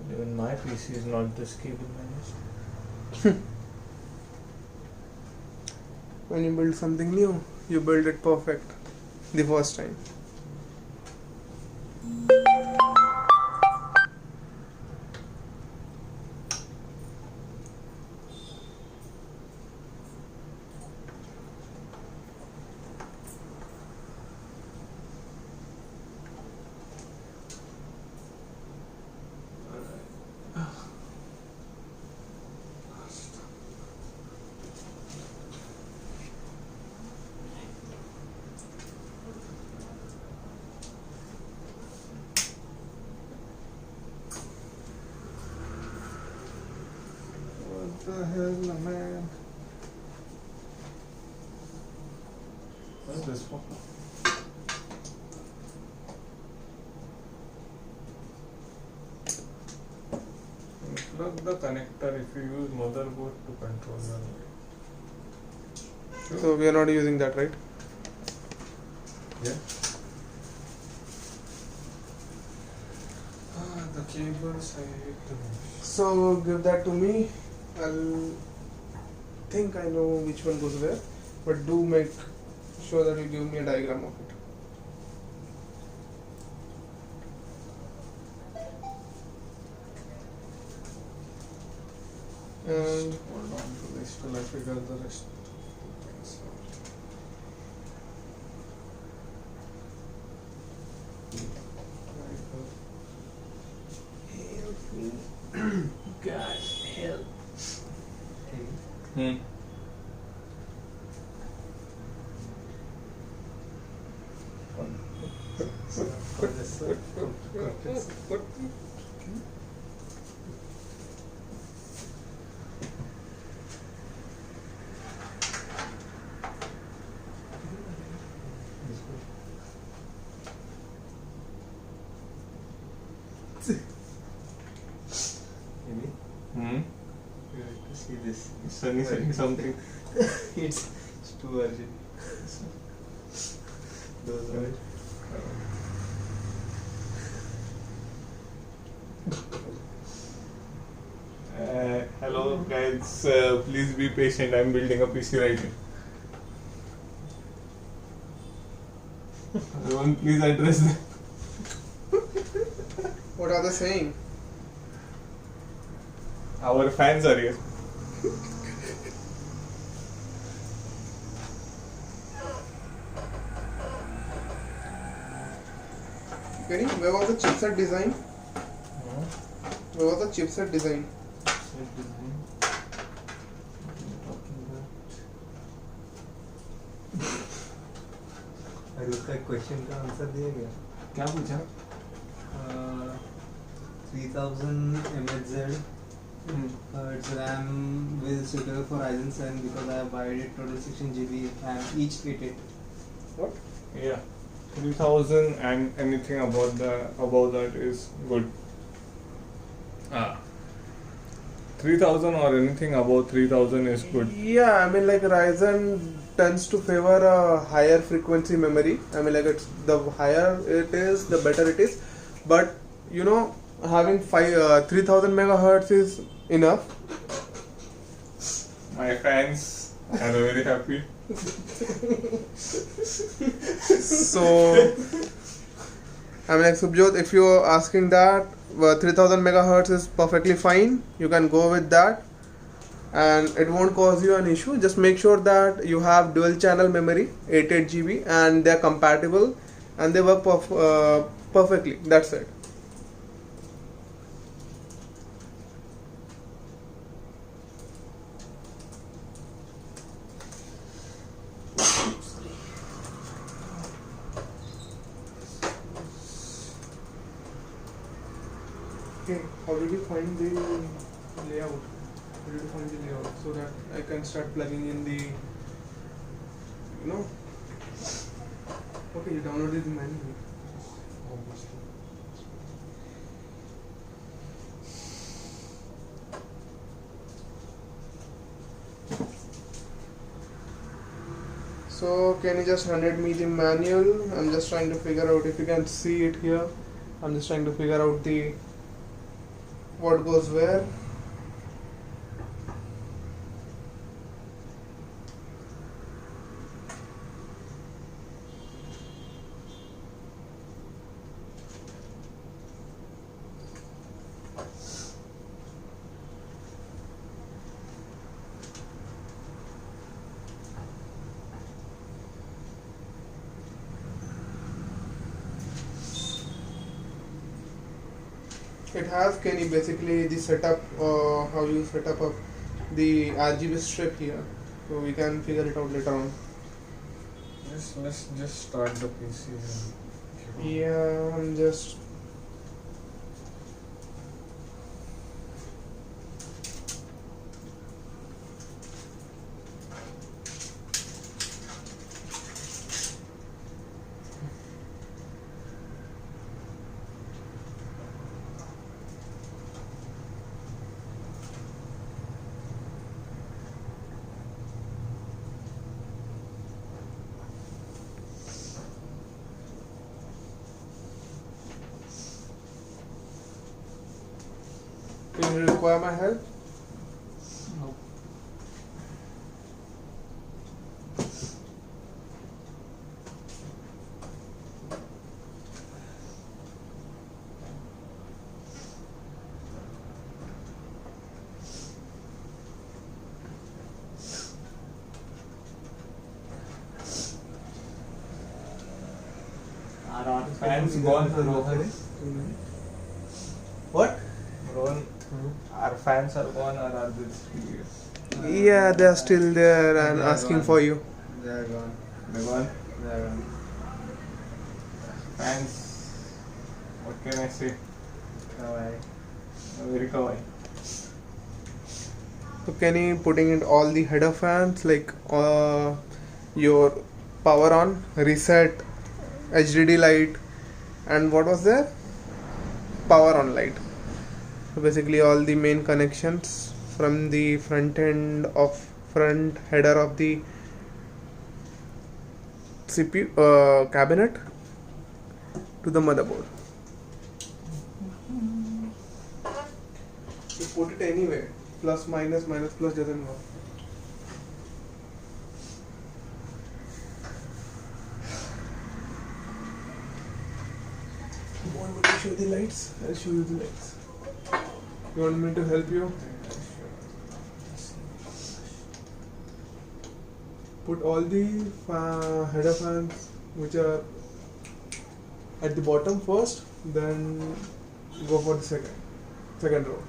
Even my PC is not this cable managed. When you build something new, you build it perfect the first time. what the hell, man? What is this for? Plug the connector if you use motherboard to control the light. So we are not using that, right? Yeah. cables I hate the most. So give that to me. I'll think I know which one goes where, but do make sure that you give me a diagram of it. And Hold on to this till I figure the rest of things out. Help me. God help. Hmm. Maybe Hmm. you have to see this. Sunny saying something. It's too urgent. Those are it. Hello guys, please be patient. I'm building a PC right now. Everyone, please address them. what are they saying? Our fans are here. Kenny, where was the chipset design? Where was the chipset design? Set design. What are you talking about? अरे उसका question का answer दिया गया क्या पूछा? 3000 mHz Hertz RAM will suitable for Ryzen 7 because I have wired it total 16 GB and each 88. What? Yeah, 3000 and anything above that is good. 3000 or anything above 3000 is good. Yeah, I mean like Ryzen tends to favor a higher frequency memory. I mean like it's the higher it is, the better it is. But you know, having 3000 megahertz is enough. My fans are very happy. So I mean like Subjot, if you're asking that, 3000 megahertz is perfectly fine. You can go with that, and it won't cause you an issue. Just make sure that you have dual channel memory, 88 GB, and they're compatible and they work perfectly. That's it. Okay, how did you find the layout? How did you find the layout so that I can start plugging in the, you know? Okay, you downloaded the manual. So can you just handed me the manual? I'm just trying to figure out if you can see it here. I'm just trying to figure out the what goes where. It has Kenny basically the setup, how you set up the RGB strip here, so we can figure it out later on. Let's just start the PC. Yeah, I'm just. Do you require my help? No. Are our fans gone for Rohan? What? Rohan, our fans are gone or are they still here? Yeah, they're still there and They are asking gone. for you. They are gone. They're gone. They are gone. Fans, what can I say? Kawaii. Very kawaii. So Kenny putting in all the header fans like your power on, reset, HDD light, and what was there? Power on light. So basically all the main connections from the front header of the CPU cabinet to the motherboard. You put it anywhere. Plus, minus, plus doesn't work. You want me to show the lights? I'll show you the lights. You want me to help you? Put all the header fans which are at the bottom first, then go for the second row.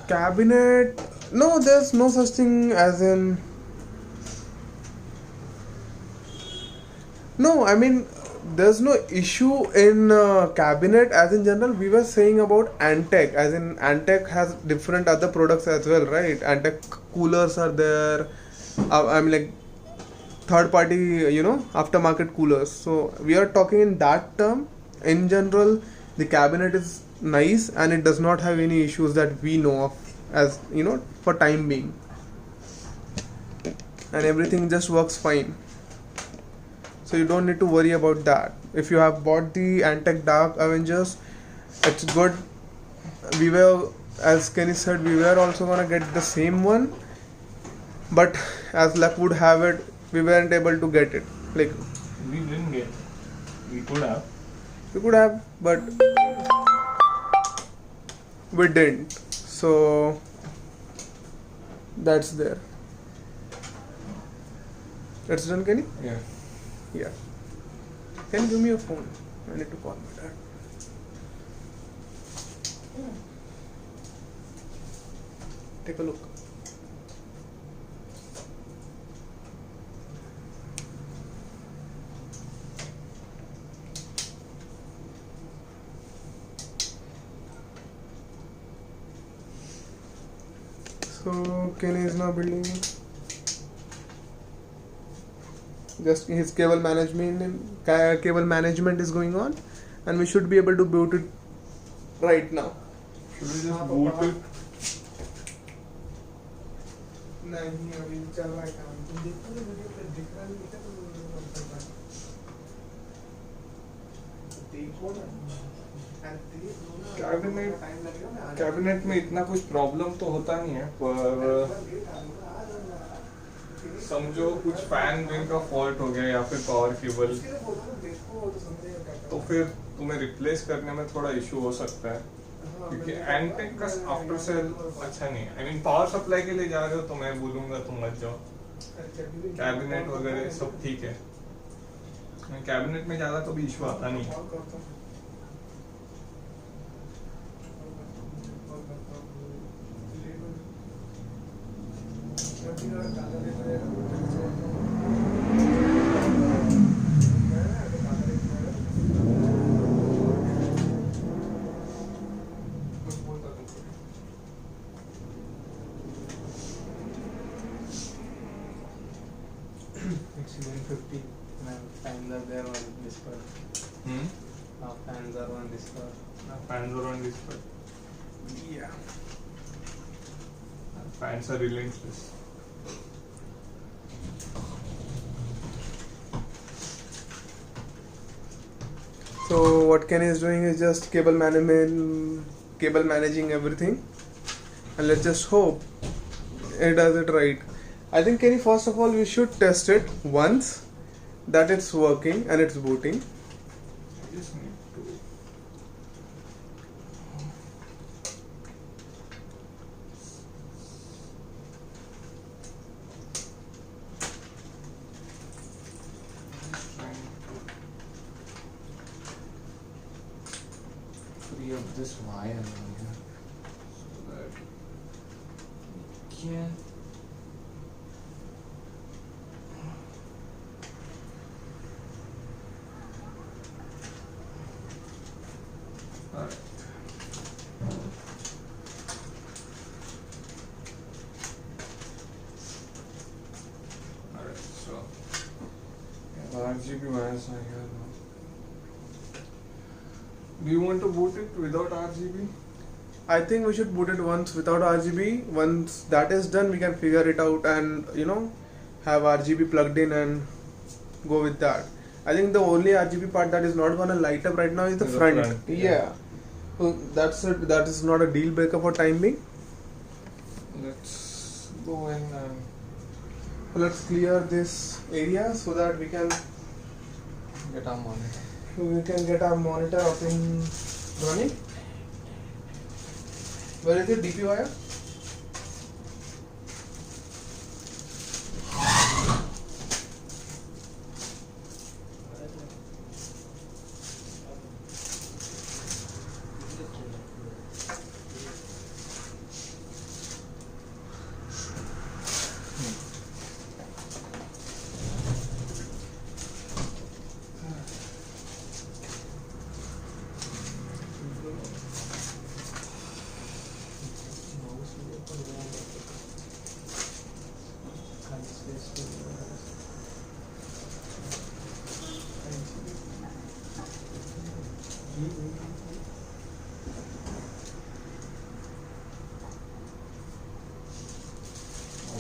Cabinet, no, there's no such thing as in, no, I mean there's no issue in cabinet as in general. We were saying about Antec, as in Antec has different other products as well, right? Antec coolers are there, I mean like third party, aftermarket coolers. So we are talking in that term. In general, the cabinet is nice and it does not have any issues that we know of, as for time being, and everything just works fine, so you don't need to worry about that. If you have bought the Antec Dark Avengers, it's good. We were, as Kenny said, we were also gonna get the same one, but as luck would have it, we weren't able to get it. Like, We didn't get. We could have. but we didn't. So that's there. That's done, Kenny? Yeah. Yeah. Can you give me your phone? I need to call my dad. Take a look. So Kenny is now building just his cable management is going on, and we should be able to boot it right now. Should we just boot it? नहीं अभी चल रहा है काम. तुम देखो ना video पे दिख रहा नहीं था तो देखो ना. कैबिनेट में इतना कुछ प्रॉब्लम तो होता नहीं है, पर समझो कुछ फैन विंग का फॉल्ट हो गया या फिर पावर केबल, तो फिर तुम्हें रिप्लेस करने में थोड़ा इशू हो सकता है, क्योंकि एंटेक का आफ्टर सेल अच्छा नहीं है. आई मीन पावर सप्लाई के लिए जा रहे हो तो मैं बोलूंगा तुम मत जाओ. कैबिनेट वगैरह सब ठीक है, कैबिनेट में ज़्यादा कभी इशू आता नहीं है. fans are on this car. Fans are on this part. Yeah. Fans are relentless. So what Kenny is doing is just cable managing everything, and let's just hope it does it right. I think Kenny, first of all we should test it once that it's working and it's booting. I just need to. Just trying to free up this wire on here so that we can. Alright. Alright, so RGB wires are here now. Do you want to boot it without RGB? I think we should boot it once without RGB. Once that is done, we can figure it out and have RGB plugged in and go with that. I think the only RGB part that is not gonna light up right now is the front. Yeah. So that's it. That is not a deal breaker for time being. Let's go in and Let's clear this area so that we can get our monitor. get our monitor up and running. Where is it? DP wire?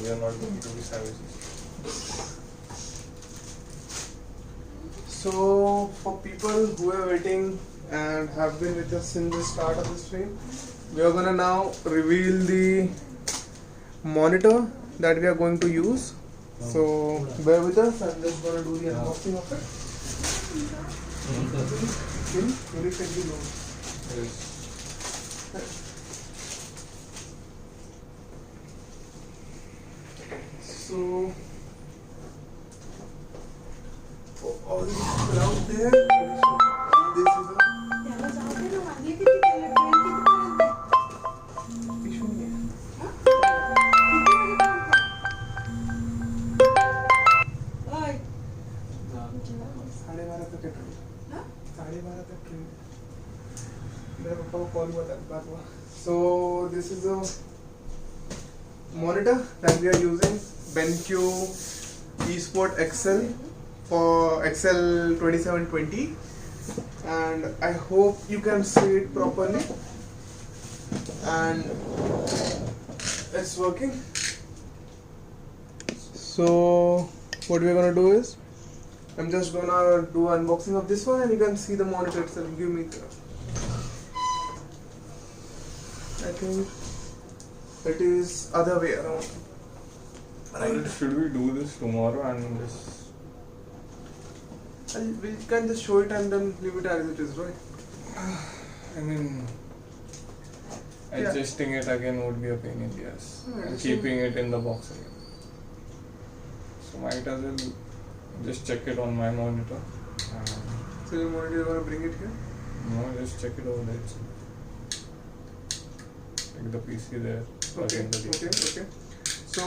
We are not going to be savages. So for people who are waiting and have been with us since the start of the stream, we are gonna now reveal the monitor that we are going to use. So bear with us. I'm just gonna do the unboxing of it. Very friendly load. Yes. So for all the people out there, this is a त्याला जाऊ दे ना, वाजले किती त्याला train कितीपर्यंत आहे? issue. किती वाजेपर्यंत? ओय. साडेबारा तक है ट्रेन. हा? साडेबारा तक ट्रेन. मेरे पापा को कॉल बात हुआ. So this is a monitor that we are using, BenQ Esports XL for XL 2720, and I hope you can see it properly and it's working. So what we're gonna do is I'm just gonna do unboxing of this one and you can see the monitor itself. Give me the, I think it is other way around. Right. Should we do this tomorrow and this? And we can just show it and then leave it as it is, right? I mean, adjusting it again would be a pain in the ass. And keeping it in the box again. So might as well just check it on my monitor. So your monitor, you want to bring it here? No, just check it over there. Take the PC there. plug in the Okay. So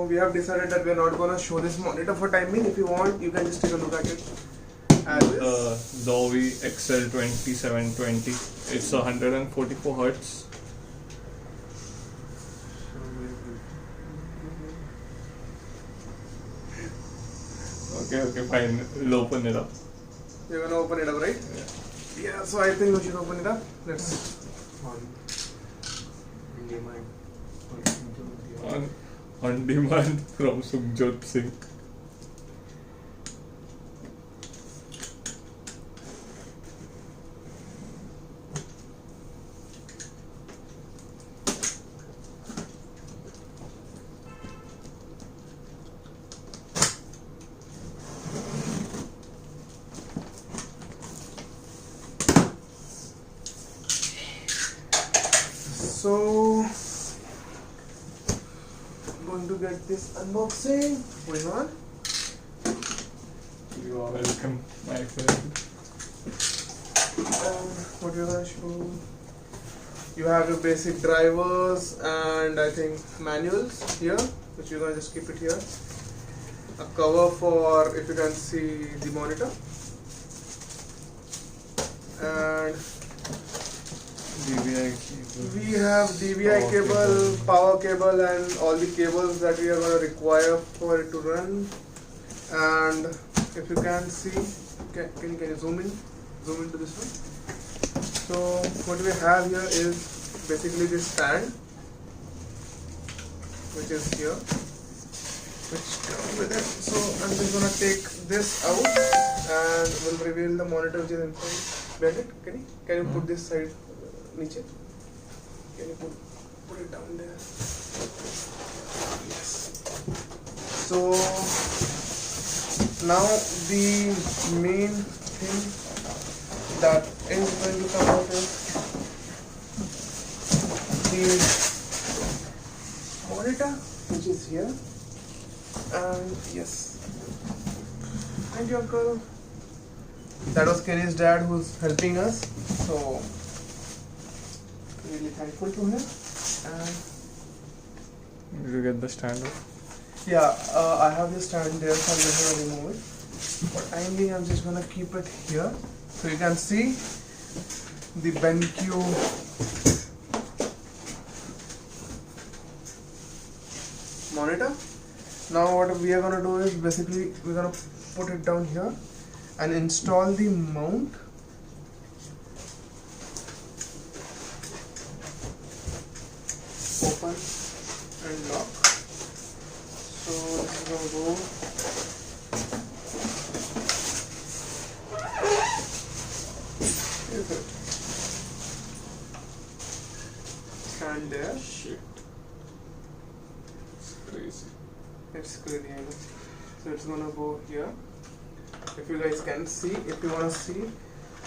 we have decided that we are not gonna show this monitor for timing. If you want, you can just take a look at it. The Zowie XL2720. It's 144 Hz. Okay, fine. We'll open it up. You're gonna open it up, right? Yeah. Yeah, so I think we should open it up. Let's. On demand from Sukhjot Singh. So, going to get this unboxing going on. You are welcome, my friend. What you're gonna show? You have your basic drivers and I think manuals here, which you're gonna just keep it here. A cover for if you can see the monitor, and DVI cable. we have DVI Power cable, power cable, and all the cables that we are going to require for it to run. And if you can see, can you zoom into this one? So what we have here is basically this stand, which is here, which comes with it. So I'm just going to take this out and we'll reveal the monitor which is inside. Bennett, can you put this side? Niche. Can you put it down there? Yes. So now the main thing that is going to come out is the monitor, which is here. And yes, thank you, uncle. That was Kenny's dad who's helping us. So really thankful to him. And Did you get the stand up? yeah, I have this stand there, so I'm just gonna remove it. For time being, I'm just gonna keep it here, so you can see the BenQ monitor. Now what we are gonna do is basically we're gonna put it down here and install the mount. Open and lock. So this is gonna go. Is it? Stand there. Shit. It's crazy. It's crazy, I know. So it's gonna go here. If you guys can see, if you wanna see.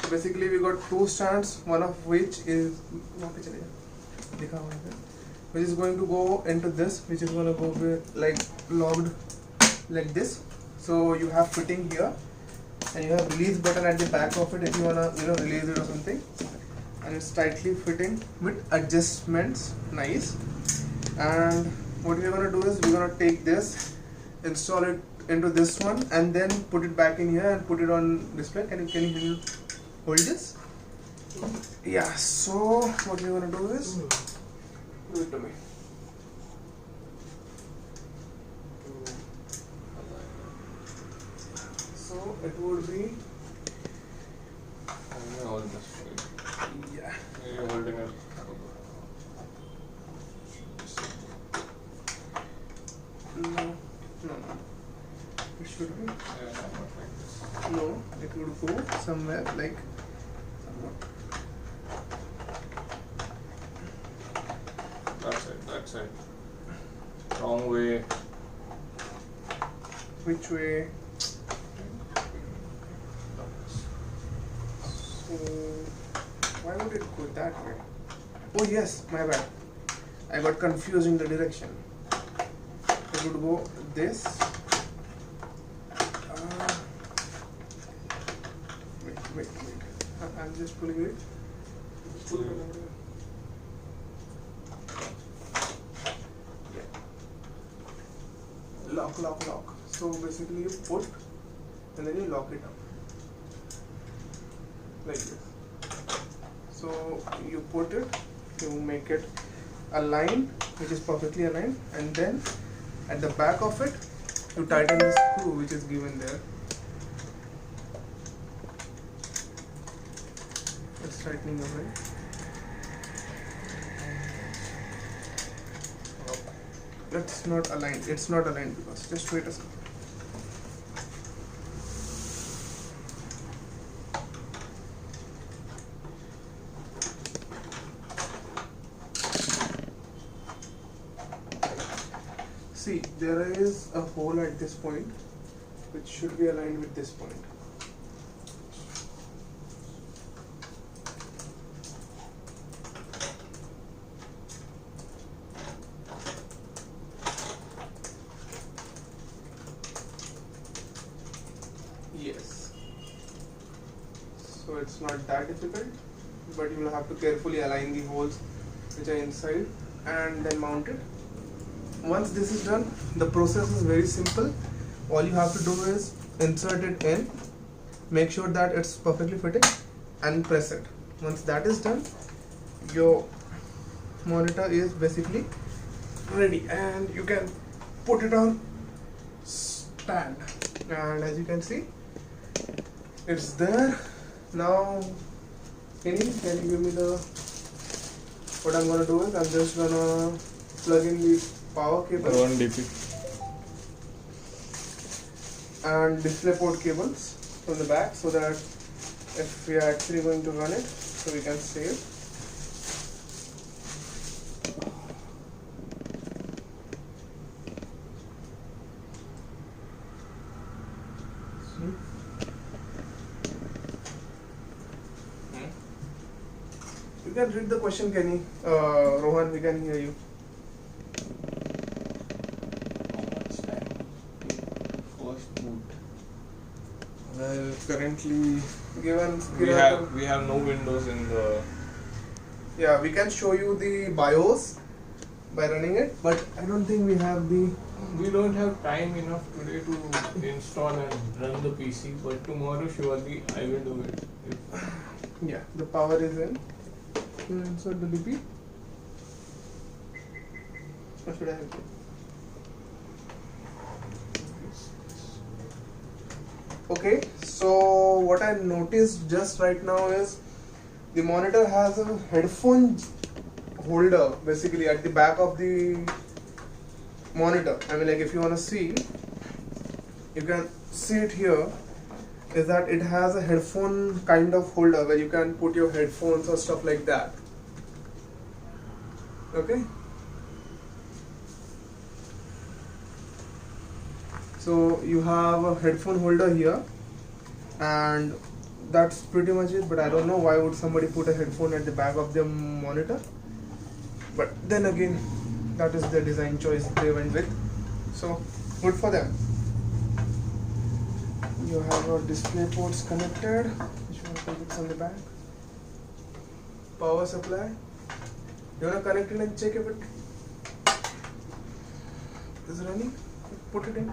So basically we got two stands, one of which is which is going to go into this, which is going to go with, like locked like this. So you have fitting here, and you have release button at the back of it if you wanna release it or something, and it's tightly fitting with adjustments. Nice. And what we're gonna do is we're gonna take this, install it into this one, and then put it back in here and put it on display. Can you hold this? Yeah. So what we're gonna do is. Do it to me. So it would be. Yeah. You're holding it. No. It should be. No, it would go somewhere like. That's it. Wrong way. Which way? So why would it go that way? Oh yes, my bad. I got confused in the direction. It would go this. Wait. I'm just pulling it. Lock. So basically you put and then you lock it up like this. So you put it, you make it a line which is perfectly aligned, and then at the back of it you tighten the screw which is given there. It's tightening up, right? It's not aligned. It's not aligned because just wait a second. See, there is a hole at this point which should be aligned with this point. Yes. So it's not that difficult, but you will have to carefully align the holes which are inside and then mount it. Once this is done, the process is very simple. All you have to do is insert it in, make sure that it's perfectly fitting, and press it. Once that is done, your monitor is basically ready, and you can put it on stand. And as you can see, it's there. Now, can you give me the, what I'm gonna do is I'm just gonna plug in the power cable 1 dp and display port cables from the back, so that if we are actually going to run it, so we can save. You can read the question, Kenny. Rohan, we can hear you. first boot. Well, currently we have no windows in the. Yeah, we can show you the BIOS by running it, but I don't think we have the. We don't have time enough today to install and run the PC, but tomorrow surely I will do it. Yeah, the power is in. You insert the DP. Or should I help you? Okay, so what I noticed just right now is the monitor has a headphone holder basically at the back of the monitor. I mean, like, if you want to see, you can see it here, is that it has a headphone kind of holder where you can put your headphones or stuff like that. Okay, so you have a headphone holder here, and that's pretty much it. But I don't know why would somebody put a headphone at the back of their monitor, but then again, that is the design choice they went with, so good for them. You have your display ports connected, which one is on the back. Power supply. You wanna connect it and check if it is running? Put it in.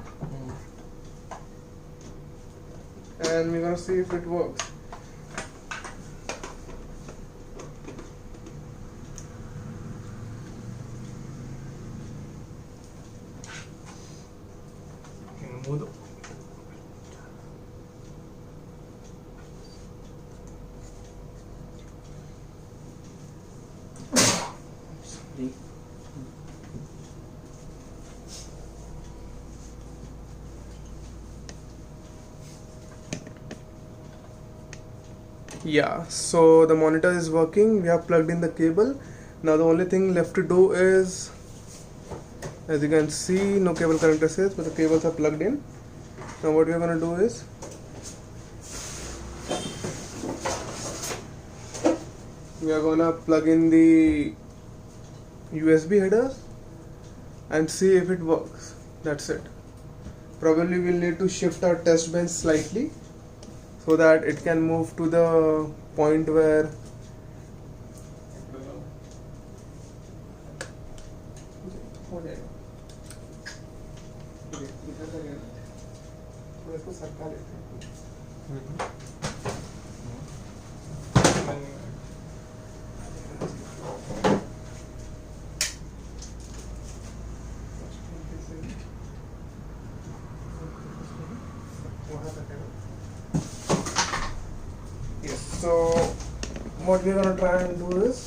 And we're gonna see if it works. Can you move the. Yeah, so the monitor is working. We have plugged in the cable. Now the only thing left to do is, as you can see, no cable connector says, but the cables are plugged in. Now what we are going to do is, we are going to plug in the USB headers and see if it works. That's it. Probably we'll need to shift our test bench slightly so that it can move to the point where Yes, so what we're gonna try and do is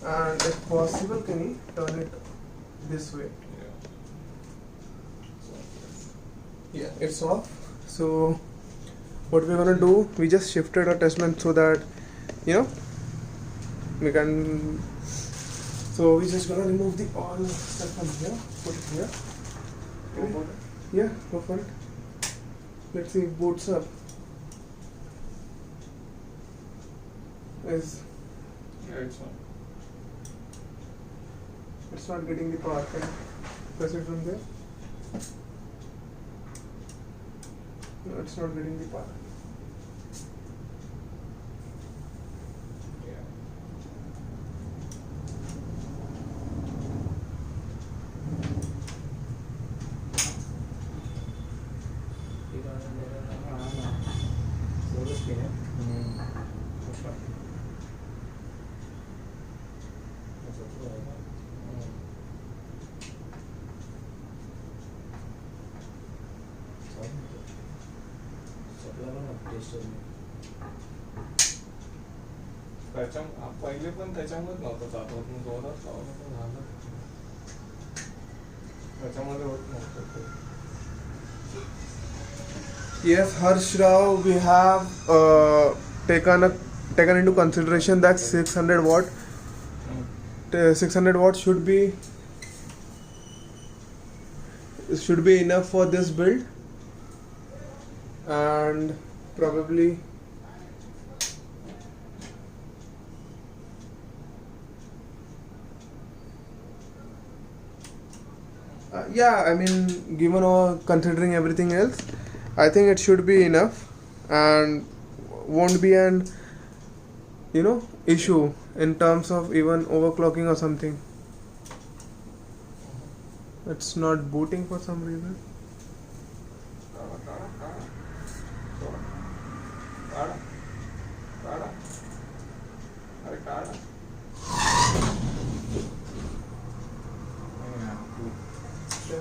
and if possible, can you turn it this way? Yeah, it's off. So what we're gonna do, we just shifted our test bench so that we can. So we're just gonna remove the all stuff from here, put it here. Go for it. Yeah, go for it. Let's see if it boots up. Is Yeah, it's on. it's not getting the power. Can you press it from there? No, it's not getting the power. पहिले पण त्याच्यामध्ये नव्हतं जात होत मग जोरात लावलं पण झालं त्याच्यामध्ये होत नव्हतं. Yes, Harsh Rao, we have taken into consideration that 600 watt. 600 watt should be enough for this build, and probably yeah, I mean, given all considering everything else, I think it should be enough and won't be an issue in terms of even overclocking or something. It's not booting for some reason.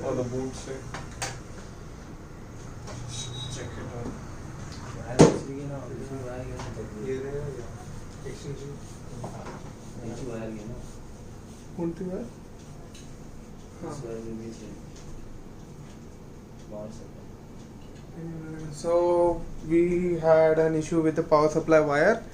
For the boot sake. Check it out. कोणती wire? So we had an issue with the power supply wire.